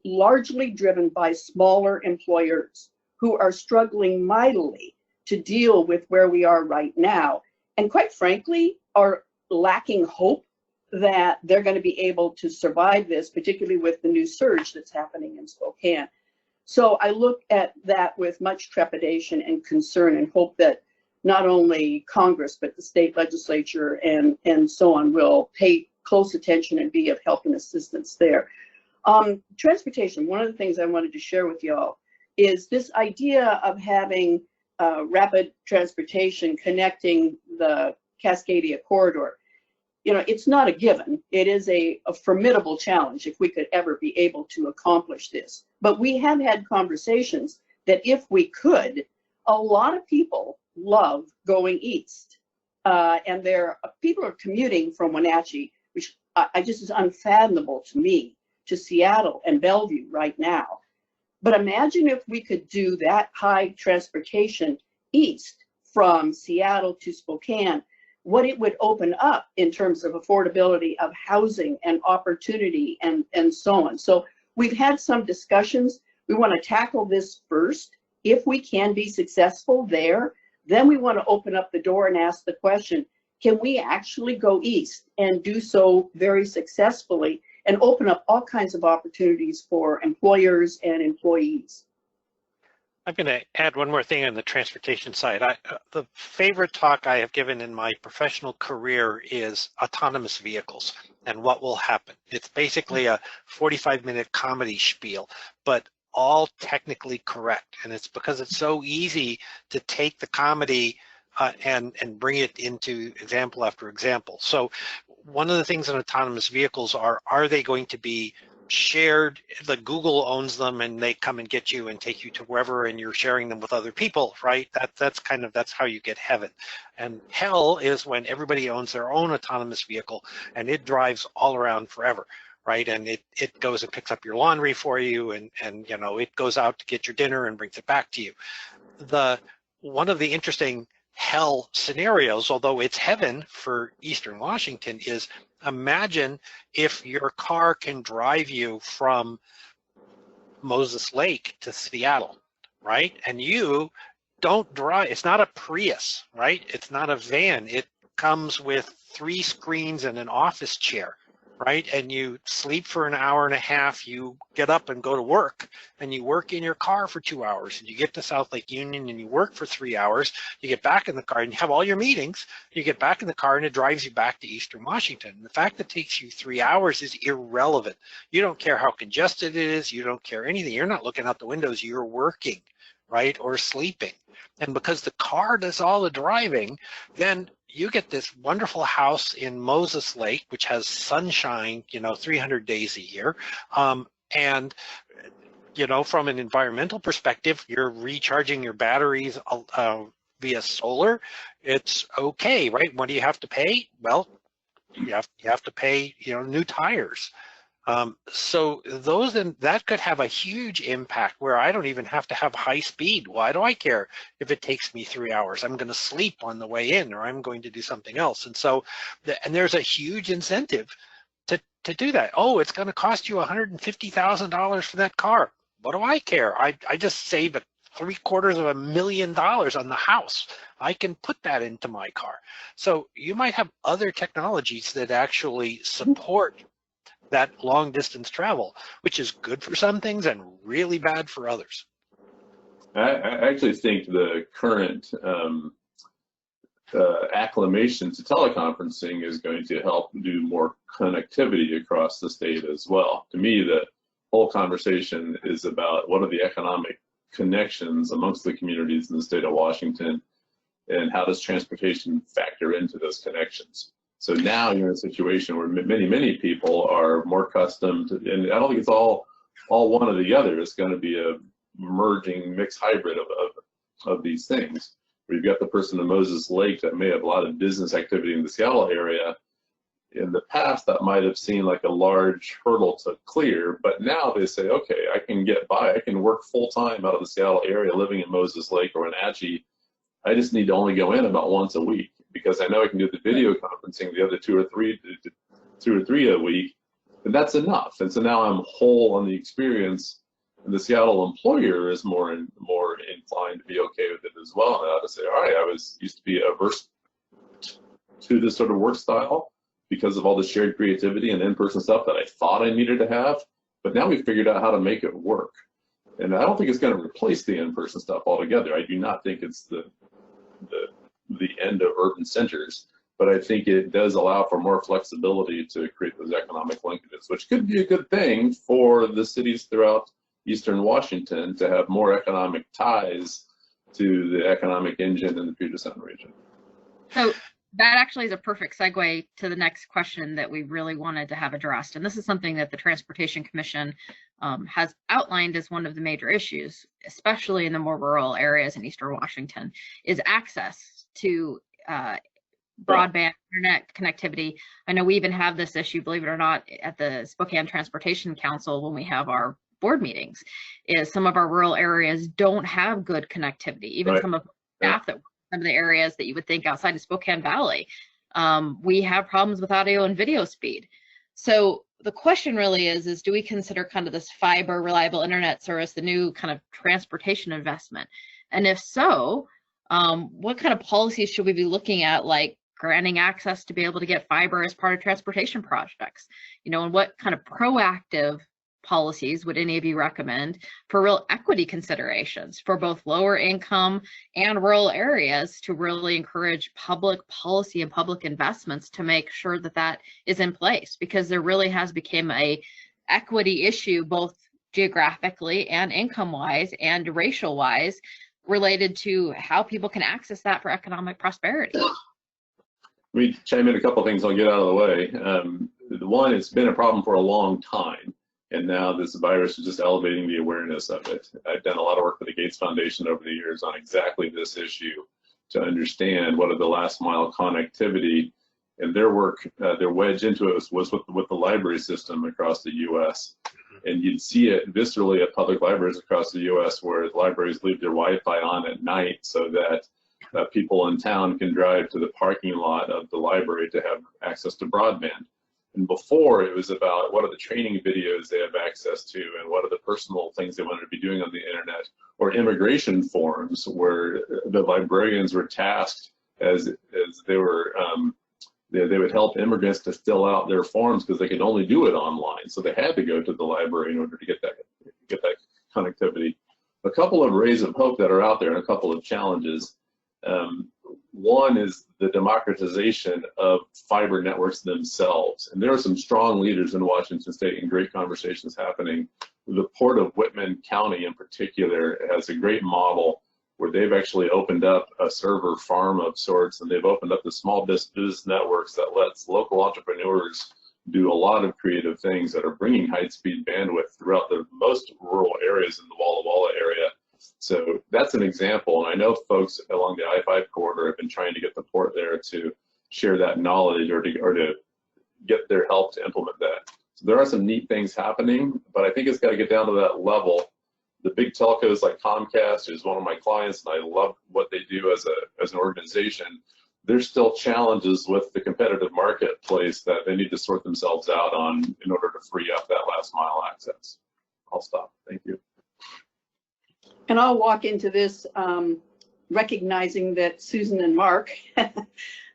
largely driven by smaller employers who are struggling mightily to deal with where we are right now, and quite frankly are lacking hope that they're going to be able to survive this, particularly with the new surge that's happening in Spokane. So I look at that with much trepidation and concern, and hope that not only Congress but the state legislature and so on will pay close attention and be of help and assistance there. Transportation, one of the things I wanted to share with y'all is this idea of having rapid transportation connecting the Cascadia corridor. You know, it's not a given. It is a formidable challenge if we could ever be able to accomplish this. But we have had conversations that if we could, a lot of people love going east. And people are commuting from Wenatchee, which I just is unfathomable to me, to Seattle and Bellevue right now. But imagine if we could do that high transportation east from Seattle to Spokane, what it would open up in terms of affordability of housing and opportunity and so on. So we've had some discussions. We want to tackle this first. If we can be successful there, then we want to open up the door and ask the question, can we actually go east and do so very successfully and open up all kinds of opportunities for employers and employees. I'm going to add one more thing on the transportation side. The favorite talk I have given in my professional career is autonomous vehicles and what will happen. It's basically a 45-minute comedy spiel, but all technically correct. And it's because it's so easy to take the comedy and bring it into example after example. So one of the things in autonomous vehicles are they going to be shared? The Google owns them and they come and get you and take you to wherever, and you're sharing them with other people, right? That's how you get heaven. And hell is when everybody owns their own autonomous vehicle and it drives all around forever, right? And it goes and picks up your laundry for you, and you know, it goes out to get your dinner and brings it back to you. One of the interesting hell scenarios, although it's heaven for Eastern Washington, is imagine if your car can drive you from Moses Lake to Seattle, right? And you don't drive, it's not a Prius, right? It's not a van. It comes with 3 screens and an office chair, right? And you sleep for an hour and a half, you get up and go to work, and you work in your car for 2 hours, and you get to South Lake Union and you work for 3 hours, you get back in the car and you have all your meetings, you get back in the car and it drives you back to Eastern Washington. The fact that it takes you 3 hours is irrelevant. You don't care how congested it is, you don't care anything. You're not looking out the windows, you're working, right? Or sleeping. And because the car does all the driving, then you get this wonderful house in Moses Lake, which has sunshine, 300 days a year. And, from an environmental perspective, you're recharging your batteries via solar. It's okay, right? What do you have to pay? Well, you have to pay, new tires. So that could have a huge impact where I don't even have to have high speed. Why do I care if it takes me 3 hours? I'm going to sleep on the way in, or I'm going to do something else. And so, and there's a huge incentive to do that. Oh, it's going to cost you $150,000 for that car. What do I care? I just saved $750,000 on the house. I can put that into my car. So you might have other technologies that actually support that long distance travel, which is good for some things and really bad for others. I actually think the current acclimation to teleconferencing is going to help do more connectivity across the state as well. To me, the whole conversation is about what are the economic connections amongst the communities in the state of Washington, and how does transportation factor into those connections? So now you're in a situation where many people are more accustomed to, and I don't think it's all one or the other. It's going to be a merging mixed hybrid of these things. Where you've got the person in Moses Lake that may have a lot of business activity in the Seattle area. In the past, that might have seemed like a large hurdle to clear, but now they say, okay, I can get by. I can work full time out of the Seattle area, living in Moses Lake or in Atchee. I just need to only go in about once a week, because I know I can do the video conferencing the other two or three a week, and that's enough. And so now I'm whole on the experience, and the Seattle employer is more inclined to be okay with it as well. Now to say, all right, I used to be averse to this sort of work style because of all the shared creativity and in-person stuff that I thought I needed to have, but now we've figured out how to make it work. And I don't think it's going to replace the in-person stuff altogether. I do not think it's the end of urban centers, but I think it does allow for more flexibility to create those economic linkages, which could be a good thing for the cities throughout Eastern Washington to have more economic ties to the economic engine in the Puget Sound region. So that actually is a perfect segue to the next question that we really wanted to have addressed. And this is something that the Transportation Commission has outlined as one of the major issues, especially in the more rural areas in Eastern Washington, is access to broadband internet connectivity. I know we even have this issue, believe it or not, at the Spokane Transportation Council when we have our board meetings, is some of our rural areas don't have good connectivity. Even some of the staff that work in some of the areas that you would think outside of Spokane Valley, we have problems with audio and video speed. So the question really is do we consider kind of this fiber reliable internet service the new kind of transportation investment? And if so, what kind of policies should we be looking at, like granting access to be able to get fiber as part of transportation projects? You know, and what kind of proactive policies would any of you recommend for real equity considerations for both lower income and rural areas to really encourage public policy and public investments to make sure that that is in place? Because there really has become a equity issue, both geographically and income wise and racial wise, related to how people can access that for economic prosperity. Let me chime in a couple of things I'll get out of the way. The one, it's been a problem for a long time, and now this virus is just elevating the awareness of it. I've done a lot of work for the Gates Foundation over the years on exactly this issue to understand what are the last mile connectivity, and their work, their wedge into it was with the library system across the U.S. And you'd see it viscerally at public libraries across the U.S. where libraries leave their Wi-Fi on at night so that people in town can drive to the parking lot of the library to have access to broadband. And before, it was about what are the training videos they have access to and what are the personal things they wanted to be doing on the internet, or immigration forms where the librarians were tasked as they were, they would help immigrants to fill out their forms because they could only do it online. So they had to go to the library in order to get that connectivity. A couple of rays of hope that are out there and a couple of challenges. One is the democratization of fiber networks themselves. And there are some strong leaders in Washington State and great conversations happening. The Port of Whitman County in particular has a great model where they've actually opened up a server farm of sorts, and they've opened up the small business networks that lets local entrepreneurs do a lot of creative things that are bringing high-speed bandwidth throughout the most rural areas in the Walla Walla area. So that's an example, and I know folks along the I-5 corridor have been trying to get the port there to share that knowledge or to get their help to implement that. So there are some neat things happening, but I think it's got to get down to that level. The big telcos like Comcast is one of my clients, and I love what they do as an organization. There's still challenges with the competitive marketplace that they need to sort themselves out on in order to free up that last mile access. I'll stop. Thank you. And I'll walk into this recognizing that Susan and Mark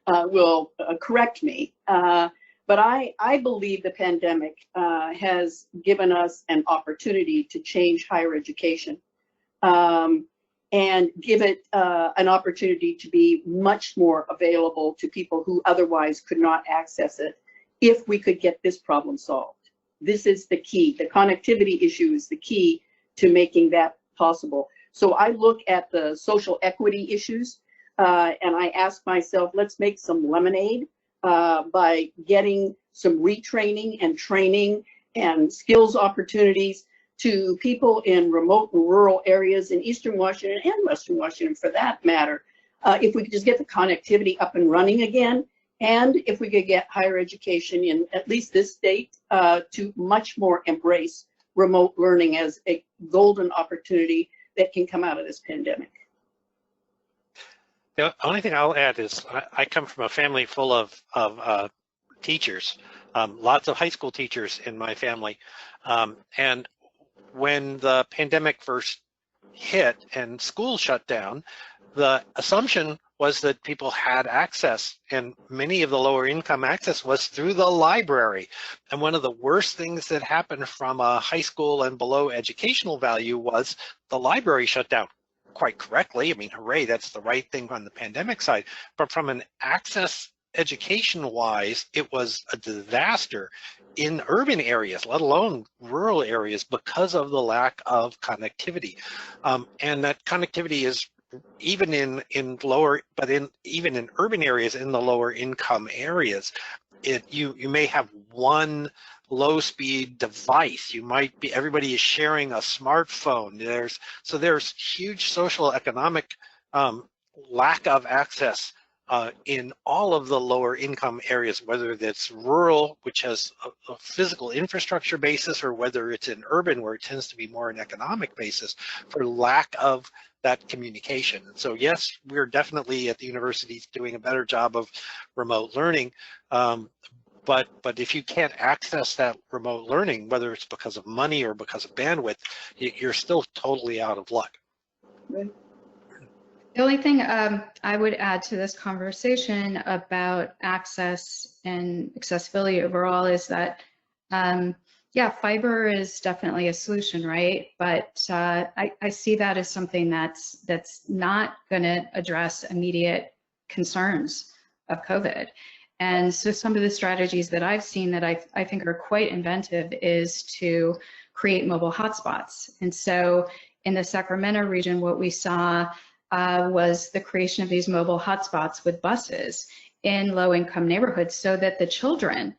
will correct me. But I believe the pandemic has given us an opportunity to change higher education and give it an opportunity to be much more available to people who otherwise could not access it if we could get this problem solved. This is the key. The connectivity issue is the key to making that possible. So I look at the social equity issues and I ask myself, let's make some lemonade by getting some retraining and training and skills opportunities to people in remote and rural areas in Eastern Washington and Western Washington for that matter. If we could just get the connectivity up and running again, and if we could get higher education in at least this state to much more embrace remote learning as a golden opportunity that can come out of this pandemic. The only thing I'll add is I come from a family full of teachers, lots of high school teachers in my family. And when the pandemic first hit and schools shut down, the assumption was that people had access, and many of the lower income access was through the library. And one of the worst things that happened from a high school and below educational value was the library shut down. Quite correctly, I mean, hooray, that's the right thing on the pandemic side. But from an access education-wise, it was a disaster in urban areas, let alone rural areas, because of the lack of connectivity. And that connectivity is even in lower, but even in urban areas, in the lower income areas, you may have one low-speed device. You might be, everybody is sharing a smartphone. There's huge social economic lack of access in all of the lower income areas, whether that's rural, which has a physical infrastructure basis, or whether it's in urban, where it tends to be more an economic basis, for lack of that communication. And so yes, we're definitely at the universities doing a better job of remote learning. But if you can't access that remote learning, whether it's because of money or because of bandwidth, you're still totally out of luck. Right. The only thing I would add to this conversation about access and accessibility overall is that, yeah, fiber is definitely a solution, right? But I see that as something that's not going to address immediate concerns of COVID. And so some of the strategies that I've seen that I think are quite inventive is to create mobile hotspots. And so in the Sacramento region, what we saw was the creation of these mobile hotspots with buses in low-income neighborhoods so that the children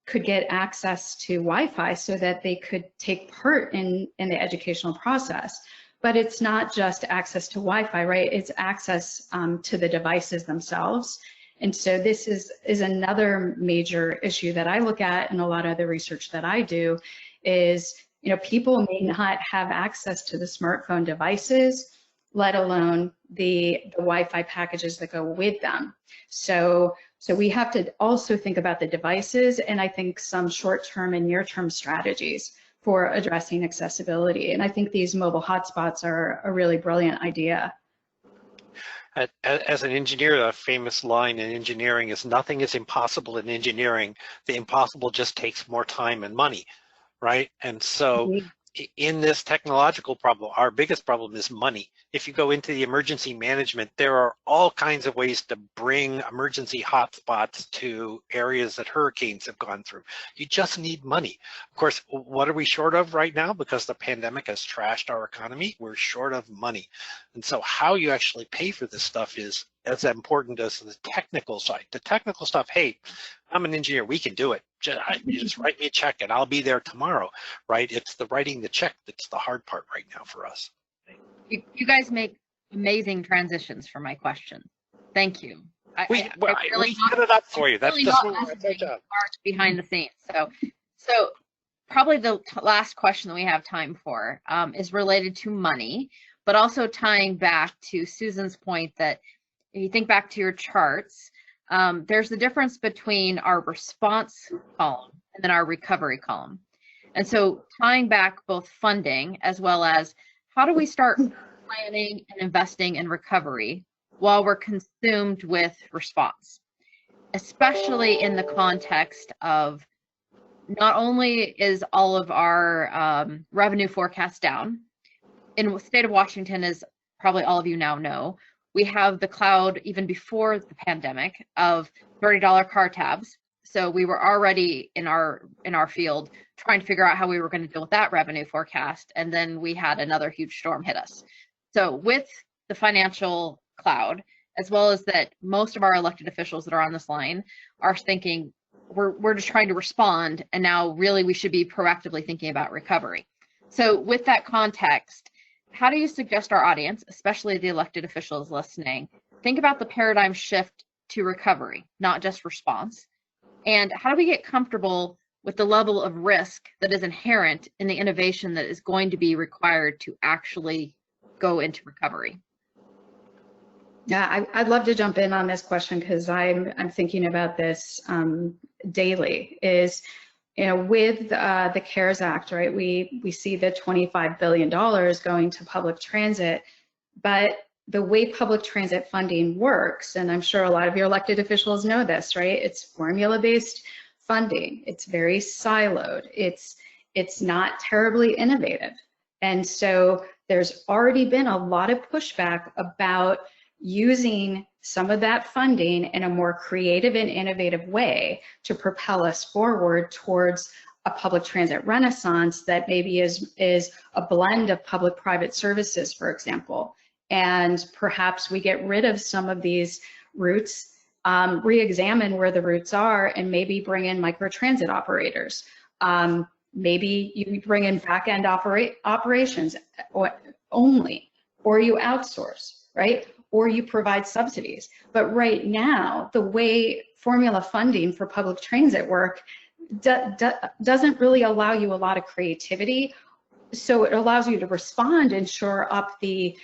could get access to Wi-Fi so that they could take part in the educational process. But it's not just access to Wi-Fi, right? It's access to the devices themselves. And so this is another major issue that I look at, and a lot of the research that I do is, you know, people may not have access to the smartphone devices, let alone the Wi-Fi packages that go with them. So we have to also think about the devices, and I think some short-term and near-term strategies for addressing accessibility. And I think these mobile hotspots are a really brilliant idea. As an engineer, a famous line in engineering is nothing is impossible in engineering. The impossible just takes more time and money, right? And so in this technological problem, our biggest problem is money. If you go into the emergency management, there are all kinds of ways to bring emergency hotspots to areas that hurricanes have gone through. You just need money. Of course, what are we short of right now? Because the pandemic has trashed our economy, we're short of money. And so how you actually pay for this stuff is as important as the technical side. The technical stuff, hey, I'm an engineer, we can do it. You just write me a check and I'll be there tomorrow, right? It's the writing the check that's the hard part right now for us. You guys make amazing transitions for my question. Thank you. We set it up for you. That's really just not our job. Behind the scenes. So probably the last question that we have time for is related to money, but also tying back to Susan's point that if you think back to your charts, there's the difference between our response column and then our recovery column. And so tying back both funding as well as how do we start planning and investing in recovery while we're consumed with response, especially in the context of not only is all of our revenue forecast down, in the state of Washington, as probably all of you now know, we have the cloud even before the pandemic of $30 car tabs. So we were already in our field trying to figure out how we were going to deal with that revenue forecast. And then we had another huge storm hit us. So with the financial cloud, as well as that most of our elected officials that are on this line are thinking, we're just trying to respond. And now really we should be proactively thinking about recovery. So with that context, how do you suggest our audience, especially the elected officials listening, think about the paradigm shift to recovery, not just response? And how do we get comfortable with the level of risk that is inherent in the innovation that is going to be required to actually go into recovery? Yeah, I'd love to jump in on this question because I'm thinking about this daily. Is, you know, with the CARES Act, right? We see the $25 billion going to public transit, but the way public transit funding works, and I'm sure a lot of your elected officials know this, right? It's formula-based funding. It's very siloed. It's not terribly innovative. And so there's already been a lot of pushback about using some of that funding in a more creative and innovative way to propel us forward towards a public transit renaissance that maybe is a blend of public-private services, for example. And perhaps we get rid of some of these routes, re-examine where the routes are, and maybe bring in microtransit operators. Maybe you bring in back-end operations only, or you outsource, right? Or you provide subsidies. But right now, the way formula funding for public transit work doesn't really allow you a lot of creativity. So it allows you to respond and shore up the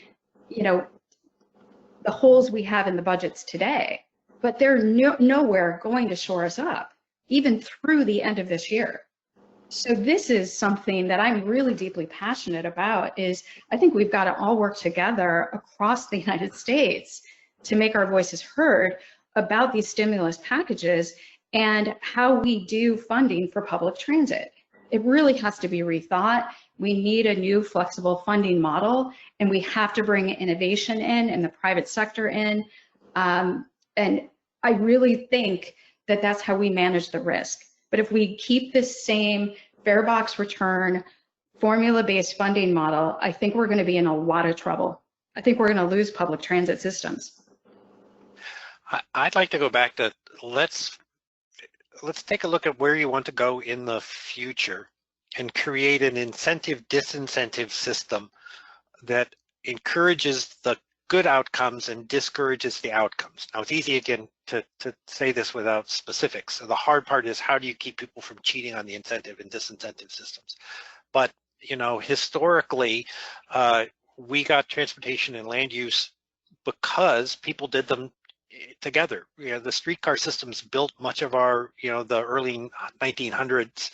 holes we have in the budgets today, but they're nowhere going to shore us up, even through the end of this year. So this is something that I'm really deeply passionate about. Is I think we've got to all work together across the United States to make our voices heard about these stimulus packages and how we do funding for public transit. It really has to be rethought. We need a new flexible funding model, and we have to bring innovation in and the private sector in. And I really think that that's how we manage the risk. But if we keep this same fare box return, formula-based funding model, I think we're going to be in a lot of trouble. I think we're going to lose public transit systems. I'd like to go back to let's take a look at where you want to go in the future and create an incentive-disincentive system that encourages the good outcomes and discourages the outcomes. Now, it's easy, again, to say this without specifics. So the hard part is how do you keep people from cheating on the incentive and disincentive systems? But, you know, historically, we got transportation and land use because people did them together. You know, the streetcar systems built much of our, you know, the early 1900s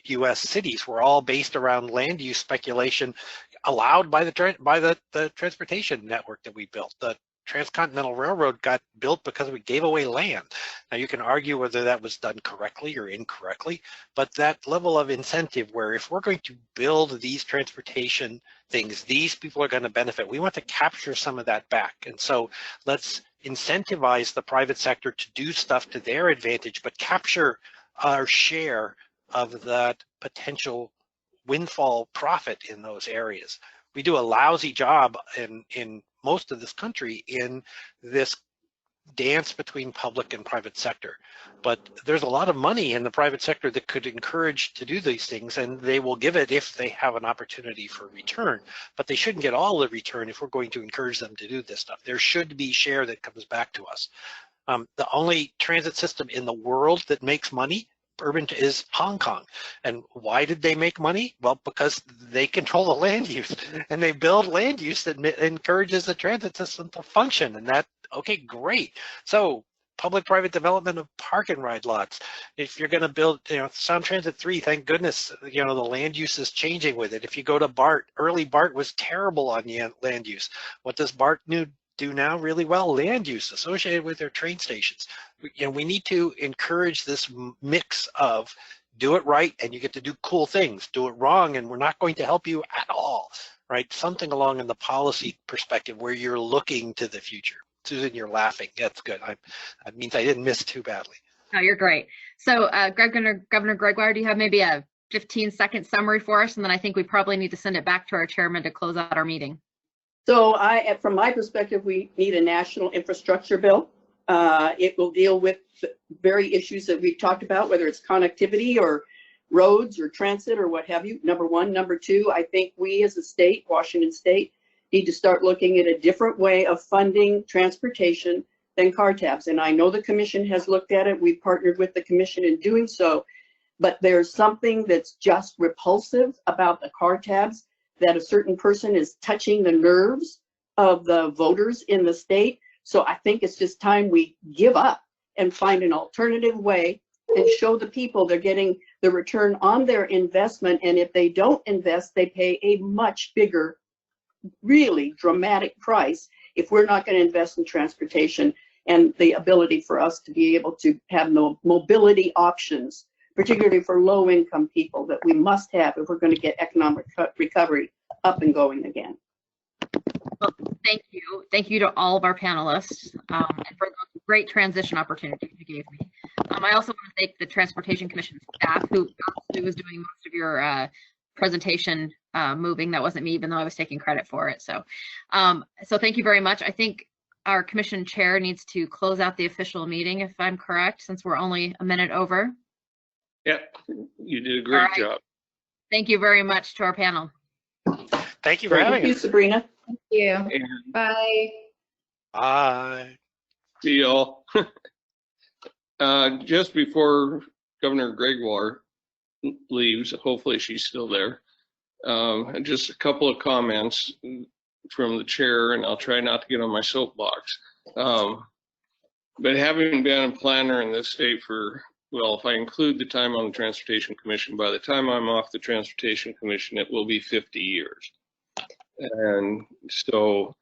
U.S. cities were all based around land use speculation allowed by the transportation network that we built. The Transcontinental Railroad got built because we gave away land. Now you can argue whether that was done correctly or incorrectly, but that level of incentive where if we're going to build these transportation things, these people are going to benefit. We want to capture some of that back. And so let's incentivize the private sector to do stuff to their advantage, but capture our share of that potential windfall profit in those areas. We do a lousy job in most of this country in this dance between public and private sector, but there's a lot of money in the private sector that could encourage to do these things, and they will give it if they have an opportunity for return, but they shouldn't get all the return if we're going to encourage them to do this stuff. There should be share that comes back to us. The only transit system in the world that makes money urban is Hong Kong. And why did they make money? Well, because they control the land use and they build land use that encourages the transit system to function. And that, okay, great. So public-private development of park and ride lots. If you're going to build, you know, Sound Transit 3, thank goodness, you know, the land use is changing with it. If you go to BART, early BART was terrible on land use. What does BART do now really well? Land use associated with their train stations. You know, we need to encourage this mix of do it right and you get to do cool things, do it wrong and we're not going to help you at all, right? Something along in the policy perspective where you're looking to the future. Susan, you're laughing. That's good. That means I didn't miss too badly. No, you're great. So Governor Gregoire, do you have maybe a 15-second summary for us? And then I think we probably need to send it back to our chairman to close out our meeting. So from my perspective, we need a national infrastructure bill. It will deal with the very issues that we've talked about, whether it's connectivity or roads or transit or what have you, number one. Number two, I think we as a state, Washington State, need to start looking at a different way of funding transportation than car tabs. And I know the commission has looked at it. We've partnered with the commission in doing so, but there's something that's just repulsive about the car tabs, that a certain person is touching the nerves of the voters in the state. So I think it's just time we give up and find an alternative way and show the people they're getting the return on their investment. And if they don't invest, they pay a much bigger, really dramatic price if we're not going to invest in transportation and the ability for us to be able to have no mobility options, particularly for low-income people, that we must have if we're going to get economic recovery up and going again. Well, thank you. Thank you to all of our panelists and for the great transition opportunities you gave me. I also want to thank the Transportation Commission staff who was doing most of your presentation moving. That wasn't me, even though I was taking credit for it. So, so thank you very much. I think our commission chair needs to close out the official meeting, if I'm correct, since we're only a minute over. Yeah, you did a great job. Thank you very much to our panel. Thank you for having us. Thank you, Sabrina. Thank you. And Bye. Bye. see y'all. Just before Governor Gregoire leaves, hopefully she's still there, just a couple of comments from the chair, and I'll try not to get on my soapbox. But having been a planner in this state for well, if I include the time on the Transportation Commission, by the time I'm off the Transportation Commission, it will be 50 years. And so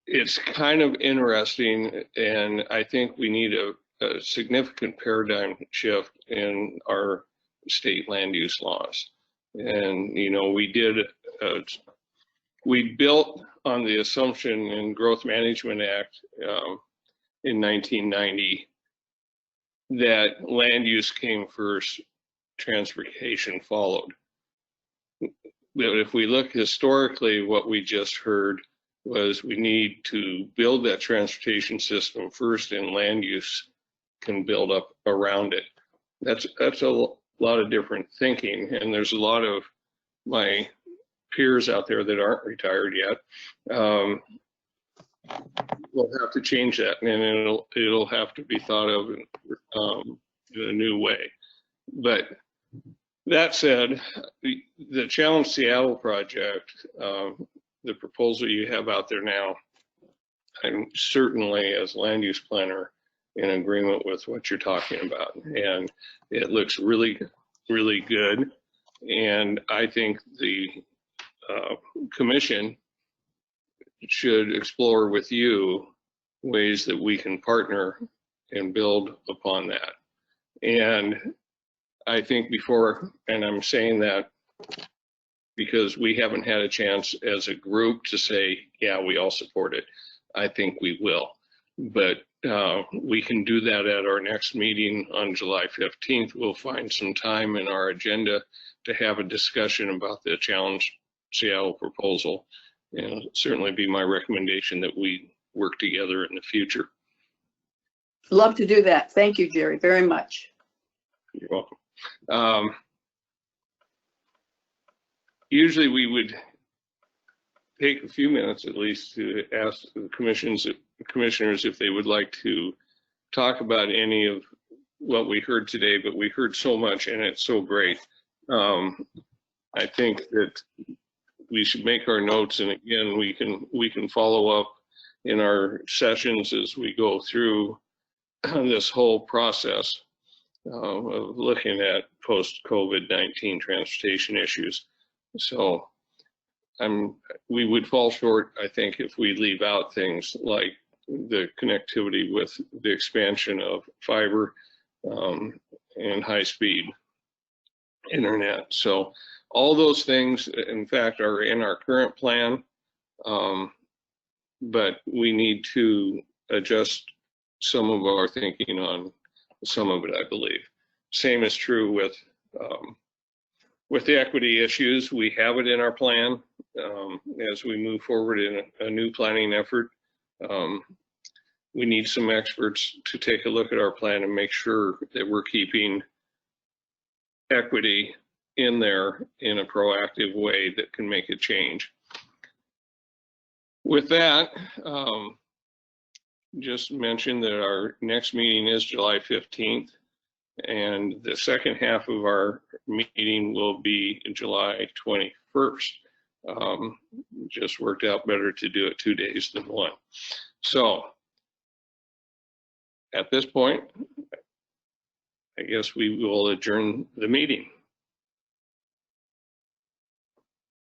it's kind of interesting, and I think we need a significant paradigm shift in our state land use laws. And, you know, we built on the assumption in Growth Management Act in 1990 that land use came first, transportation followed. But if we look historically, what we just heard was we need to build that transportation system first, and land use can build up around it. That's a lot of different thinking, and there's a lot of my peers out there that aren't retired yet. We'll have to change that, and it'll have to be thought of in a new way. But that said, the Challenge Seattle project, the proposal you have out there now, I'm certainly, as land use planner, in agreement with what you're talking about, and it looks really, really good. And I think the commission should explore with you ways that we can partner and build upon that. And I think before, and I'm saying that because we haven't had a chance as a group to say, yeah, we all support it. I think we will, but we can do that at our next meeting on July 15th. We'll find some time in our agenda to have a discussion about the Challenge Seattle proposal. And it'll certainly be my recommendation that we work together in the future. Love to do that. Thank you, Jerry, very much. You're welcome. Usually we would take a few minutes at least to ask the commissioners if they would like to talk about any of what we heard today, but we heard so much and it's so great. I think that we should make our notes, and again, we can follow up in our sessions as we go through this whole process of looking at post-COVID-19 transportation issues. So we would fall short, I think, if we leave out things like the connectivity with the expansion of fiber and high-speed internet. So all those things, in fact, are in our current plan, but we need to adjust some of our thinking on some of it, I believe. Same is true with the equity issues. We have it in our plan as we move forward in a new planning effort. We need some experts to take a look at our plan and make sure that we're keeping equity in there in a proactive way that can make a change. With that, just mention that our next meeting is July 15th, and the second half of our meeting will be July 21st. Just worked out better to do it 2 days than one. So at this point, I guess we will adjourn the meeting.